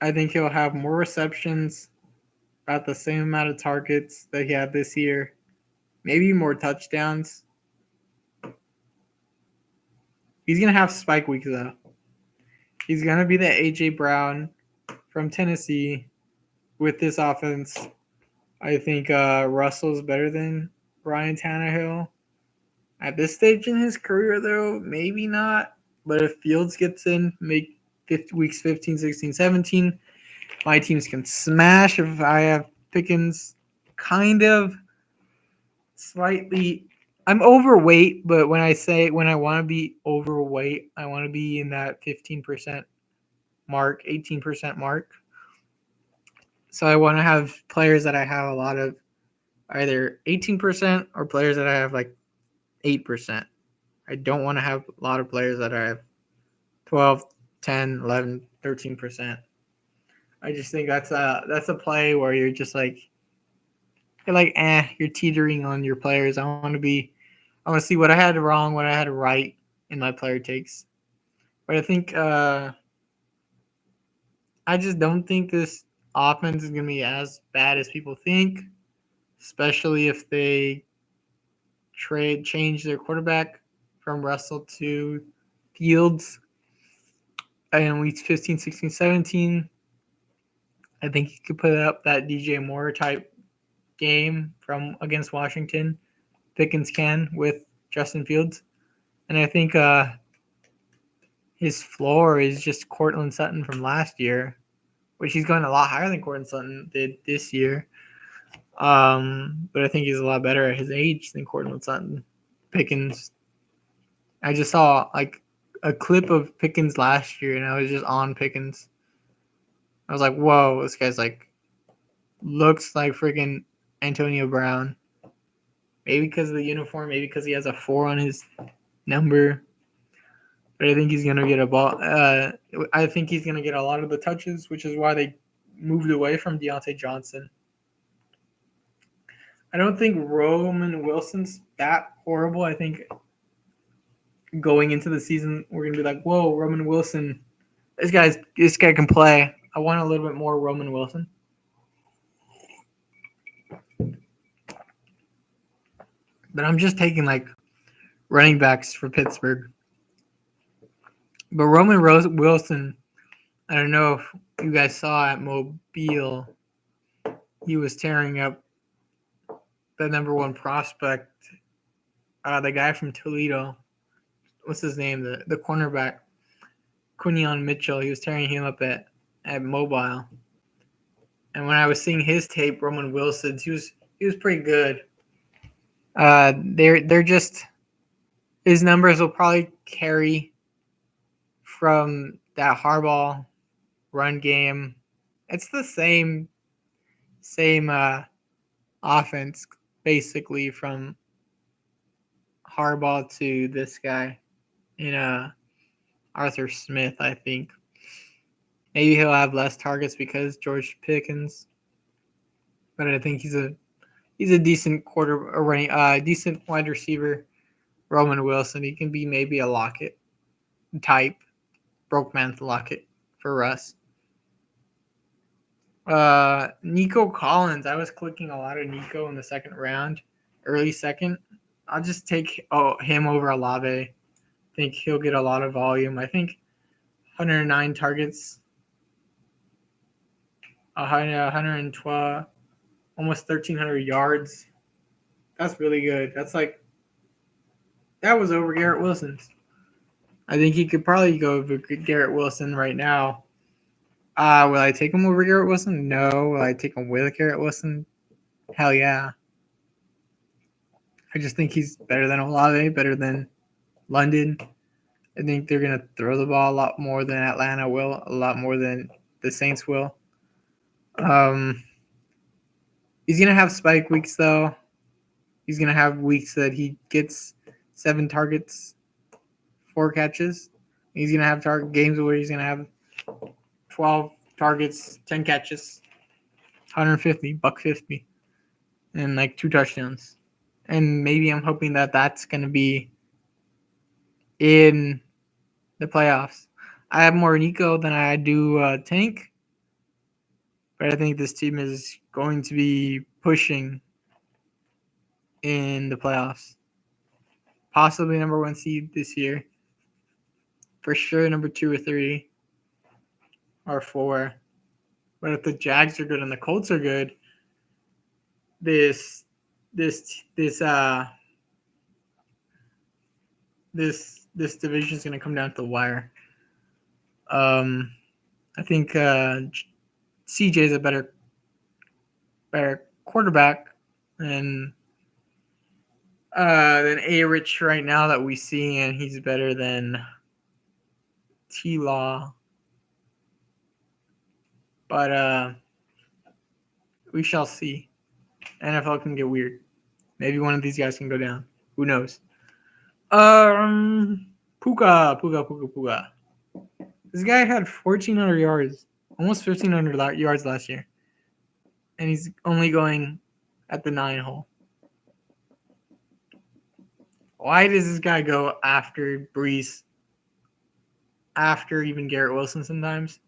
I think he'll have more receptions, about the same amount of targets that he had this year. maybe more touchdowns. He's going to have spike weeks, though. He's going to be the A.J. Brown from Tennessee with this offense. I think Russell's better than Ryan Tannehill. At this stage in his career, though, maybe not. But if Fields gets in, make weeks 15, 16, 17, my teams can smash if I have Pickens kind of slightly. I'm overweight, but when I want to be overweight, I want to be in that 15% mark, 18% mark. So I want to have players that I have a lot of either 18% or players that I have like 8%. I don't want to have a lot of players that I have 12, 10, 11, 13%. I just think that's a play where you're just like you're teetering on your players. I want to see what I had wrong, what I had right in my player takes. But I think I just don't think this offense is going to be as bad as people think, especially if they change their quarterback from Russell to Fields in weeks 15, 16, 17. I think he could put up that DJ Moore type game from against Washington. Pickens can with Justin Fields. And I think his floor is just Cortland Sutton from last year, which he's going a lot higher than Cortland Sutton did this year. But I think he's a lot better at his age than Cortland Sutton. Pickens. I just saw like a clip of Pickens last year, and I was just on Pickens. I was like, whoa, this guy's like looks like freaking Antonio Brown. Maybe because of the uniform, maybe because he has a 4 on his number. But I think he's gonna get a ball. I think he's gonna get a lot of the touches, which is why they moved away from Deontay Johnson. I don't think Roman Wilson's that horrible. I think going into the season, we're gonna be like, "Whoa, Roman Wilson, this guy can play." I want a little bit more Roman Wilson. But I'm just taking like running backs for Pittsburgh. But Roman Wilson, I don't know if you guys saw at Mobile, he was tearing up the number one prospect, the guy from Toledo. What's his name? The cornerback, Quinion Mitchell. He was tearing him up at Mobile. And when I was seeing his tape, Roman Wilson's, he was pretty good. They're just his numbers will probably carry from that Harbaugh run game. It's the same offense basically from Harbaugh to this guy in Arthur Smith, I think. Maybe he'll have less targets because George Pickens, but I think he's a decent decent wide receiver. Roman Wilson, he can be maybe a Lockett type, Brokeman's Lockett for Russ. Nico Collins, I was clicking a lot of Nico in the second round, early second. I'll just take him over Olave. I think he'll get a lot of volume. I think 109 targets, 112, almost 1,300 yards. That's really good. That was over Garrett Wilson's. I think he could probably go over Garrett Wilson right now. Will I take him over Garrett Wilson? No. Will I take him with Garrett Wilson? Hell yeah. I just think he's better than Olave, better than London. I think they're going to throw the ball a lot more than Atlanta will, a lot more than the Saints will. He's going to have spike weeks, though. He's going to have weeks that he gets 7 targets, 4 catches. He's going to have games where he's going to have 12 targets, 10 catches, 150, $150, and like 2 touchdowns. And maybe I'm hoping that that's going to be in the playoffs. I have more Nico than I do Tank, but I think this team is going to be pushing in the playoffs. Possibly number 1 seed this year. For sure, number 2 or 3 or 4. But if the Jags are good and the Colts are good, this division is going to come down to the wire. I think CJ is a better quarterback than A-Rich right now that we see, and he's better than T-Law. But we shall see. NFL can get weird. Maybe one of these guys can go down. Who knows? Puka. This guy had 1,400 yards, almost 1,500 yards last year. And he's only going at the 9 hole. Why does this guy go after Brees, after even Garrett Wilson sometimes?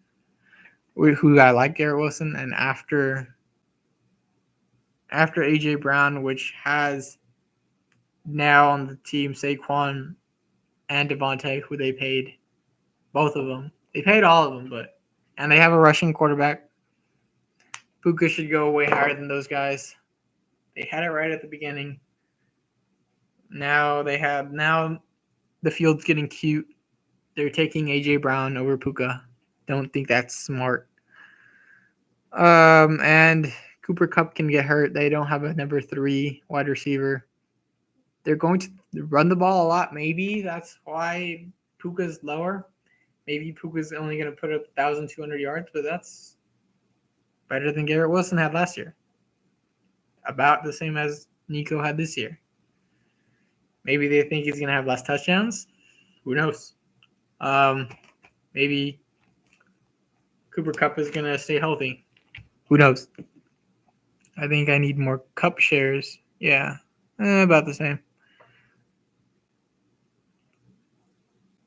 Who I like Garrett Wilson, and after A.J. Brown, which has now on the team Saquon and Devontae, who they paid, both of them. They paid all of them, and they have a rushing quarterback. Puka should go way higher than those guys. They had it right at the beginning. Now the field's getting cute. They're taking A.J. Brown over Puka. Don't think that's smart. And Cooper Kupp can get hurt. They don't have a number 3 wide receiver. They're going to run the ball a lot. Maybe that's why Puka's lower. Maybe Puka's only going to put up 1,200 yards, but that's better than Garrett Wilson had last year. About the same as Nico had this year. Maybe they think he's going to have less touchdowns. Who knows? Maybe Cooper Kupp is going to stay healthy. Who knows? I think I need more Kupp shares. Yeah, about the same.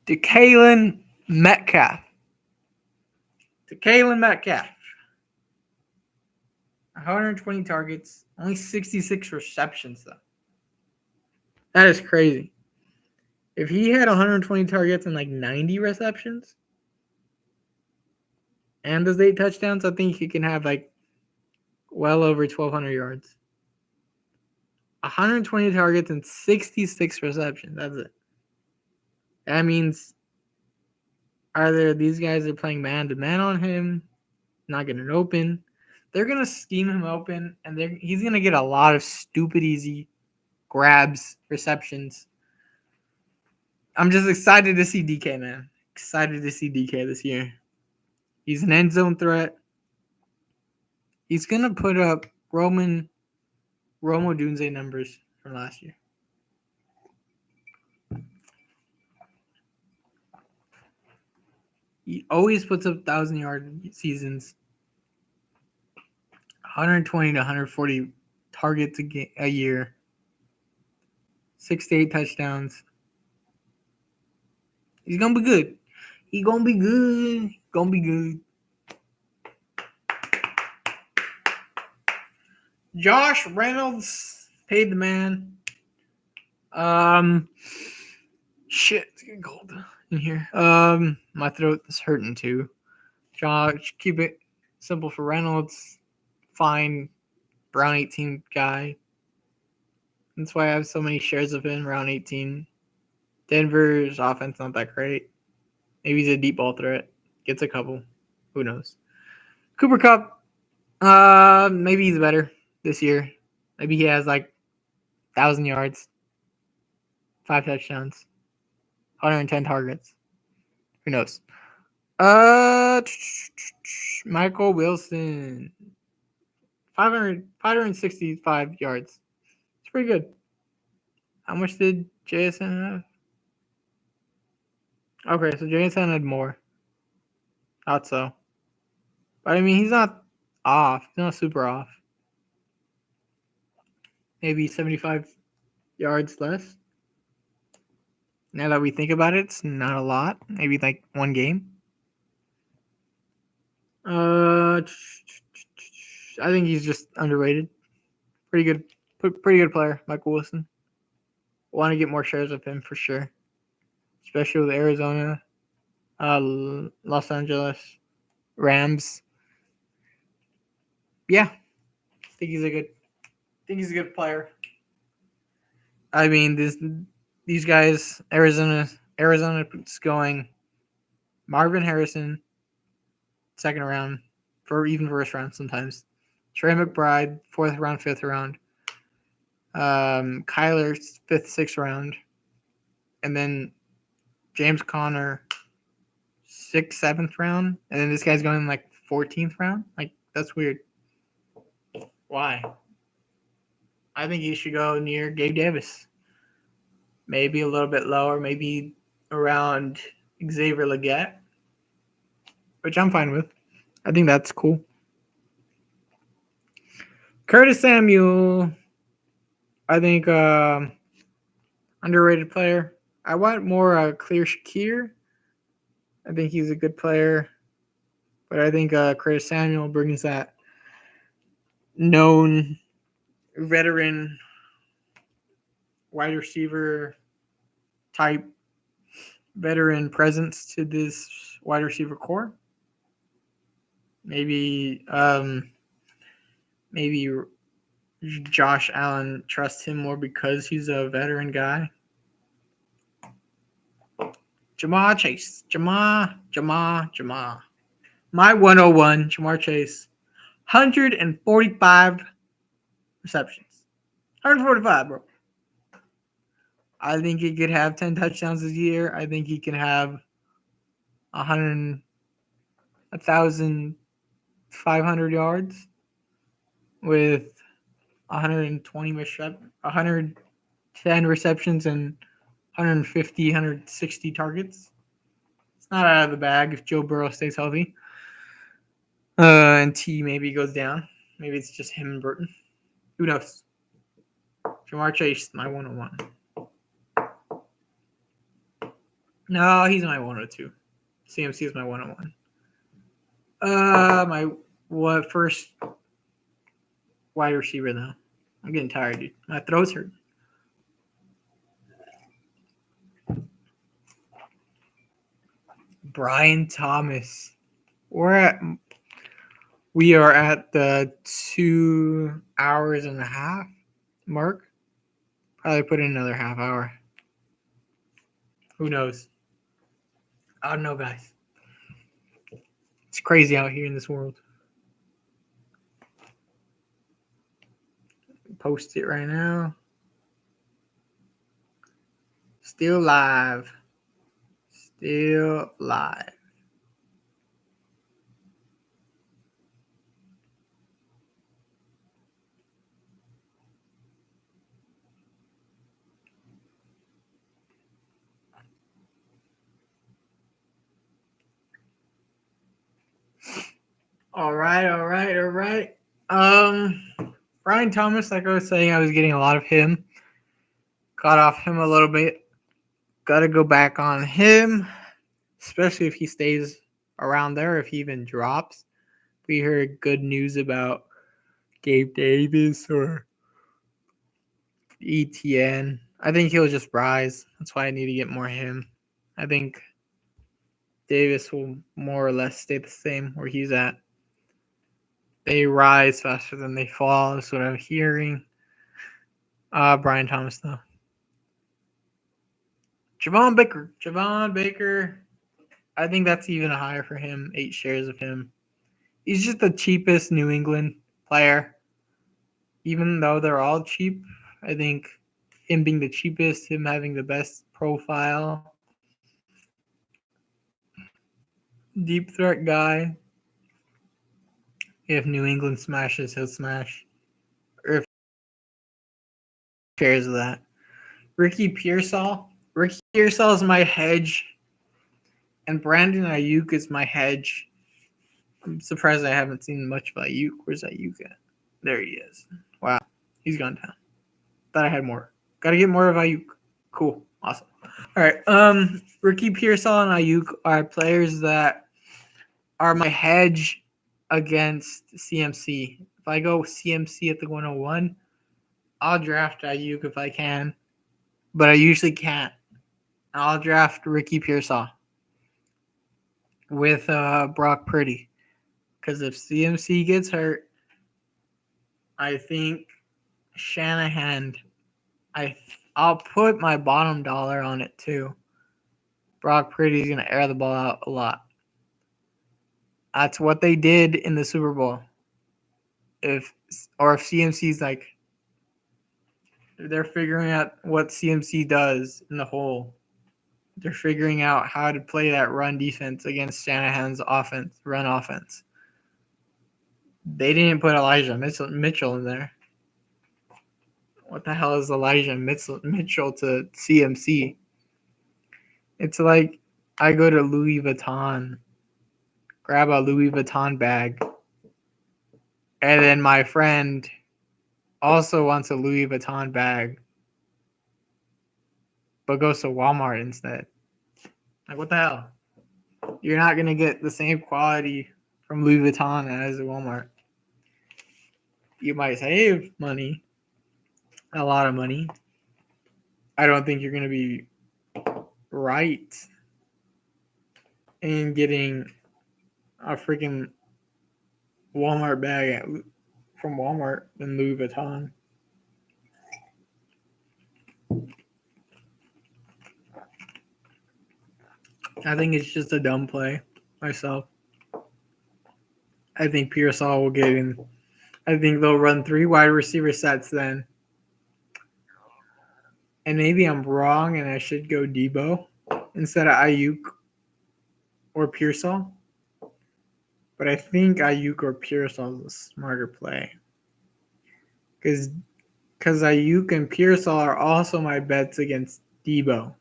DeKalen Metcalf. 120 targets, only 66 receptions, though. That is crazy. If he had 120 targets and like 90 receptions and those 8 touchdowns, I think he can have like well over 1,200 yards. 120 targets and 66 receptions. That's it. That means either these guys are playing man-to-man on him, not getting open. They're going to scheme him open, and he's going to get a lot of stupid, easy grabs, receptions. I'm just excited to see DK, man. Excited to see DK this year. He's an end zone threat. He's going to put up Romo Dunze numbers from last year. He always puts up 1,000-yard seasons. 120 to 140 targets a year. 6 to 8 touchdowns. He's going to be good. He's going to be good. Going to be good. Josh Reynolds paid the man. Shit, it's getting cold in here. My throat is hurting too. Josh, keep it simple for Reynolds. Fine, round 18 guy. That's why I have so many shares of him. Round 18. Denver's offense not that great. Maybe he's a deep ball threat. Gets a couple. Who knows? Cooper Kupp. Maybe he's better this year. Maybe he has like 1,000 yards, 5 touchdowns, 110 targets. Who knows? Michael Wilson, 565 yards. It's pretty good. How much did JSN have? Okay, so JSN had more. Thought so. But I mean, he's not off. He's not super off. Maybe 75 yards less. Now that we think about it, it's not a lot. Maybe like one game. I think he's just underrated. Pretty good Pretty good player, Michael Wilson. Want to get more shares of him for sure, especially with Arizona, Los Angeles Rams. Yeah, I think he's a good player. I mean, these guys, Arizona's going Marvin Harrison, second round, for even first round sometimes. Trey McBride, fourth round, fifth round. Kyler, fifth, sixth round. And then James Conner, sixth, seventh round. And then this guy's going like 14th round. Like, that's weird. Why? I think he should go near Gabe Davis. Maybe a little bit lower, maybe around Xavier Legette, which I'm fine with. I think that's cool. Curtis Samuel, I think underrated player. I want more Clear Shakir. I think he's a good player, but I think Curtis Samuel brings that known veteran wide receiver type veteran presence to this wide receiver core. Maybe Josh Allen trusts him more because he's a veteran guy. Jamar Chase. My 101, Jamar Chase. 145 receptions. 145, bro. I think he could have 10 touchdowns this year. I think he can have 1,500 yards with 110 receptions and 160 targets. It's not out of the bag if Joe Burrow stays healthy. And T maybe goes down. Maybe it's just him and Burton. Who knows? Jamar Chase, my 101. No, he's my 102. CMC is my 101. My first wide receiver though. I'm getting tired, dude. My throat's hurt. Brian Thomas. We are at the 2 hours and a half mark. Probably put in another half hour. Who knows? I don't know, guys. It's crazy out here in this world. Post it right now. Still live. All right. Brian Thomas, like I was saying, I was getting a lot of him. Caught off him a little bit. Got to go back on him, especially if he stays around there, if he even drops. We heard good news about Gabe Davis or ETN. I think he'll just rise. That's why I need to get more of him. I think Davis will more or less stay the same where he's at. They rise faster than they fall. That's what I'm hearing. Brian Thomas, though. Javon Baker. I think that's even higher for him. 8 shares of him. He's just the cheapest New England player. Even though they're all cheap, I think him being the cheapest, him having the best profile, deep threat guy. If New England smashes, he'll smash. Or if shares of that. Ricky Pearsall is my hedge. And Brandon Ayuk is my hedge. I'm surprised I haven't seen much of Ayuk. Where's Ayuk at? There he is. Wow. He's gone down. Thought I had more. Got to get more of Ayuk. Cool. Awesome. All right. Ricky Pearsall and Ayuk are players that are my hedge against CMC. If I go CMC at the 101, I'll draft Ayuk if I can, but I usually can't. I'll draft Ricky Pearsall with Brock Purdy. Because if CMC gets hurt, I think Shanahan, I'll put my bottom dollar on it too. Brock Purdy's going to air the ball out a lot. That's what they did in the Super Bowl. If CMC's like, they're figuring out what CMC does in the hole. They're figuring out how to play that run defense against Shanahan's run offense. They didn't put Elijah Mitchell in there. What the hell is Elijah Mitchell to CMC? It's like I go to Louis Vuitton, grab a Louis Vuitton bag, and then my friend also wants a Louis Vuitton bag, but goes to Walmart instead. Like, what the hell? You're not going to get the same quality from Louis Vuitton as Walmart. You might save money, a lot of money. I don't think you're going to be right in getting a freaking Walmart bag from Walmart than Louis Vuitton. I think it's just a dumb play myself. I think Pearsall will get in. I think they'll run 3 wide receiver sets then. And maybe I'm wrong and I should go Debo instead of Ayuk or Pearsall. But I think Ayuk or Pearsall is a smarter play. Because Ayuk and Pearsall are also my bets against Debo.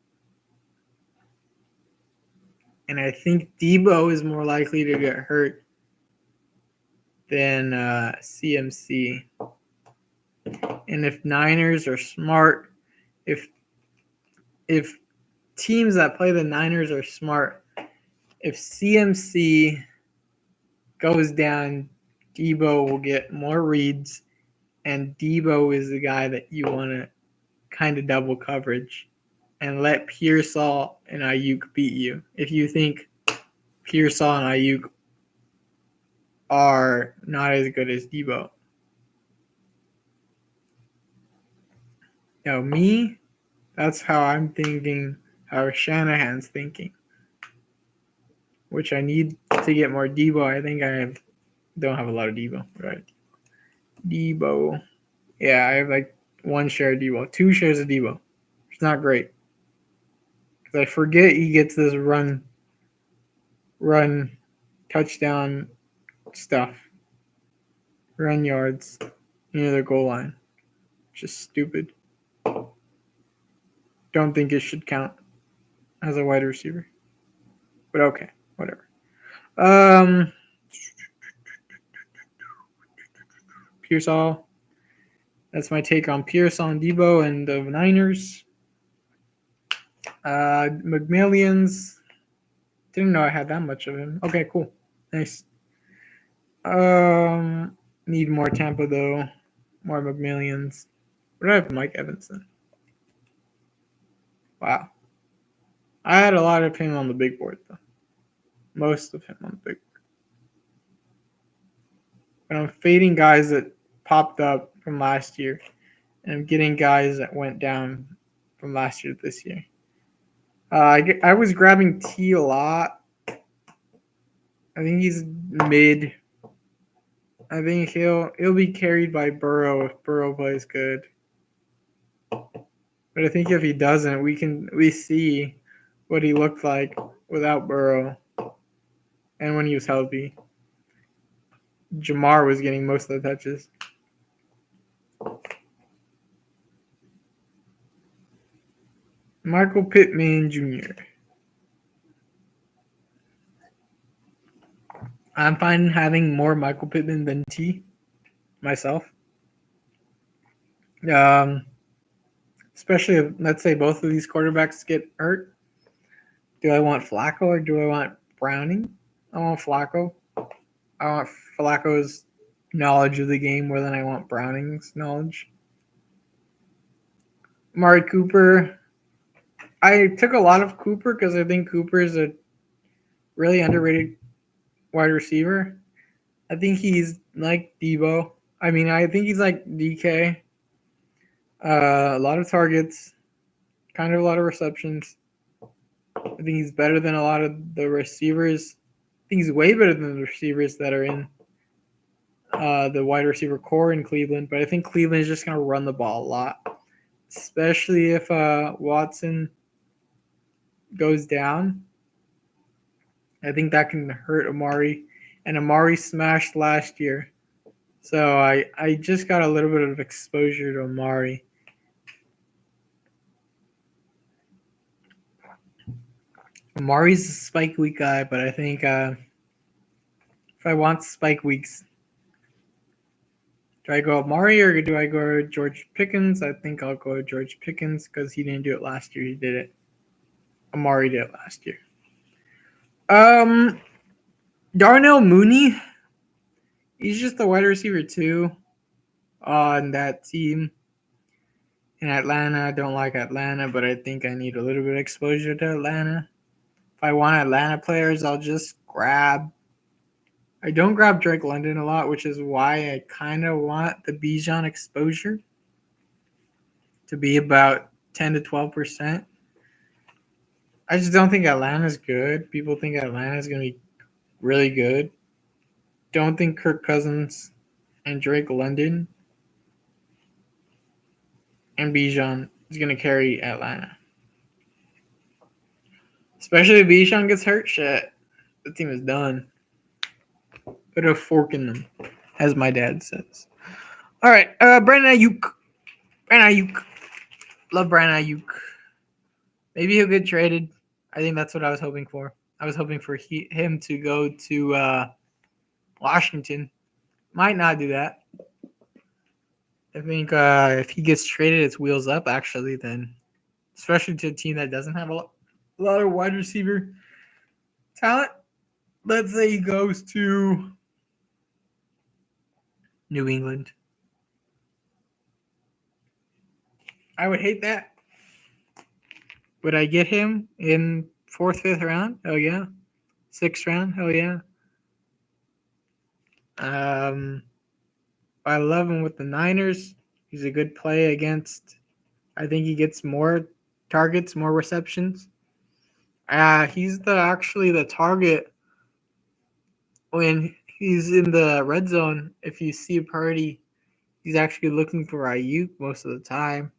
And I think Debo is more likely to get hurt than CMC. And if Niners are smart, if teams that play the Niners are smart, if CMC goes down, Debo will get more reads, and Debo is the guy that you want to kind of double coverage and let Pearsall and Ayuk beat you. If you think Pearsall and Ayuk are not as good as Debo. Now, me, that's how I'm thinking, how Shanahan's thinking. Which I need to get more Debo. I think don't have a lot of Debo. Right. Debo. Yeah, I have like 1 share of Debo. 2 shares of Debo. It's not great. Because I forget he gets this run, touchdown stuff. Run yards near the goal line. Just stupid. Don't think it should count as a wide receiver. But okay, whatever. Pearsall. That's my take on Pearsall and Debo and the Niners. McMillions. Didn't know I had that much of him. Okay, cool. Nice. Need more Tampa though. More McMillions. What do I have Mike Evans then? Wow. I had a lot of him on the big board though. Most of him on the big board. But I'm fading guys that popped up from last year. And I'm getting guys that went down from last year to this year. I was grabbing T a lot. I think he's mid. I think he'll be carried by Burrow if Burrow plays good. But I think if he doesn't, we see what he looked like without Burrow and when he was healthy. Jamar was getting most of the touches. Michael Pittman Jr. I'm fine having more Michael Pittman than T myself. Especially if, let's say, both of these quarterbacks get hurt. Do I want Flacco or do I want Browning? I want Flacco. I want Flacco's knowledge of the game more than I want Browning's knowledge. Amari Cooper. I took a lot of Cooper because I think Cooper is a really underrated wide receiver. I think he's like Debo. I mean, I think he's like DK. A lot of targets, kind of a lot of receptions. I think he's better than a lot of the receivers. I think he's way better than the receivers that are in the wide receiver core in Cleveland. But I think Cleveland is just going to run the ball a lot, especially if Watson goes down. I think that can hurt Amari. And Amari smashed last year. So I just got a little bit of exposure to Amari. Amari's a spike week guy, but I think if I want spike weeks, do I go Amari or do I go George Pickens? I think I'll go George Pickens because he didn't do it last year. He did it. Amari did it last year. Darnell Mooney, he's just the wide receiver too on that team. In Atlanta, I don't like Atlanta, but I think I need a little bit of exposure to Atlanta. If I want Atlanta players, I'll just grab. I don't grab Drake London a lot, which is why I kind of want the Bijan exposure to be about 10 to 12%. I just don't think Atlanta's good. People think Atlanta's going to be really good. Don't think Kirk Cousins and Drake London and Bijan is going to carry Atlanta. Especially if Bijan gets hurt, shit. The team is done. Put a fork in them, as my dad says. All right, Brandon Ayuk. Love Brandon Ayuk. Maybe he'll get traded. I think that's what I was hoping for. I was hoping for him to go to Washington. Might not do that. I think if he gets traded, it's wheels up, actually, then. Especially to a team that doesn't have a lot of wide receiver talent. Let's say he goes to New England. I would hate that. Would I get him in 4th, 5th round? Oh, yeah. 6th round? Hell yeah. I love him with the Niners. He's a good play against. I think he gets more targets, more receptions. He's actually the target when he's in the red zone. If you see Purdy, he's actually looking for Ayuk most of the time.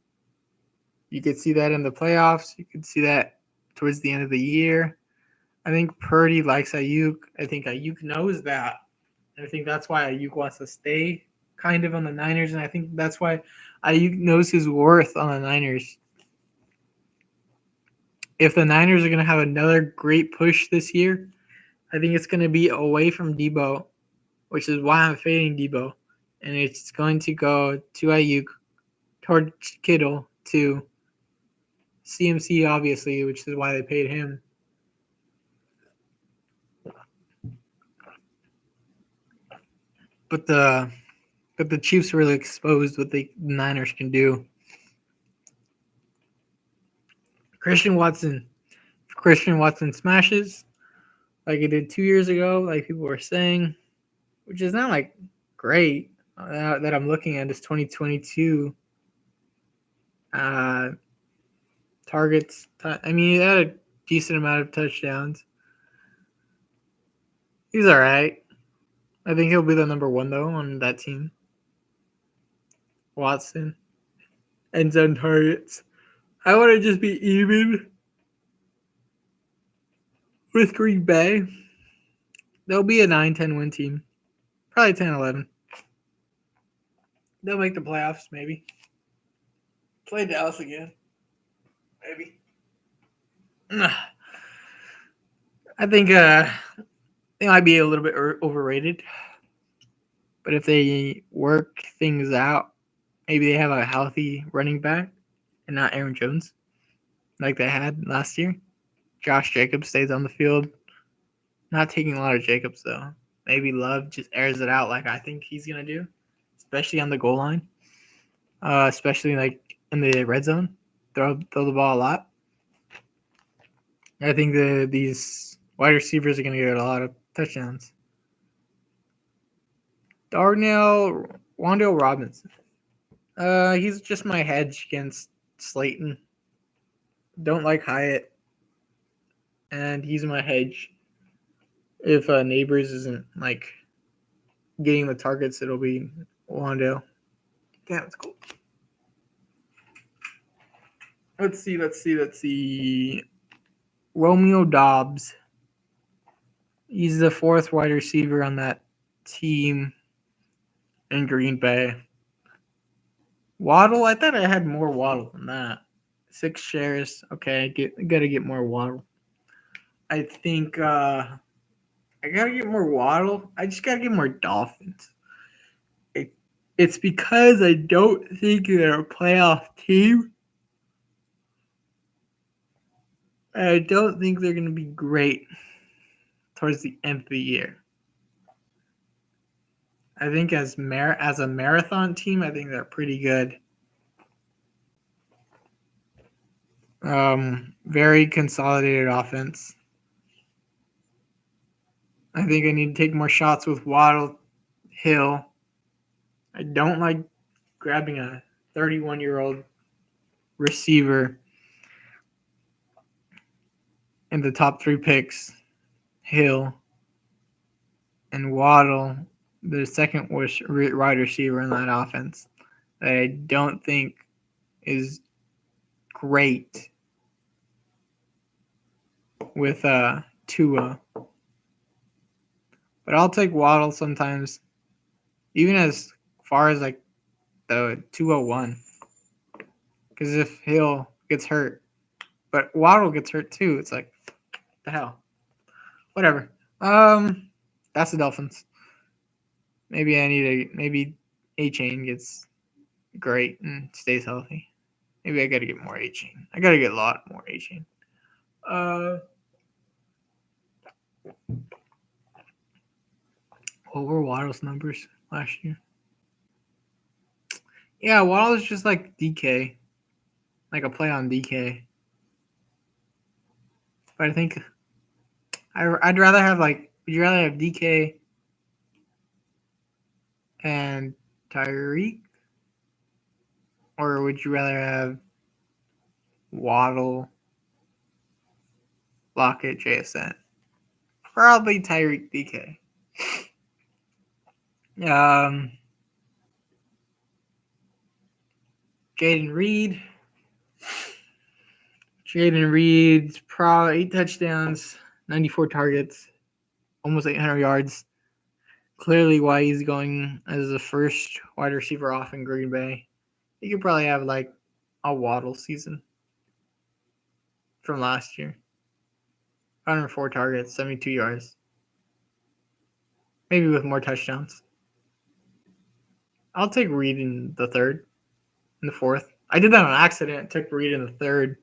You could see that in the playoffs. You could see that towards the end of the year. I think Purdy likes Ayuk. I think Ayuk knows that. I think that's why Ayuk wants to stay kind of on the Niners, and I think that's why Ayuk knows his worth on the Niners. If the Niners are going to have another great push this year, I think it's going to be away from Debo, which is why I'm fading Debo. And it's going to go to Ayuk, toward Kittle, to CMC, obviously, which is why they paid him. But the Chiefs really exposed what the Niners can do. Christian Watson. If Christian Watson smashes like he did 2 years ago, like people were saying, which is not like great that I'm looking at is 2022 targets. I mean, he had a decent amount of touchdowns. He's all right. I think he'll be the number 1, though, on that team. Watson. End zone targets. I want to just be even with Green Bay. They'll be a 9-10 win team. Probably 10-11. They'll make the playoffs, maybe. Play Dallas again. Maybe. I think they might be a little bit overrated. But if they work things out, maybe they have a healthy running back and not Aaron Jones like they had last year. Josh Jacobs stays on the field. Not taking a lot of Jacobs, though. Maybe Love just airs it out like I think he's going to do, especially on the goal line, especially like in the red zone. throw the ball a lot. I think these wide receivers are going to get a lot of touchdowns. Wan'Dale Robinson. He's just my hedge against Slayton. Don't like Hyatt, and he's my hedge. If Neighbors isn't like getting the targets, it'll be Wan'Dale. Damn, it's cool. Let's see. Romeo Doubs. He's the fourth wide receiver on that team in Green Bay. Waddle, I thought I had more Waddle than that. 6 shares. Okay, gotta get more Waddle. I think I gotta get more Waddle. I just gotta get more Dolphins. It's because I don't think they're a playoff team. I don't think they're gonna be great towards the end of the year. I think as a marathon team, I think they're pretty good. Very consolidated offense. I think I need to take more shots with Waddle, Hill. I don't like grabbing a 31-year-old receiver in the top 3 picks. Hill and Waddle, the second worst wide receiver in that offense, that I don't think is great with Tua. But I'll take Waddle sometimes, even as far as like the 201. Because if Hill gets hurt, but Waddle gets hurt too, it's like, the hell. Whatever. That's the Dolphins. Maybe A-Chain gets great and stays healthy. Maybe I gotta get more A-Chain. I gotta get a lot more A-Chain. What were Waddle's numbers last year? Yeah, Waddle's just like DK. Like a play on DK. But I think I'd rather have would you rather have DK and Tyreek? Or would you rather have Waddle, Lockett, JSN? Probably Tyreek DK. Jaden Reed. Jaden Reed's probably 8 touchdowns, 94 targets, almost 800 yards. Clearly why he's going as the first wide receiver off in Green Bay. He could probably have like a Waddle season from last year. 104 targets, 72 yards. Maybe with more touchdowns. I'll take Reed in the third, in the fourth. I did that on accident. Took Reed in the third,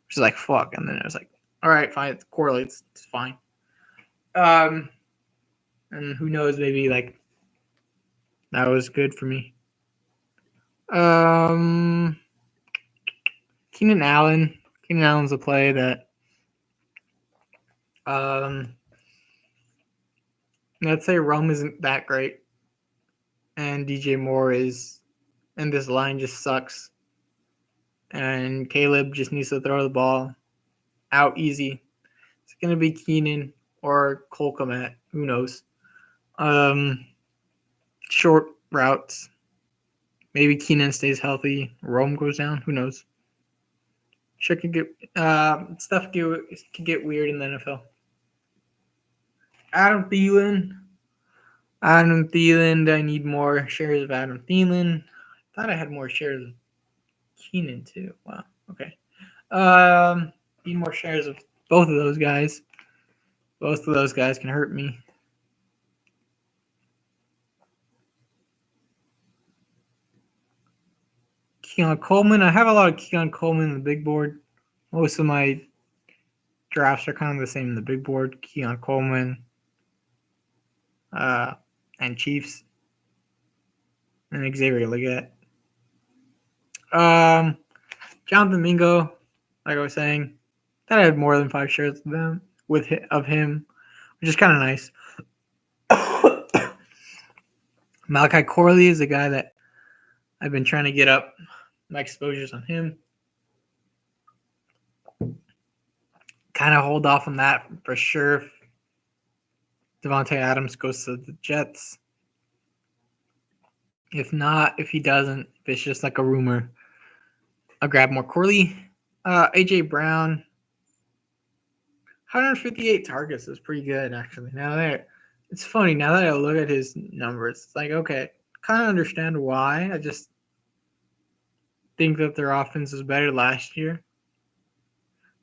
which is like, fuck. And then I was like, all right, fine. It correlates. It's fine. And who knows, maybe like that was good for me. Keenan Allen. Keenan Allen's a play that let's say Rome isn't that great. And DJ Moore is, and this line just sucks. And Caleb just needs to throw the ball out easy. It's going to be Keenan or Cole Kmet. Who knows? Short routes. Maybe Keenan stays healthy. Rome goes down. Who knows? Shit could get stuff could get weird in the NFL. Adam Thielen. I need more shares of Adam Thielen. I thought I had more shares of Keenan too. Wow. Okay. Need more shares of both of those guys. Both of those guys can hurt me. Keon Coleman. I have a lot of Keon Coleman in the big board. Most of my drafts are kind of the same in the big board. Keon Coleman. And Chiefs. And Xavier Leggett. Jonathan Mingo, like I was saying, that I had more than 5 shares of him, which is kind of nice. Malachi Corley is a guy that I've been trying to get up my exposures on him. Kind of hold off on that for sure. Devontae Adams goes to the Jets. If not, if he doesn't, if it's just like a rumor, I'll grab more Corley. AJ Brown, 158 targets is pretty good actually. It's funny now that I look at his numbers. It's like, okay, kind of understand why. I just think that their offense was better last year.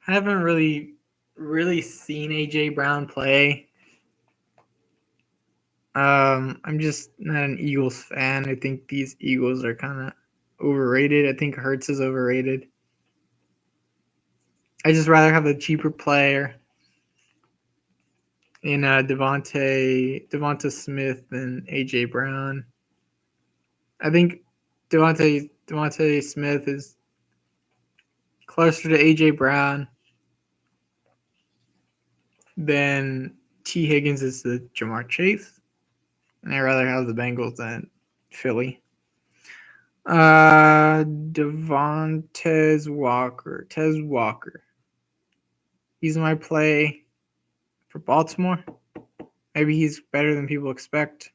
I haven't really seen AJ Brown play. I'm just not an Eagles fan. I think these Eagles are kind of overrated. I think Hurts is overrated. I just rather have a cheaper player in Devonta Smith than AJ Brown. I think Devonta Smith is closer to AJ Brown than T. Higgins is to Jamar Chase. And I'd rather have the Bengals than Philly. Tez Walker. He's my play for Baltimore. Maybe he's better than people expect.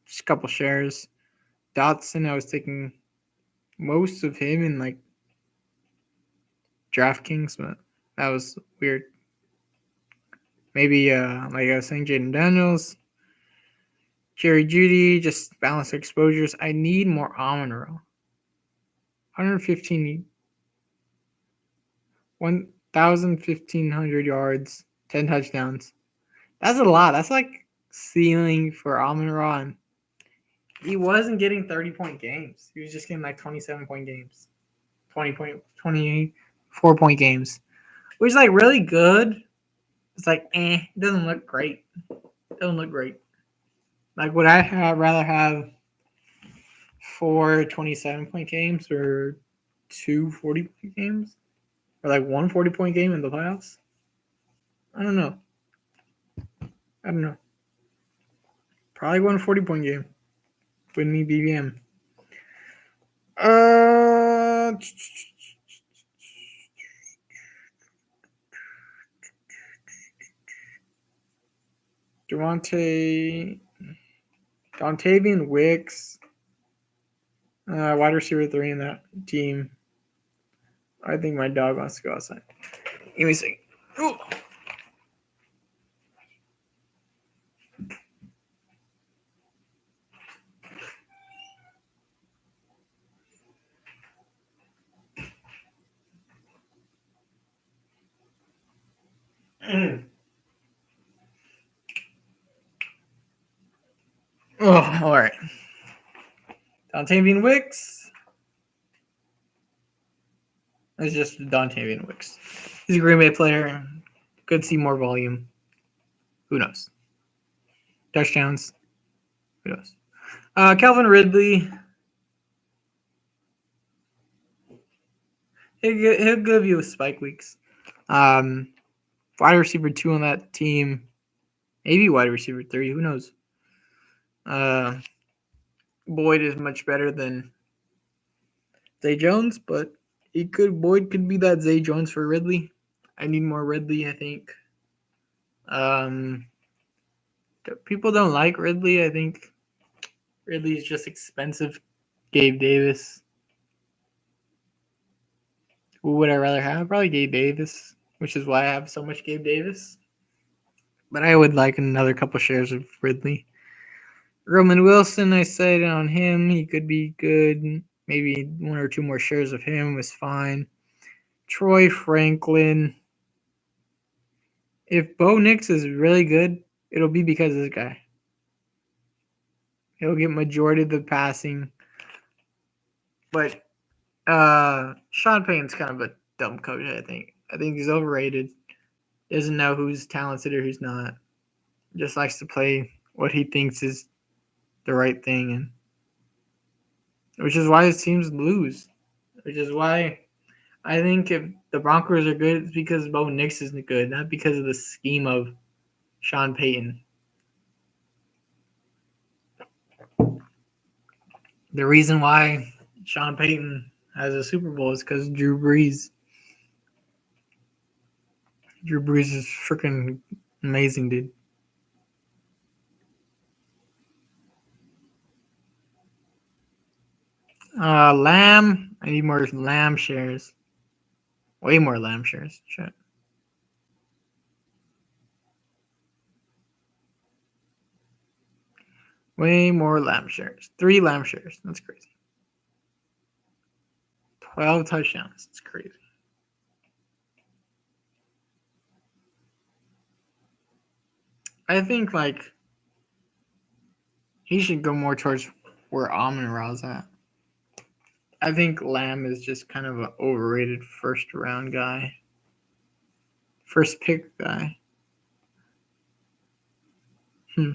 Just a couple shares. Dotson, I was taking most of him in like DraftKings, but that was weird. Maybe like I was saying, Jaden Daniels, Jerry Jeudy, just balance exposures. I need more Amon-Ra. 1,500 yards, 10 touchdowns. That's a lot. That's like ceiling for Amon-Ra. He wasn't getting 30-point games. He was just getting like 27-point games, 24-point games, which is like really good. It's like, it doesn't look great. Like, would I rather have 4 27-point games or 2 40-point games? Or like 1 40-point game in the playoffs? I don't know. Probably 1 40-point game with me BBM. Dontavian Wicks, wide receiver 3 in that team. I think my dog wants to go outside. Give me a second. Ooh. Oh, all right. Dontavian Wicks. It's just Dontavian Wicks. He's a Green Bay player. Could see more volume. Who knows? Touchdowns. Who knows? Calvin Ridley. He'll give you spike weeks. Wide receiver 2 on that team. Maybe wide receiver 3. Who knows? Boyd is much better than Zay Jones, but Boyd could be that Zay Jones for Ridley. I need more Ridley, I think. People don't like Ridley. I think Ridley is just expensive. Gabe Davis. Who would I rather have? Probably Gabe Davis, which is why I have so much Gabe Davis. But I would like another couple shares of Ridley. Roman Wilson, I said on him, he could be good. Maybe 1 or 2 more shares of him was fine. Troy Franklin. If Bo Nix is really good, it'll be because of this guy. He'll get majority of the passing. But Sean Payton's kind of a dumb coach, I think. I think he's overrated. Doesn't know who's talented or who's not. Just likes to play what he thinks is the right thing, and which is why his teams lose. Which is why I think if the Broncos are good, it's because Bo Nix is good, not because of the scheme of Sean Payton. The reason why Sean Payton has a Super Bowl is because Drew Brees. Drew Brees is freaking amazing, dude. Lamb. I need more Lamb shares. Way more Lamb shares. Shit. Way more Lamb shares. 3 Lamb shares. That's crazy. 12 touchdowns. That's crazy. I think like he should go more towards where Amon Ra's at. I think Lamb is just kind of an overrated first round guy. First pick guy. Who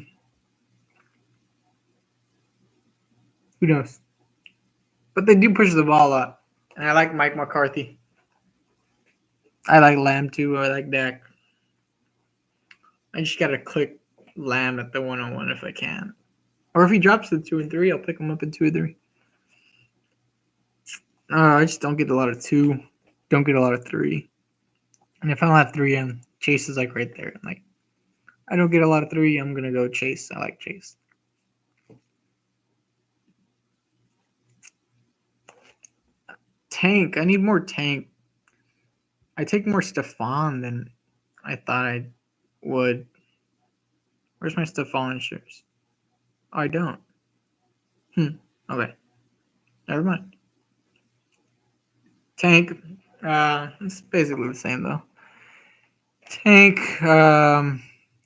knows? But they do push the ball up. And I like Mike McCarthy. I like Lamb too. I like Dak. I just gotta click Lamb at the 101 if I can. Or if he drops to 2 and 3, I'll pick him up at 2 or 3. I just don't get a lot of 2. Don't get a lot of 3. And if I don't have 3, Chase is like right there. I'm like, I don't get a lot of 3. I'm gonna go Chase. I like Chase. Tank. I need more Tank. I take more Stephon than I thought I would. Where's my Stephon shares? Oh, I don't. Okay. Never mind. Tank. It's basically the same though. Tank.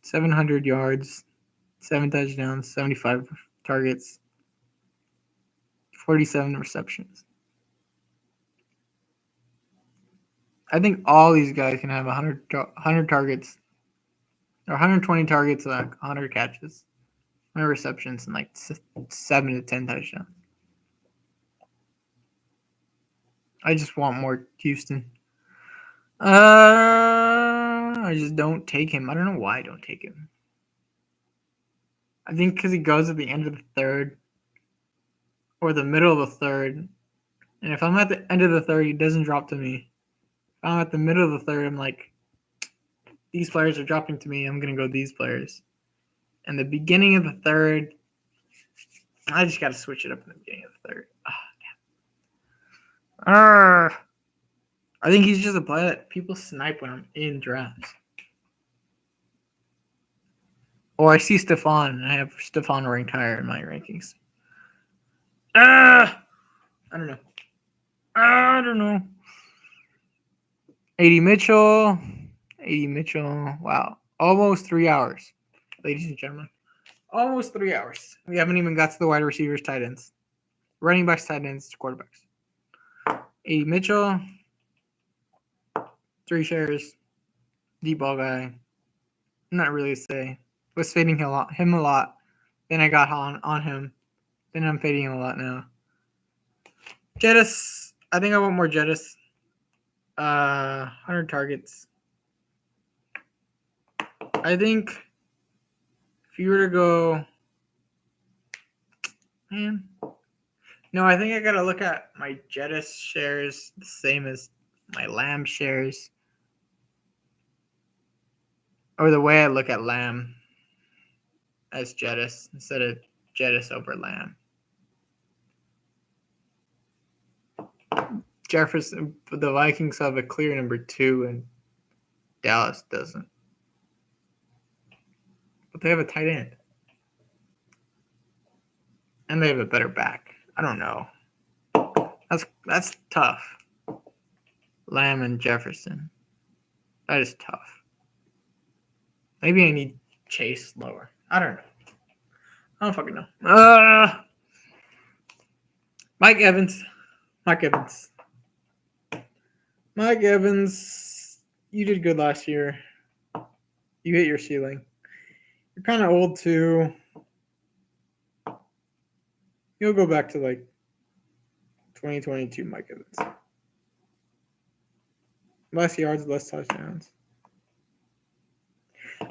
700 yards, 7 touchdowns, 75 targets, 47 receptions. I think all these guys can have 100 targets or 120 targets, like 100 catches, 100 receptions, and like 7 to 10 touchdowns. I just want more Houston. I just don't take him. I don't know why I don't take him. I think because he goes at the end of the third or the middle of the third. And if I'm at the end of the third, he doesn't drop to me. If I'm at the middle of the third, I'm like, these players are dropping to me. I'm going to go these players. And the beginning of the third, I just got to switch it up in the beginning of the third. I think he's just a player that people snipe when I'm in drafts. Or I see Stephon, and I have Stephon ranked higher in my rankings. I don't know. I don't know. AD Mitchell. Wow. Almost 3 hours, ladies and gentlemen. Almost 3 hours. We haven't even got to the wide receivers, tight ends. Running backs, tight ends, quarterbacks. AD Mitchell. 3 shares. Deep ball guy. Not really to say. Was fading him a lot. Then I got on him. Then I'm fading him a lot now. Jettis. I think I want more Jettis. 100 targets. I think if you were to go, man. No, I think I gotta look at my Jettis shares the same as my Lamb shares, or the way I look at Lamb as Jettis instead of Jettis over Lamb. Jefferson, the Vikings have a clear number 2, and Dallas doesn't. But they have a tight end. And they have a better back. I don't know. That's tough. Lamb and Jefferson. That is tough. Maybe I need Chase lower. I don't know. I don't fucking know. Mike Evans. You did good last year. You hit your ceiling. You're kind of old too. You'll go back to like 2022 Mike Evans. Less yards, less touchdowns.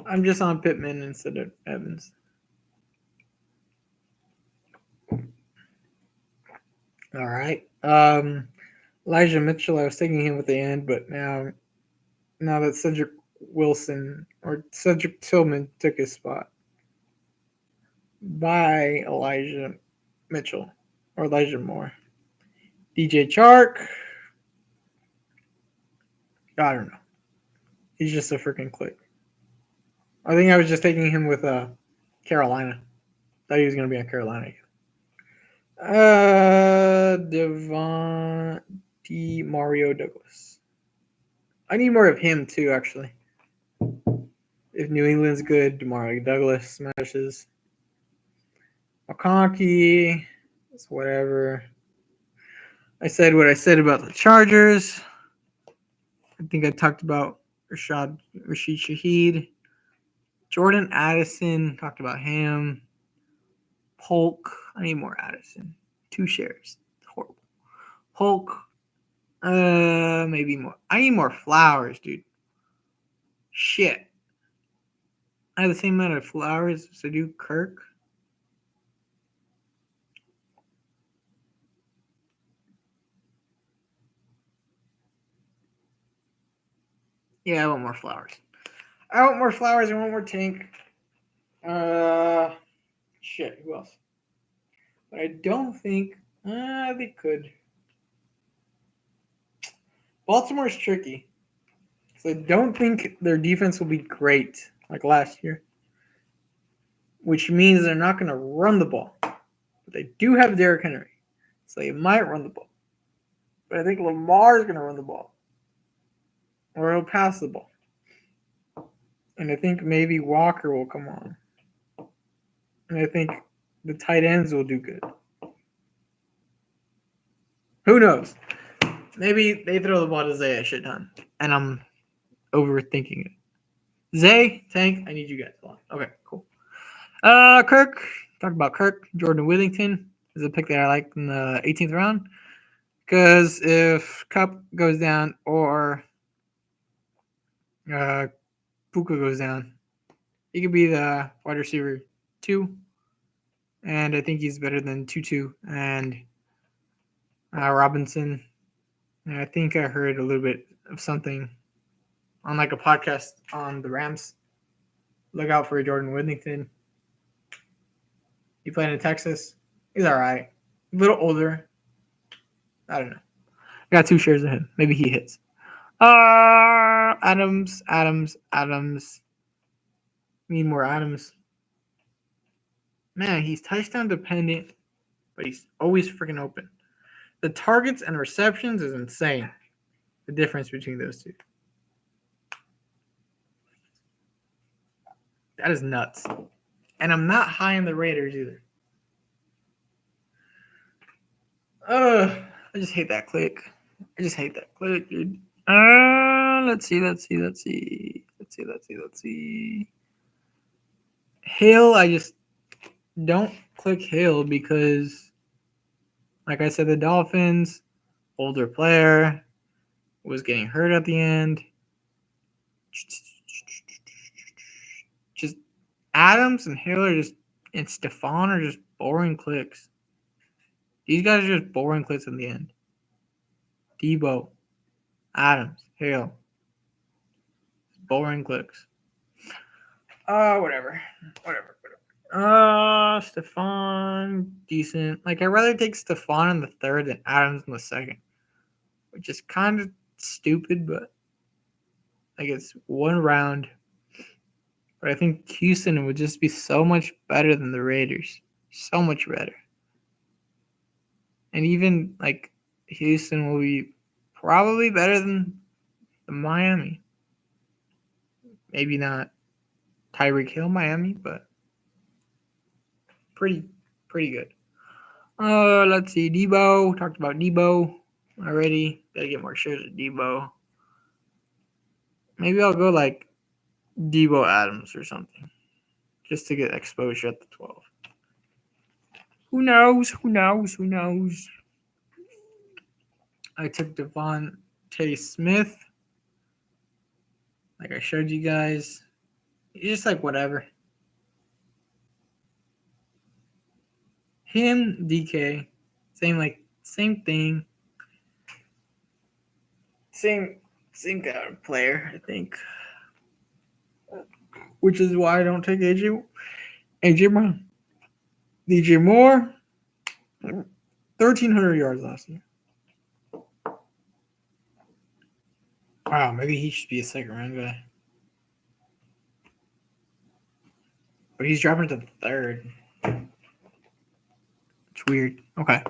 I'm just on Pittman instead of Evans. All right. Elijah Mitchell, I was taking him at the end, but now that Cedric Wilson or Cedric Tillman took his spot by Elijah Mitchell or Elijah Moore. DJ Chark, I don't know. He's just a freaking click. I think I was just taking him with Carolina. Thought he was going to be on Carolina. Devontae Mario Douglas. I need more of him too, actually. If New England's good, Demario Douglas smashes. McConkey, it's whatever. I said what I said about the Chargers. I think I talked about Rashid Shaheed. Jordan Addison, talked about him. Polk, I need more Addison. 2 shares. Horrible. Polk, maybe more. I need more Flowers, dude. Shit. I have the same amount of Flowers as I do Kirk. Yeah, I want more Flowers. I want more Flowers. I want more Tank. Shit, who else? But I don't think they could. Baltimore's tricky. So I don't think their defense will be great like last year, which means they're not going to run the ball. But they do have Derrick Henry, so they might run the ball. But I think Lamar is going to run the ball, or he'll pass the ball. And I think maybe Walker will come on. And I think the tight ends will do good. Who knows? Maybe they throw the ball to Zay a shit ton, and I'm overthinking it. Zay, Tank, I need you guys. Okay, cool. Kirk, talk about Kirk. Jordan Whittington is a pick that I like in the 18th round. Because if Kupp goes down or Puka goes down, he could be the wide receiver 2. And I think he's better than Tutu and Robinson. And I think I heard a little bit of something on like a podcast on the Rams. Look out for Jordan Whittington. He played in Texas. He's all right. A little older. I don't know. I got 2 shares of him. Maybe he hits. Adams. Need more Adams. Man, he's touchdown dependent, but he's always freaking open. The targets and receptions is insane. The difference between those two. That is nuts. And I'm not high on the Raiders either. I just hate that click. Dude. Let's see. Hill, I just don't click Hill because, like I said, the Dolphins, older player, was getting hurt at the end. Just Adams and Hill and Stephon are just boring clicks. These guys are just boring clicks in the end. Debo, Adams, Hill. Boring clicks. Whatever. Stephon, decent. Like, I'd rather take Stephon in the 3rd than Adams in the 2nd. Which is kind of stupid, but like it's 1 round. But I think Houston would just be so much better than the Raiders. So much better. And even like Houston will be probably better than the Miami. Maybe not Tyreek Hill Miami, but pretty good. Let's see. Debo. Talked about Debo already. Gotta get more shares of Debo. Maybe I'll go like Debo Adams or something. Just to get exposure at the 12. Who knows? I took Devontae Smith. Like I showed you guys. It's just like whatever. Him, DK, same thing. Same kind of player, I think. Which is why I don't take AJ Brown. DJ Moore, 1,300 yards last year. Wow, maybe he should be a second round guy. But he's dropping to the third. It's weird. Okay.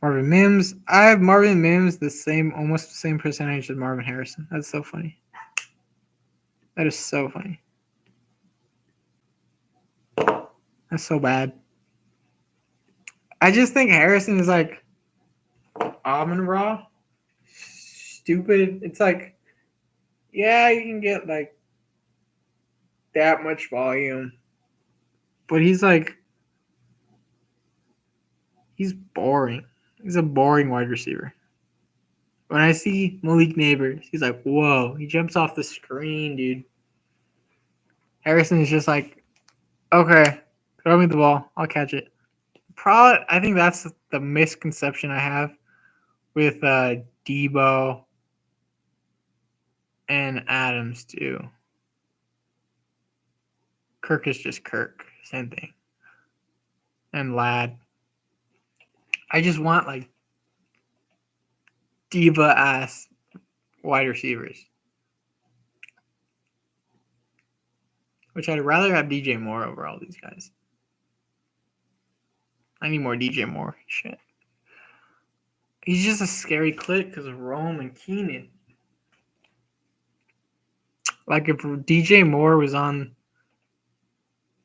Marvin Mims. I have Marvin Mims almost the same percentage as Marvin Harrison. That's so funny. That is so funny. That's so bad. I just think Harrison is like Amon Ra. Stupid. It's like, yeah, you can get like that much volume. But he's boring. He's a boring wide receiver. When I see Malik Neighbors, he's like, whoa. He jumps off the screen, dude. Harrison is just like, okay, throw me the ball. I'll catch it. Probably, I think that's the misconception I have with Debo and Adams too. Kirk is just Kirk. Same thing. And Ladd. I just want like diva ass wide receivers. Which I'd rather have DJ Moore over all these guys. I need more DJ Moore. Shit. He's just a scary click because of Rome and Keenan. Like if DJ Moore was on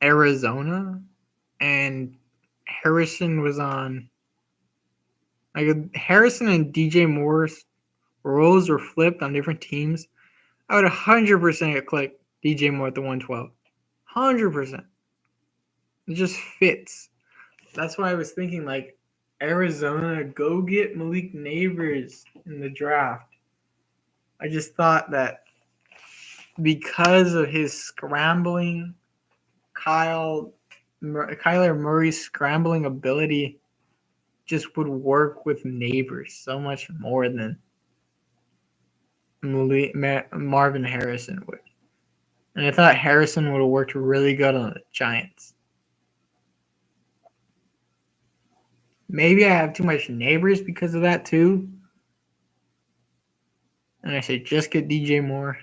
Arizona and Harrison was on, like if Harrison and DJ Moore's roles were flipped on different teams, I would 100% click DJ Moore at the 112. 100%. It just fits. That's why I was thinking like Arizona, go get Malik Neighbors in the draft. I just thought that because of his scrambling, Kyler Murray's scrambling ability just would work with Neighbors so much more than Marvin Harrison would. And I thought Harrison would have worked really good on the Giants. Maybe I have too much Neighbors because of that too. And I should just get DJ Moore.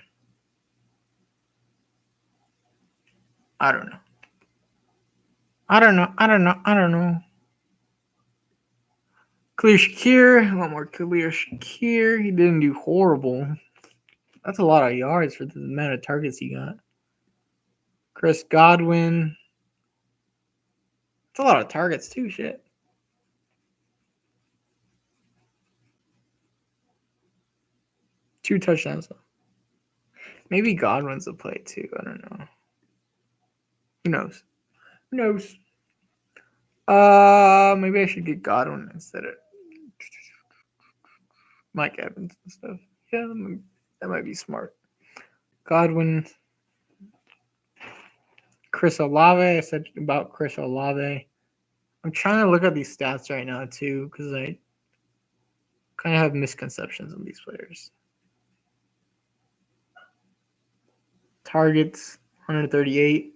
I don't know. Khalil Shakir. One more Khalil Shakir. He didn't do horrible. That's a lot of yards for the amount of targets he got. Chris Godwin. It's a lot of targets too, shit. Two touchdowns. Maybe Godwin's a play too. I don't know. Who knows? Maybe I should get Godwin instead of Mike Evans and stuff. Yeah, that might be smart. Godwin. Chris Olave. I said about Chris Olave. I'm trying to look at these stats right now too because I kind of have misconceptions on these players. Targets, 138.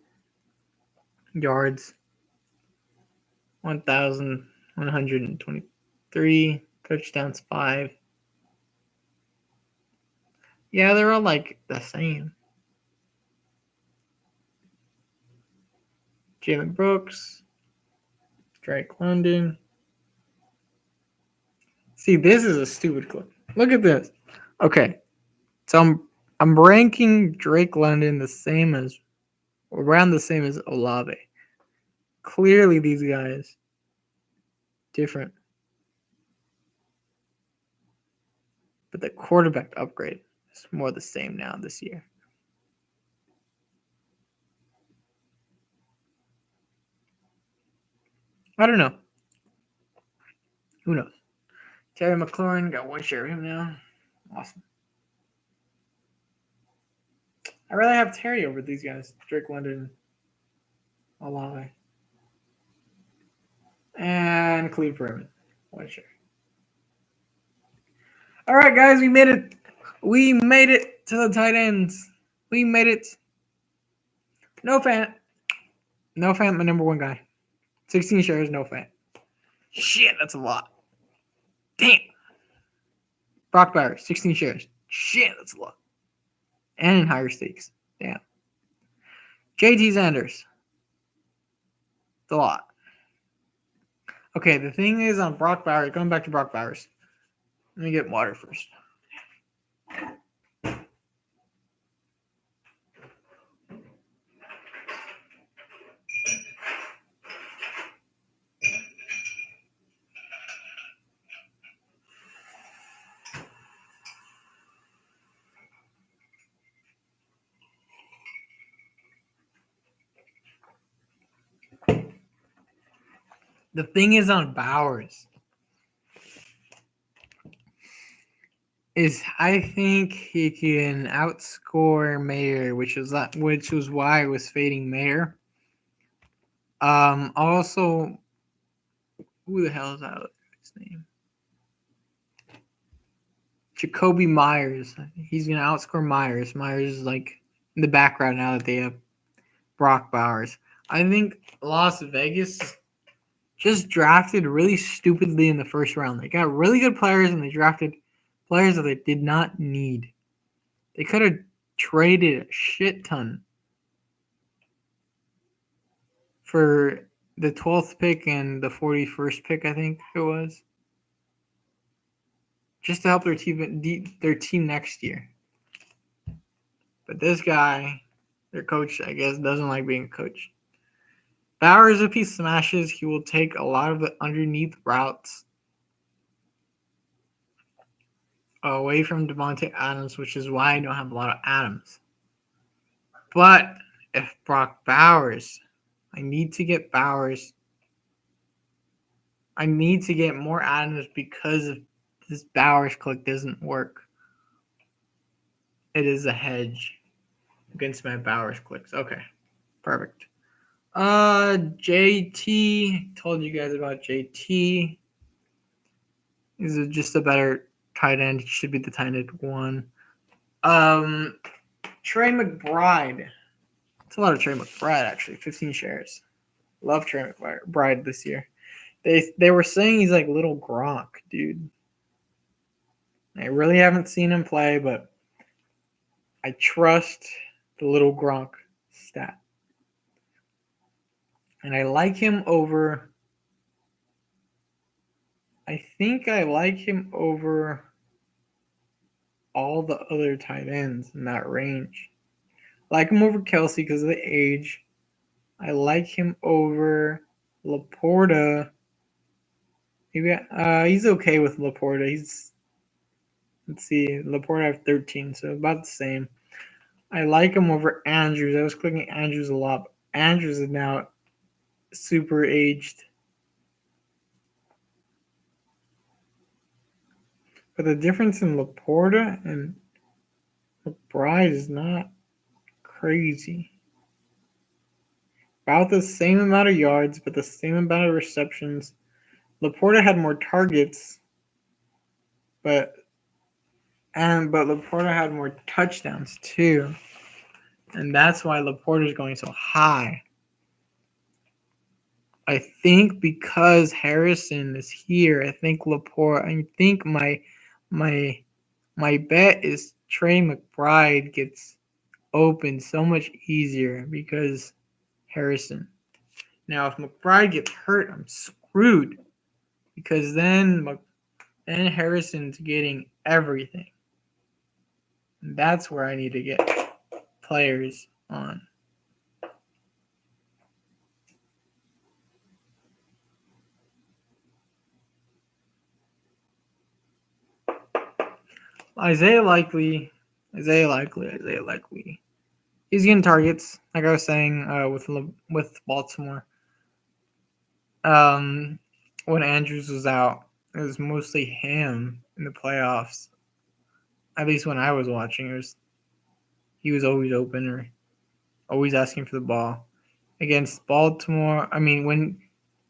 Yards, 1,123. Touchdowns, 5. Yeah, they're all like the same. Jalen Brooks, Drake London. See, this is a stupid clip. Look at this. Okay, so I'm ranking Drake London around the same as Olave. Clearly, these guys different, but the quarterback upgrade is more the same now this year. I don't know. Who knows? Terry McLaurin, got one share of him now. Awesome. I'd rather have Terry over these guys. Drake London, Olave, and Cleve Perriman. What sure. All right, guys, we made it. We made it to the tight ends. We made it. No fan. No fan, my number one guy. 16 shares, no fan. Shit, that's a lot. Damn. Brock Bowers, 16 shares. Shit, that's a lot. And in higher stakes. Damn. JT Sanders. It's a lot. Okay, the thing is on Brock Bowers, going back to Brock Bowers. Let me get water first. The thing is on Bowers is I think he can outscore Mayer, which was why I was fading Mayer. Also, who the hell is that guy's name? Jacoby Myers. He's gonna outscore Myers. Myers is like in the background now that they have Brock Bowers. I think Las Vegas just drafted really stupidly in the first round. They got really good players and they drafted players that they did not need. They could have traded a shit ton for the 12th pick and the 41st pick, I think it was, just to help their team next year. But this guy, their coach, I guess, doesn't like being a coach. Bowers, if he smashes, he will take a lot of the underneath routes away from Devontae Adams, which is why I don't have a lot of Adams. But if Brock Bowers, I need to get Bowers. I need to get more Adams because of this Bowers click doesn't work. It is a hedge against my Bowers clicks. Okay, perfect. JT, told you guys about JT. He's just a better tight end. He should be the tight end one. Trey McBride. It's a lot of Trey McBride, actually. 15 shares. Love Trey McBride this year. They were saying he's like little Gronk, dude. I really haven't seen him play, but I trust the little Gronk stat. And I like him over. I think I like him over all the other tight ends in that range. I like him over Kelce because of the age. I like him over Laporta. He's okay with Laporta. Let's see, Laporta I have 13, so about the same. I like him over Andrews. I was clicking Andrews a lot. But Andrews is now super aged. But the difference in Laporta and McBride is not crazy. About the same amount of yards, but the same amount of receptions. Laporta had more targets, but Laporta had more touchdowns too. And that's why Laporta is going so high. I think because Harrison is here, I think Laporta. I think my bet is Trey McBride gets open so much easier because Harrison. Now, if McBride gets hurt, I'm screwed because then Harrison's getting everything. And that's where I need to get players on. Isaiah Likely. He's getting targets, like I was saying, with Baltimore. When Andrews was out, it was mostly him in the playoffs. At least when I was watching, it was he was always open or always asking for the ball. Against Baltimore, when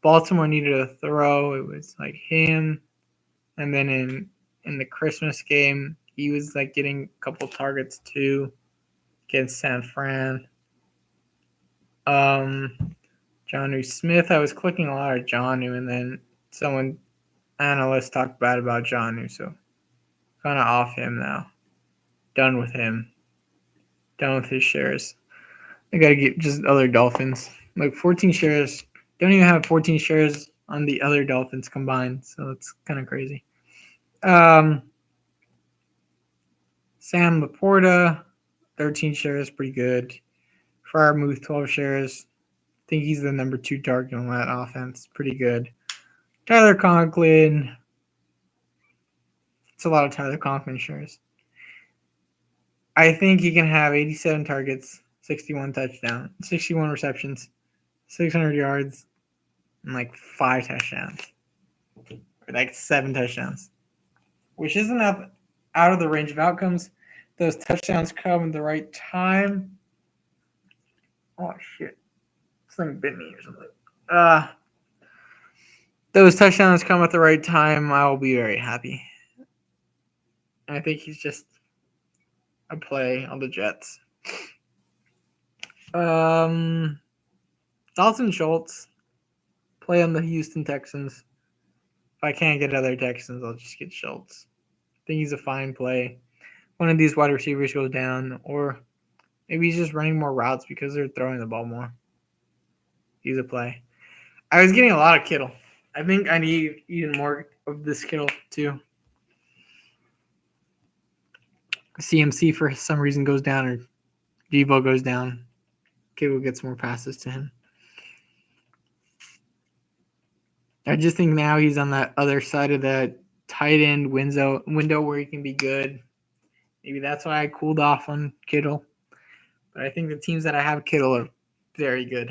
Baltimore needed a throw, it was like him. And then in the Christmas game, he was like getting a couple targets too against San Fran. Jonnu Smith, I was clicking a lot of Jonnu, and then analyst talked bad about Jonnu, so kind of off him now. Done with him. Done with his shares. I gotta get just other Dolphins. Like 14 shares. Don't even have 14 shares on the other Dolphins combined, so it's kind of crazy. Sam Laporta, 13 shares, pretty good. Freiermuth, 12 shares. I think he's the number 2 target on that offense. Pretty good. Tyler Conklin. It's a lot of Tyler Conklin shares. I think he can have 87 targets, 61 receptions, 600 yards, and like 5 touchdowns. Or like 7 touchdowns. Which isn't out of the range of outcomes. Those touchdowns come at the right time. Oh shit. This thing bit me or something. Those touchdowns come at the right time, I will be very happy. I think he's just a play on the Jets. Dalton Schultz, play on the Houston Texans. If I can't get other Texans, I'll just get Schultz. I think he's a fine play. One of these wide receivers goes down, or maybe he's just running more routes because they're throwing the ball more. He's a play. I was getting a lot of Kittle. I think I need even more of this Kittle too. CMC for some reason goes down, or Deebo goes down. Kittle gets more passes to him. I just think now he's on that other side of that tight end window where he can be good. Maybe that's why I cooled off on Kittle. But I think the teams that I have Kittle are very good.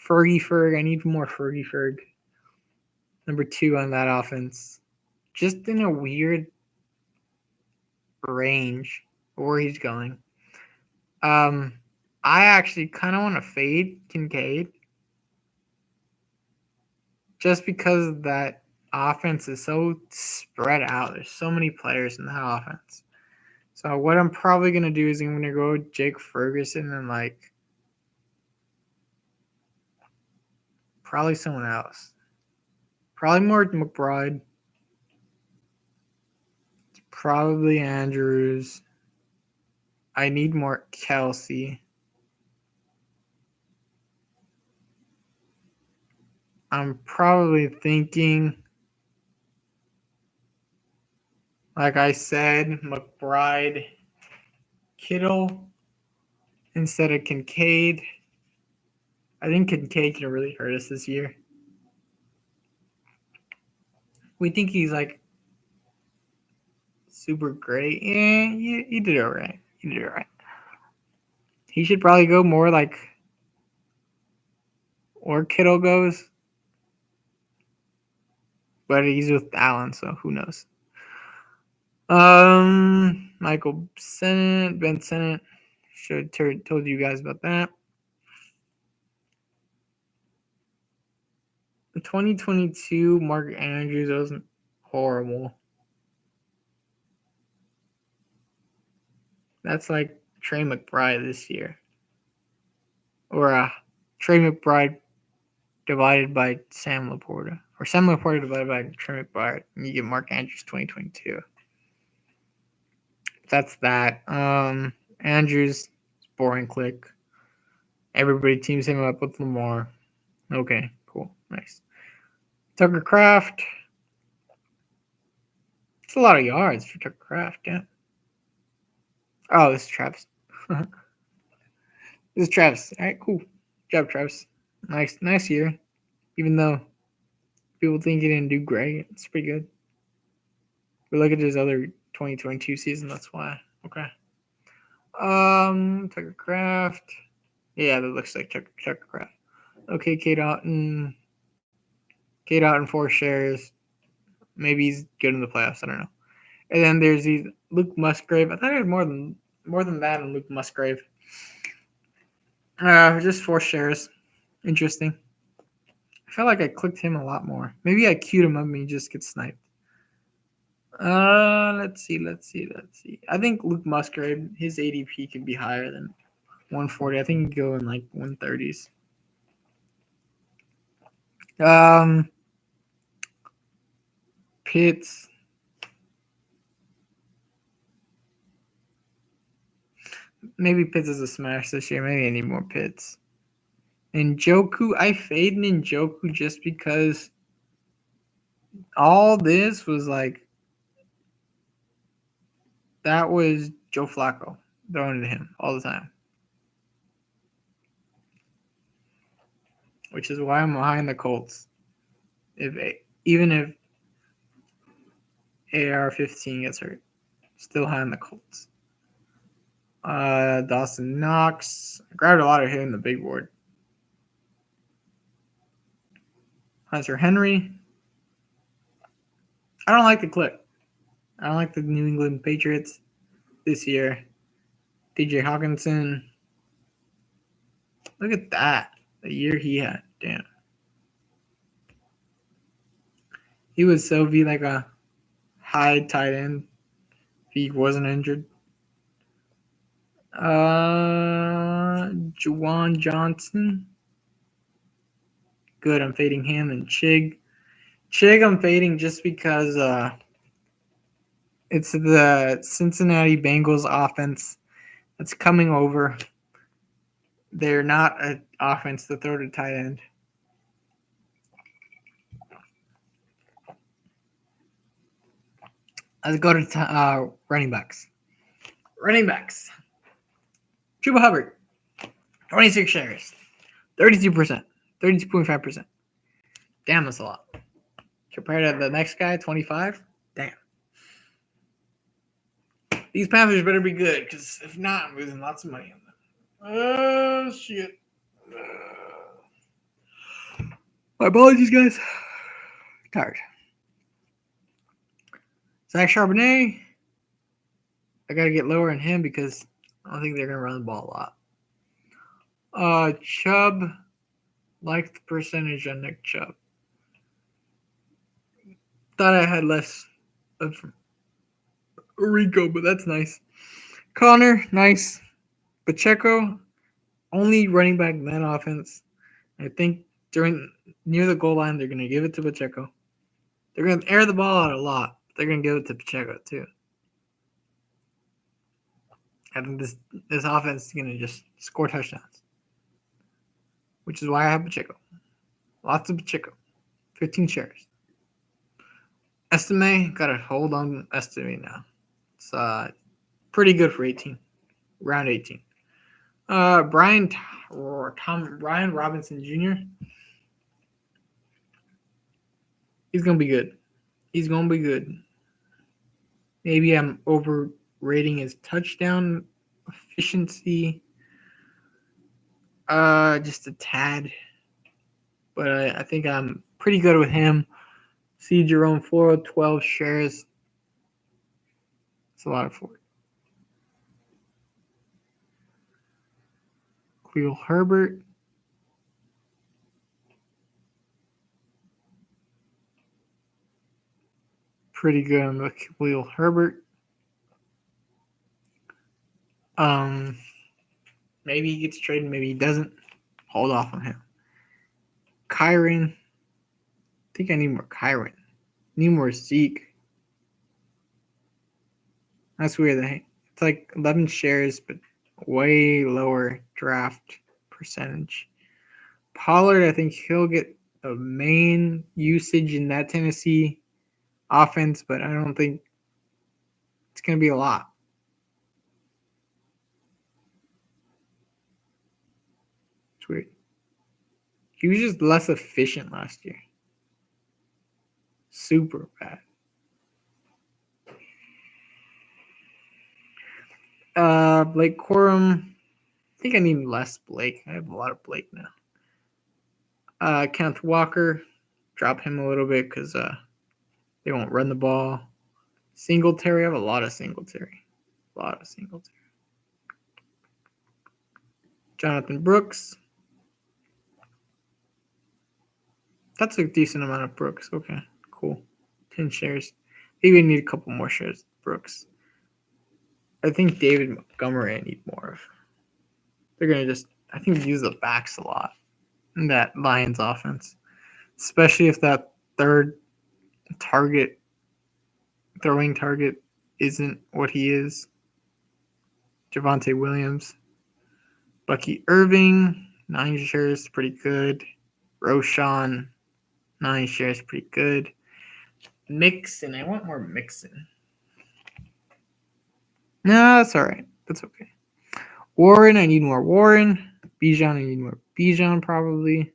Fergie, I need more Fergie. Number 2 on that offense. Just in a weird range where he's going. I actually kind of want to fade Kincaid. Just because that offense is so spread out. There's so many players in that offense. So what I'm probably going to do is I'm going to go Jake Ferguson and probably someone else. Probably more McBride. Probably Andrews. I need more Kelsey. I'm probably thinking, like I said, McBride, Kittle instead of Kincaid. I think Kincaid can really hurt us this year. We think he's like super great. Yeah, he did all right. He should probably go more like or Kittle goes. But he's with Allen, so who knows. Michael Sennett, Ben Sennett. Should have told you guys about that. In 2022, Mark Andrews wasn't horrible. That's like Trey McBride this year. Or Trey McBride divided by Sam Laporta. Or Sam Laporta divided by Trey McBride. And you get Mark Andrews 2022. That's that. Andrews, boring click. Everybody teams him up with Lamar. Okay, cool. Nice. Tucker Kraft. It's a lot of yards for Tucker Kraft, yeah. Oh, this is Travis. This is Travis. All right, cool. Good job, Travis. Nice year. Even though people think he didn't do great, it's pretty good. But look at his other 2022 season, that's why. Okay. Tucker Kraft. Yeah, that looks like Tucker Kraft. Okay, Cade Otton. 4 shares. Maybe he's good in the playoffs. I don't know. And then there's these Luke Musgrave. I thought he had more than More than that, and Luke Musgrave. Just 4 shares. Interesting. I felt like I clicked him a lot more. Maybe I queued him up and he just gets sniped. Let's see. I think Luke Musgrave, his ADP could be higher than 140. I think he can go in like 130s. Pitts. Maybe Pitts is a smash this year. Maybe I need more Pitts. Njoku, I fade Njoku just because all this was like, that was Joe Flacco throwing to him all the time. Which is why I'm behind the Colts. Even if AR-15 gets hurt, still behind the Colts. Dawson Knox. I grabbed a lot of him in the big board. Hunter Henry. I don't like the clip. I don't like the New England Patriots this year. DJ Hawkinson. Look at that. The year he had. Damn. He would so be like a high tight end if he wasn't injured. Juwan Johnson. Good. I'm fading him and Chig. Chig I'm fading just because it's the Cincinnati Bengals offense that's coming over. They're not an offense to throw to tight end. Let's go to running backs. Running backs. Chuba Hubbard, 26 shares, 32%, 32.5%. Damn, that's a lot. Compared to the next guy, 25. Damn. These Panthers better be good, because if not, I'm losing lots of money on them. Oh, shit. My apologies, guys. Tired. Zach Charbonnet. I got to get lower on him because I don't think they're going to run the ball a lot. Chubb. Like the percentage on Nick Chubb. Thought I had less of Rico, but that's nice. Connor, nice. Pacheco, only running back in that offense. I think near the goal line, they're going to give it to Pacheco. They're going to air the ball out a lot. But they're going to give it to Pacheco, too. I think this offense is going to just score touchdowns, which is why I have Pacheco. Lots of Pacheco. 15 shares. Estime, got to hold on Estime now. It's pretty good for 18. Round 18. Brian Robinson Jr. He's going to be good. He's going to be good. Maybe I'm overrating his touchdown efficiency. Just a tad. But I think I'm pretty good with him. See Jerome Floro, 12 shares. It's a lot of Ford. Khalil Herbert. Pretty good on the Khalil Herbert. Maybe he gets traded, maybe he doesn't. Hold off on him. Kyron. I think I need more Kyron. Need more Zeke. That's weird. It's like 11 shares, but way lower draft percentage. Pollard, I think he'll get the main usage in that Tennessee offense, but I don't think it's going to be a lot. It's weird. He was just less efficient last year. Super bad. Blake Corum. I think I need less Blake. I have a lot of Blake now. Kenneth Walker. Drop him a little bit because they won't run the ball. Singletary. I have a lot of Singletary. Jonathan Brooks. That's a decent amount of Brooks. Okay, cool. 10 shares. Maybe we need a couple more shares. Brooks. I think David Montgomery I need more of. They're going to just, I think, use the backs a lot in that Lions offense. Especially if that third throwing target isn't what he is. Javonte Williams. Bucky Irving, 9 shares, pretty good. Roshan, 9 shares, pretty good. Mixon, I want more Mixon. No, that's all right. That's okay. Warren, I need more Warren. Bijan, I need more Bijan probably.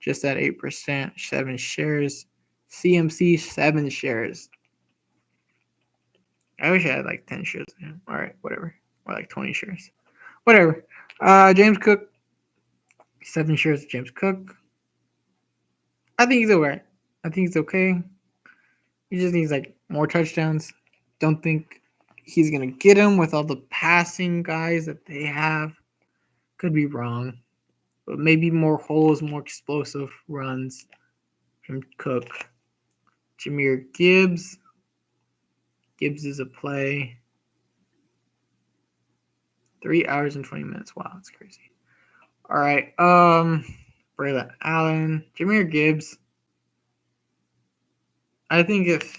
Just at 8%, 7 shares. CMC, 7 shares. I wish I had like 10 shares. All right, whatever. Or like 20 shares. Whatever. James Cook, 7 shares of James Cook. I think he's alright. I think he's okay. He just needs like more touchdowns. Don't think he's gonna get them with all the passing guys that they have. Could be wrong, but maybe more holes, more explosive runs from Cook. Jahmyr Gibbs. Gibbs is a play. 3 hours and 20 minutes. Wow, that's crazy. All right. Braylon Allen. Jahmyr Gibbs. I think if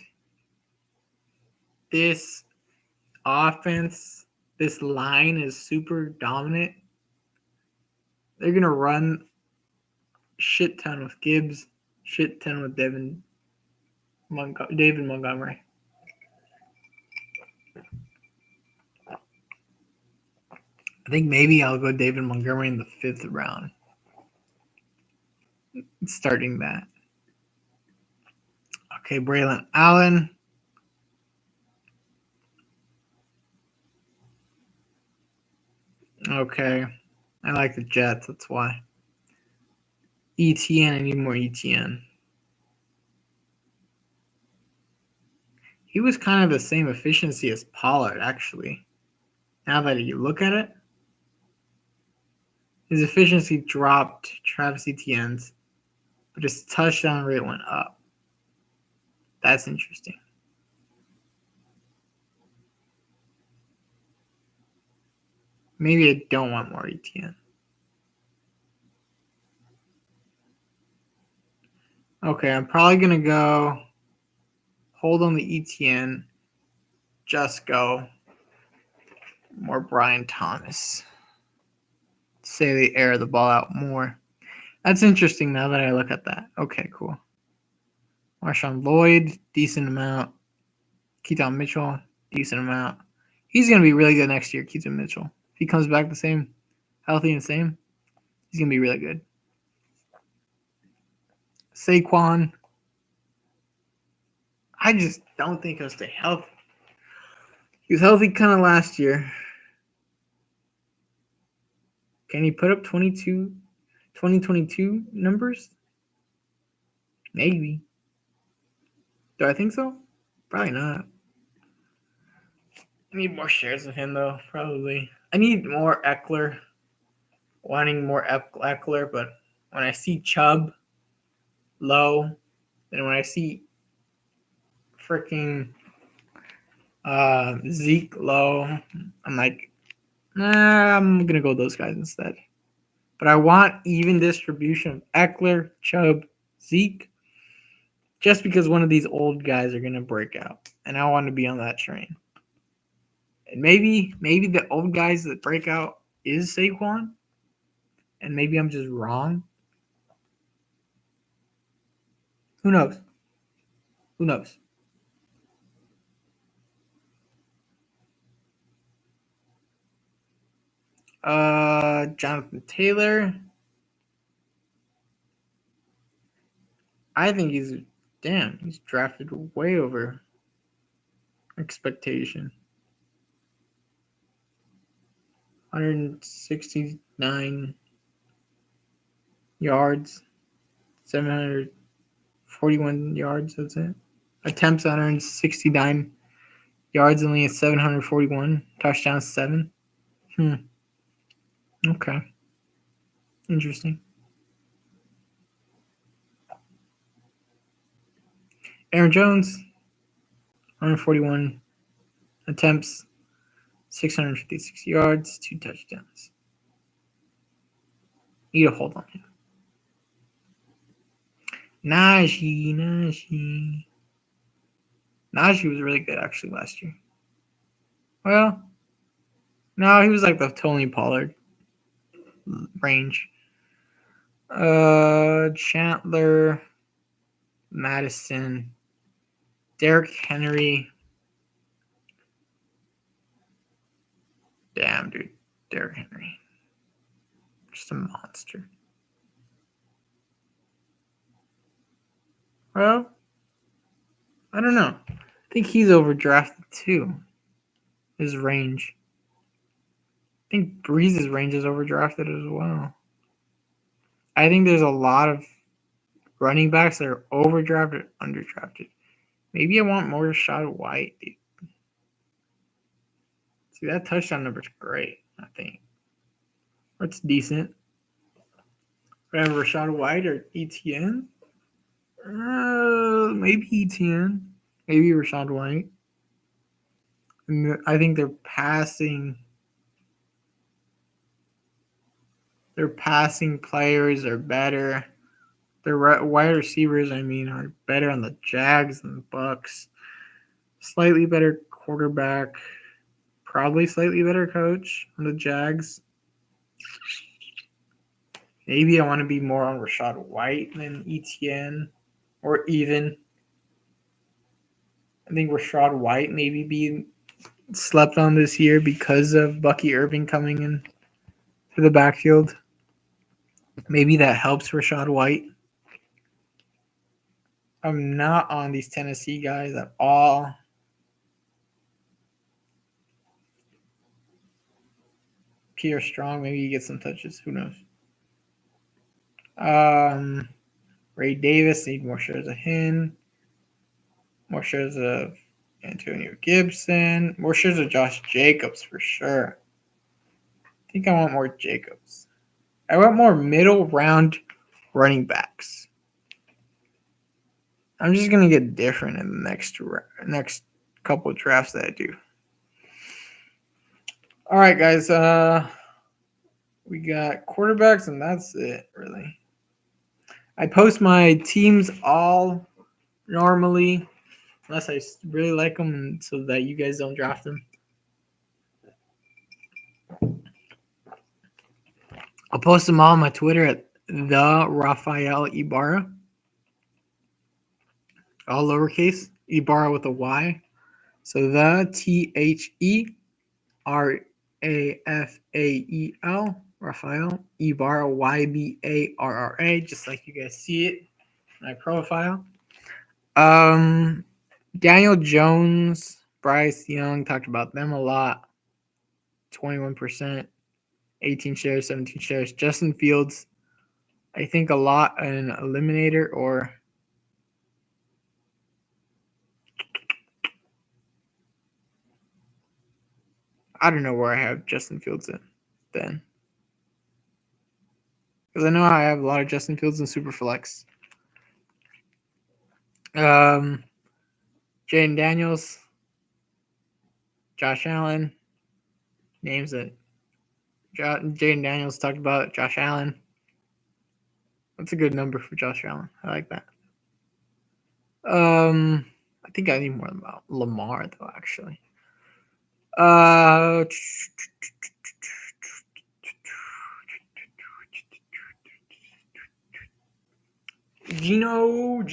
this offense, this line is super dominant, they're going to run shit ton with Gibbs, shit ton with David Montgomery. I think maybe I'll go David Montgomery in the 5th round. Starting that. Okay, Braylon Allen. Okay. I like the Jets, that's why. ETN, I need more ETN. He was kind of the same efficiency as Pollard, actually. Now that you look at it, his efficiency dropped Travis Etienne's, but his touchdown rate went up. That's interesting. Maybe I don't want more Etienne. Okay, I'm probably going to go hold on the Etienne, just go more Brian Thomas. Say they air the ball out more. That's interesting now that I look at that. Okay, cool. Marshawn Lloyd, decent amount. Keaton Mitchell, decent amount. He's going to be really good next year, Keaton Mitchell. If he comes back the same, healthy and same, he's going to be really good. Saquon, I just don't think he'll stay healthy. He was healthy kind of last year. Can he put up 2022 numbers? Maybe. Do I think so? Probably not. I need more shares of him, though, probably. I need more Eckler. Wanting more Eckler, but when I see Chubb low, and when I see freaking Zeke low, I'm like, nah, I'm going to go with those guys instead. But I want even distribution of Eckler, Chubb, Zeke, just because one of these old guys are going to break out. And I want to be on that train. And maybe the old guys that break out is Saquon. And maybe I'm just wrong. Who knows? Who knows? Jonathan Taylor. I think he's drafted way over expectation. 169 yards, 741 yards, that's it. Attempts 169 yards, only at 741. Touchdowns 7. Okay. Interesting. Aaron Jones, 141 attempts, 656 yards, 2 touchdowns. Need to hold on him. Najee. Najee was really good actually last year. Well, no, he was like the Tony Pollard range. Chandler, Madison, Derrick Henry. Damn, dude. Derrick Henry. Just a monster. Well, I don't know. I think he's overdrafted too. His range. I think Breeze's range is overdrafted as well. I think there's a lot of running backs that are overdrafted, underdrafted. Maybe I want more Rashad White, dude. See, that touchdown number is great, I think. It's decent. Whatever, Rashad White or ETN? Maybe ETN. Maybe Rashad White. I think their passing players are better. Their wide receivers, are better on the Jags than the Bucks. Slightly better quarterback. Probably slightly better coach on the Jags. Maybe I want to be more on Rashad White than ETN, or even. I think Rashad White maybe be slept on this year because of Bucky Irving coming in to the backfield. Maybe that helps Rashad White. I'm not on these Tennessee guys at all. Pierre Strong, maybe he gets some touches. Who knows? Ray Davis, need more shares of him. More shares of Antonio Gibson. More shares of Josh Jacobs for sure. I think I want more Jacobs. I want more middle round running backs. I'm just gonna get different in the next couple of drafts that I do. All right, guys. We got quarterbacks, and that's it, really. I post my teams all normally, unless I really like them, so that you guys don't draft them. I'll post them all on my Twitter at the Rafael Ibarra. All lowercase, Ibarra with a Y. So the THERAFAEL, Rafael Ibarra, YBARRA, just like you guys see it in my profile. Daniel Jones, Bryce Young, talked about them a lot. 21%, 18 shares, 17 shares. Justin Fields, I think a lot an eliminator or I don't know where I have Justin Fields in then. Because I know I have a lot of Justin Fields in Superflex. Jaden Daniels, Josh Allen, names that Jaden Daniels talked about. Josh Allen. That's a good number for Josh Allen. I like that. I think I need more about Lamar though, actually. Gino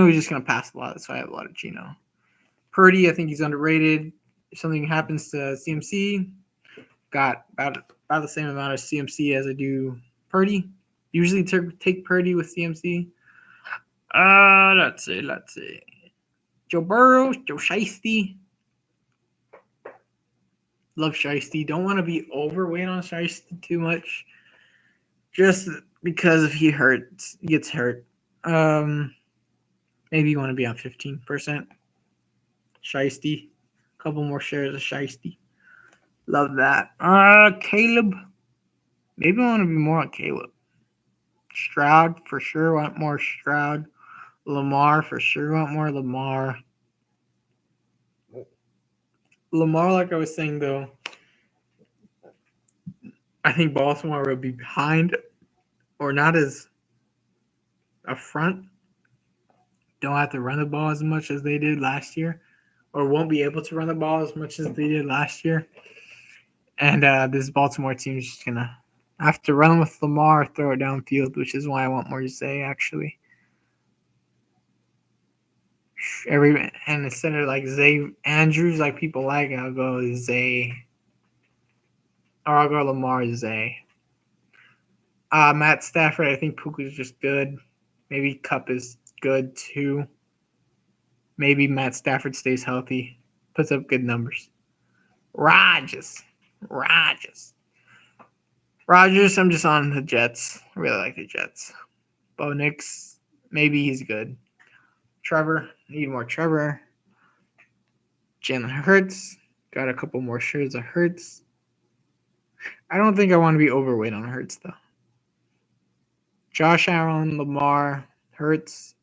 is just gonna pass a lot, so I have a lot of Gino. Purdy, I think he's underrated. If something happens to CMC, got about the same amount of CMC as I do Purdy. Usually take Purdy with CMC. Let's see. Joe Burrow, Joe Shiesty. Love Shiesty. Don't want to be overweight on Shiesty too much. Just because if he gets hurt. Maybe you want to be on 15%. Shiesty. Couple more shares of Shiesty. Love that. Caleb. Maybe I want to be more on Caleb. Stroud, for sure, want more Stroud. Lamar, for sure, want more Lamar. Lamar, like I was saying, though, I think Baltimore will be behind or not as up front. Don't have to run the ball as much as they did last year, or won't be able to run the ball as much as they did last year. And this Baltimore team is just going to have to run with Lamar, throw it downfield, which is why I want more Zay, actually. And instead of like Zay Andrews, like people like, I'll go Zay. Or I'll go Lamar Zay. Matt Stafford, I think Puka's just good. Maybe Kupp is good too. Maybe Matt Stafford stays healthy, puts up good numbers. Rodgers, I'm just on the Jets. I really like the Jets. Bo Nix, maybe he's good. Trevor, need more Trevor. Jalen Hurts, got a couple more shares of Hurts. I don't think I want to be overweight on Hurts though. Josh Allen, Lamar, Hurts.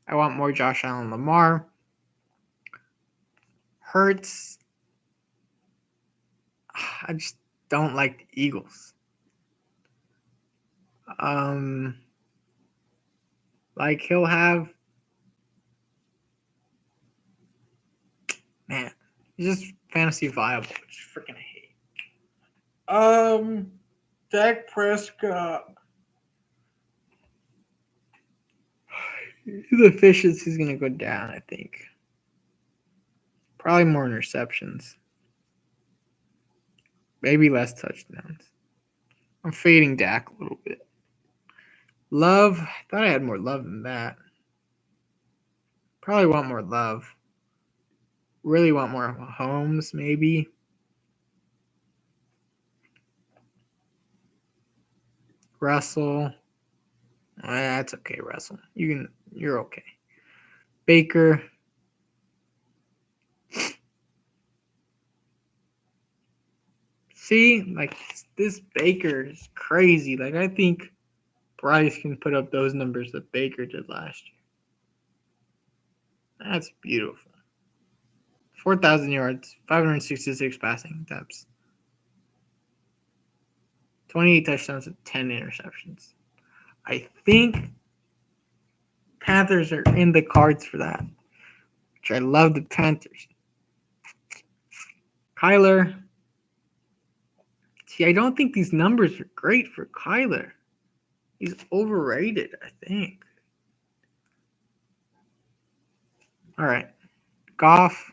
I want more Josh Allen, Lamar. Hurts. I just don't like the Eagles. Like he'll have, man, he's just fantasy viable, which I freaking hate. Dak Prescott. His efficiency is gonna go down, I think. Probably more interceptions. Maybe less touchdowns. I'm fading Dak a little bit. Love, I thought I had more love than that. Probably want more love. Really want more Holmes, maybe. Russell. That's okay, Russell. You're okay. Baker. See, like this Baker is crazy. Like I think Bryce can put up those numbers that Baker did last year. That's beautiful. 4,000 yards, 566 passing attempts, 28 touchdowns, and 10 interceptions. I think Panthers are in the cards for that, which I love the Panthers. Kyler. See, I don't think these numbers are great for Kyler. He's overrated, I think. All right. Goff,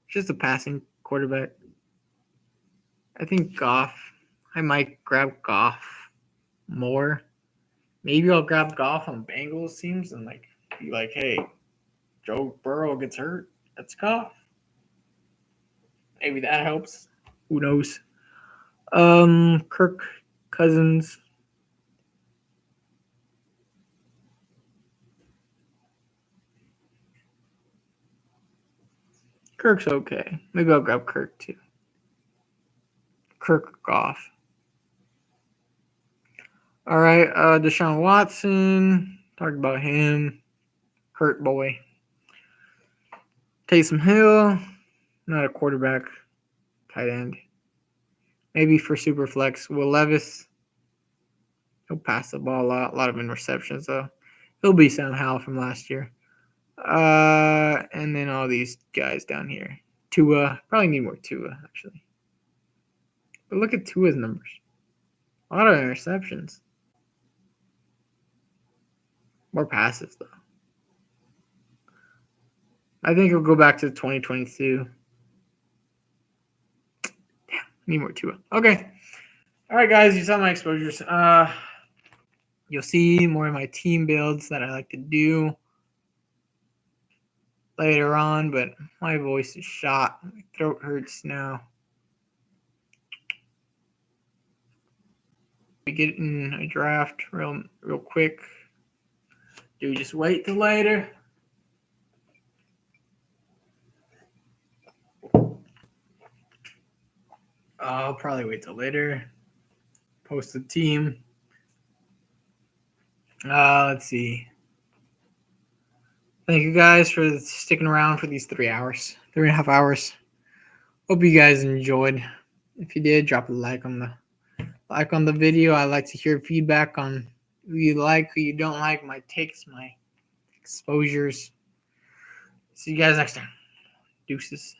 just a passing quarterback. I think Goff, I might grab Goff more. Maybe I'll grab Goff on Bengals teams and like be like, hey, Joe Burrow gets hurt. That's Goff. Maybe that helps. Who knows? Kirk Cousins. Kirk's okay. Maybe I'll grab Kirk too. Kirk Goff. All right, Deshaun Watson. Talked about him. Hurt boy. Taysom Hill. Not a quarterback. Tight end. Maybe for super flex. Will Levis. He'll pass the ball a lot of interceptions though. He'll be Sam Howell from last year. And then all these guys down here. Tua. Probably need more Tua, actually. But look at Tua's numbers. A lot of interceptions. More passes, though. I think he'll go back to 2022. Damn, need more Tua. Okay. All right, guys. You saw my exposures. You'll see more of my team builds that I like to do later on, but my voice is shot. My throat hurts now. We get in a draft real quick. Do we just wait till later? I'll probably wait till later. Post the team. Let's see. Thank you guys for sticking around for these 3 hours, 3.5 hours. Hope you guys enjoyed. If you did, drop a like on the video. I like to hear feedback on who you like, who you don't like, my takes, my exposures. See you guys next time. Deuces.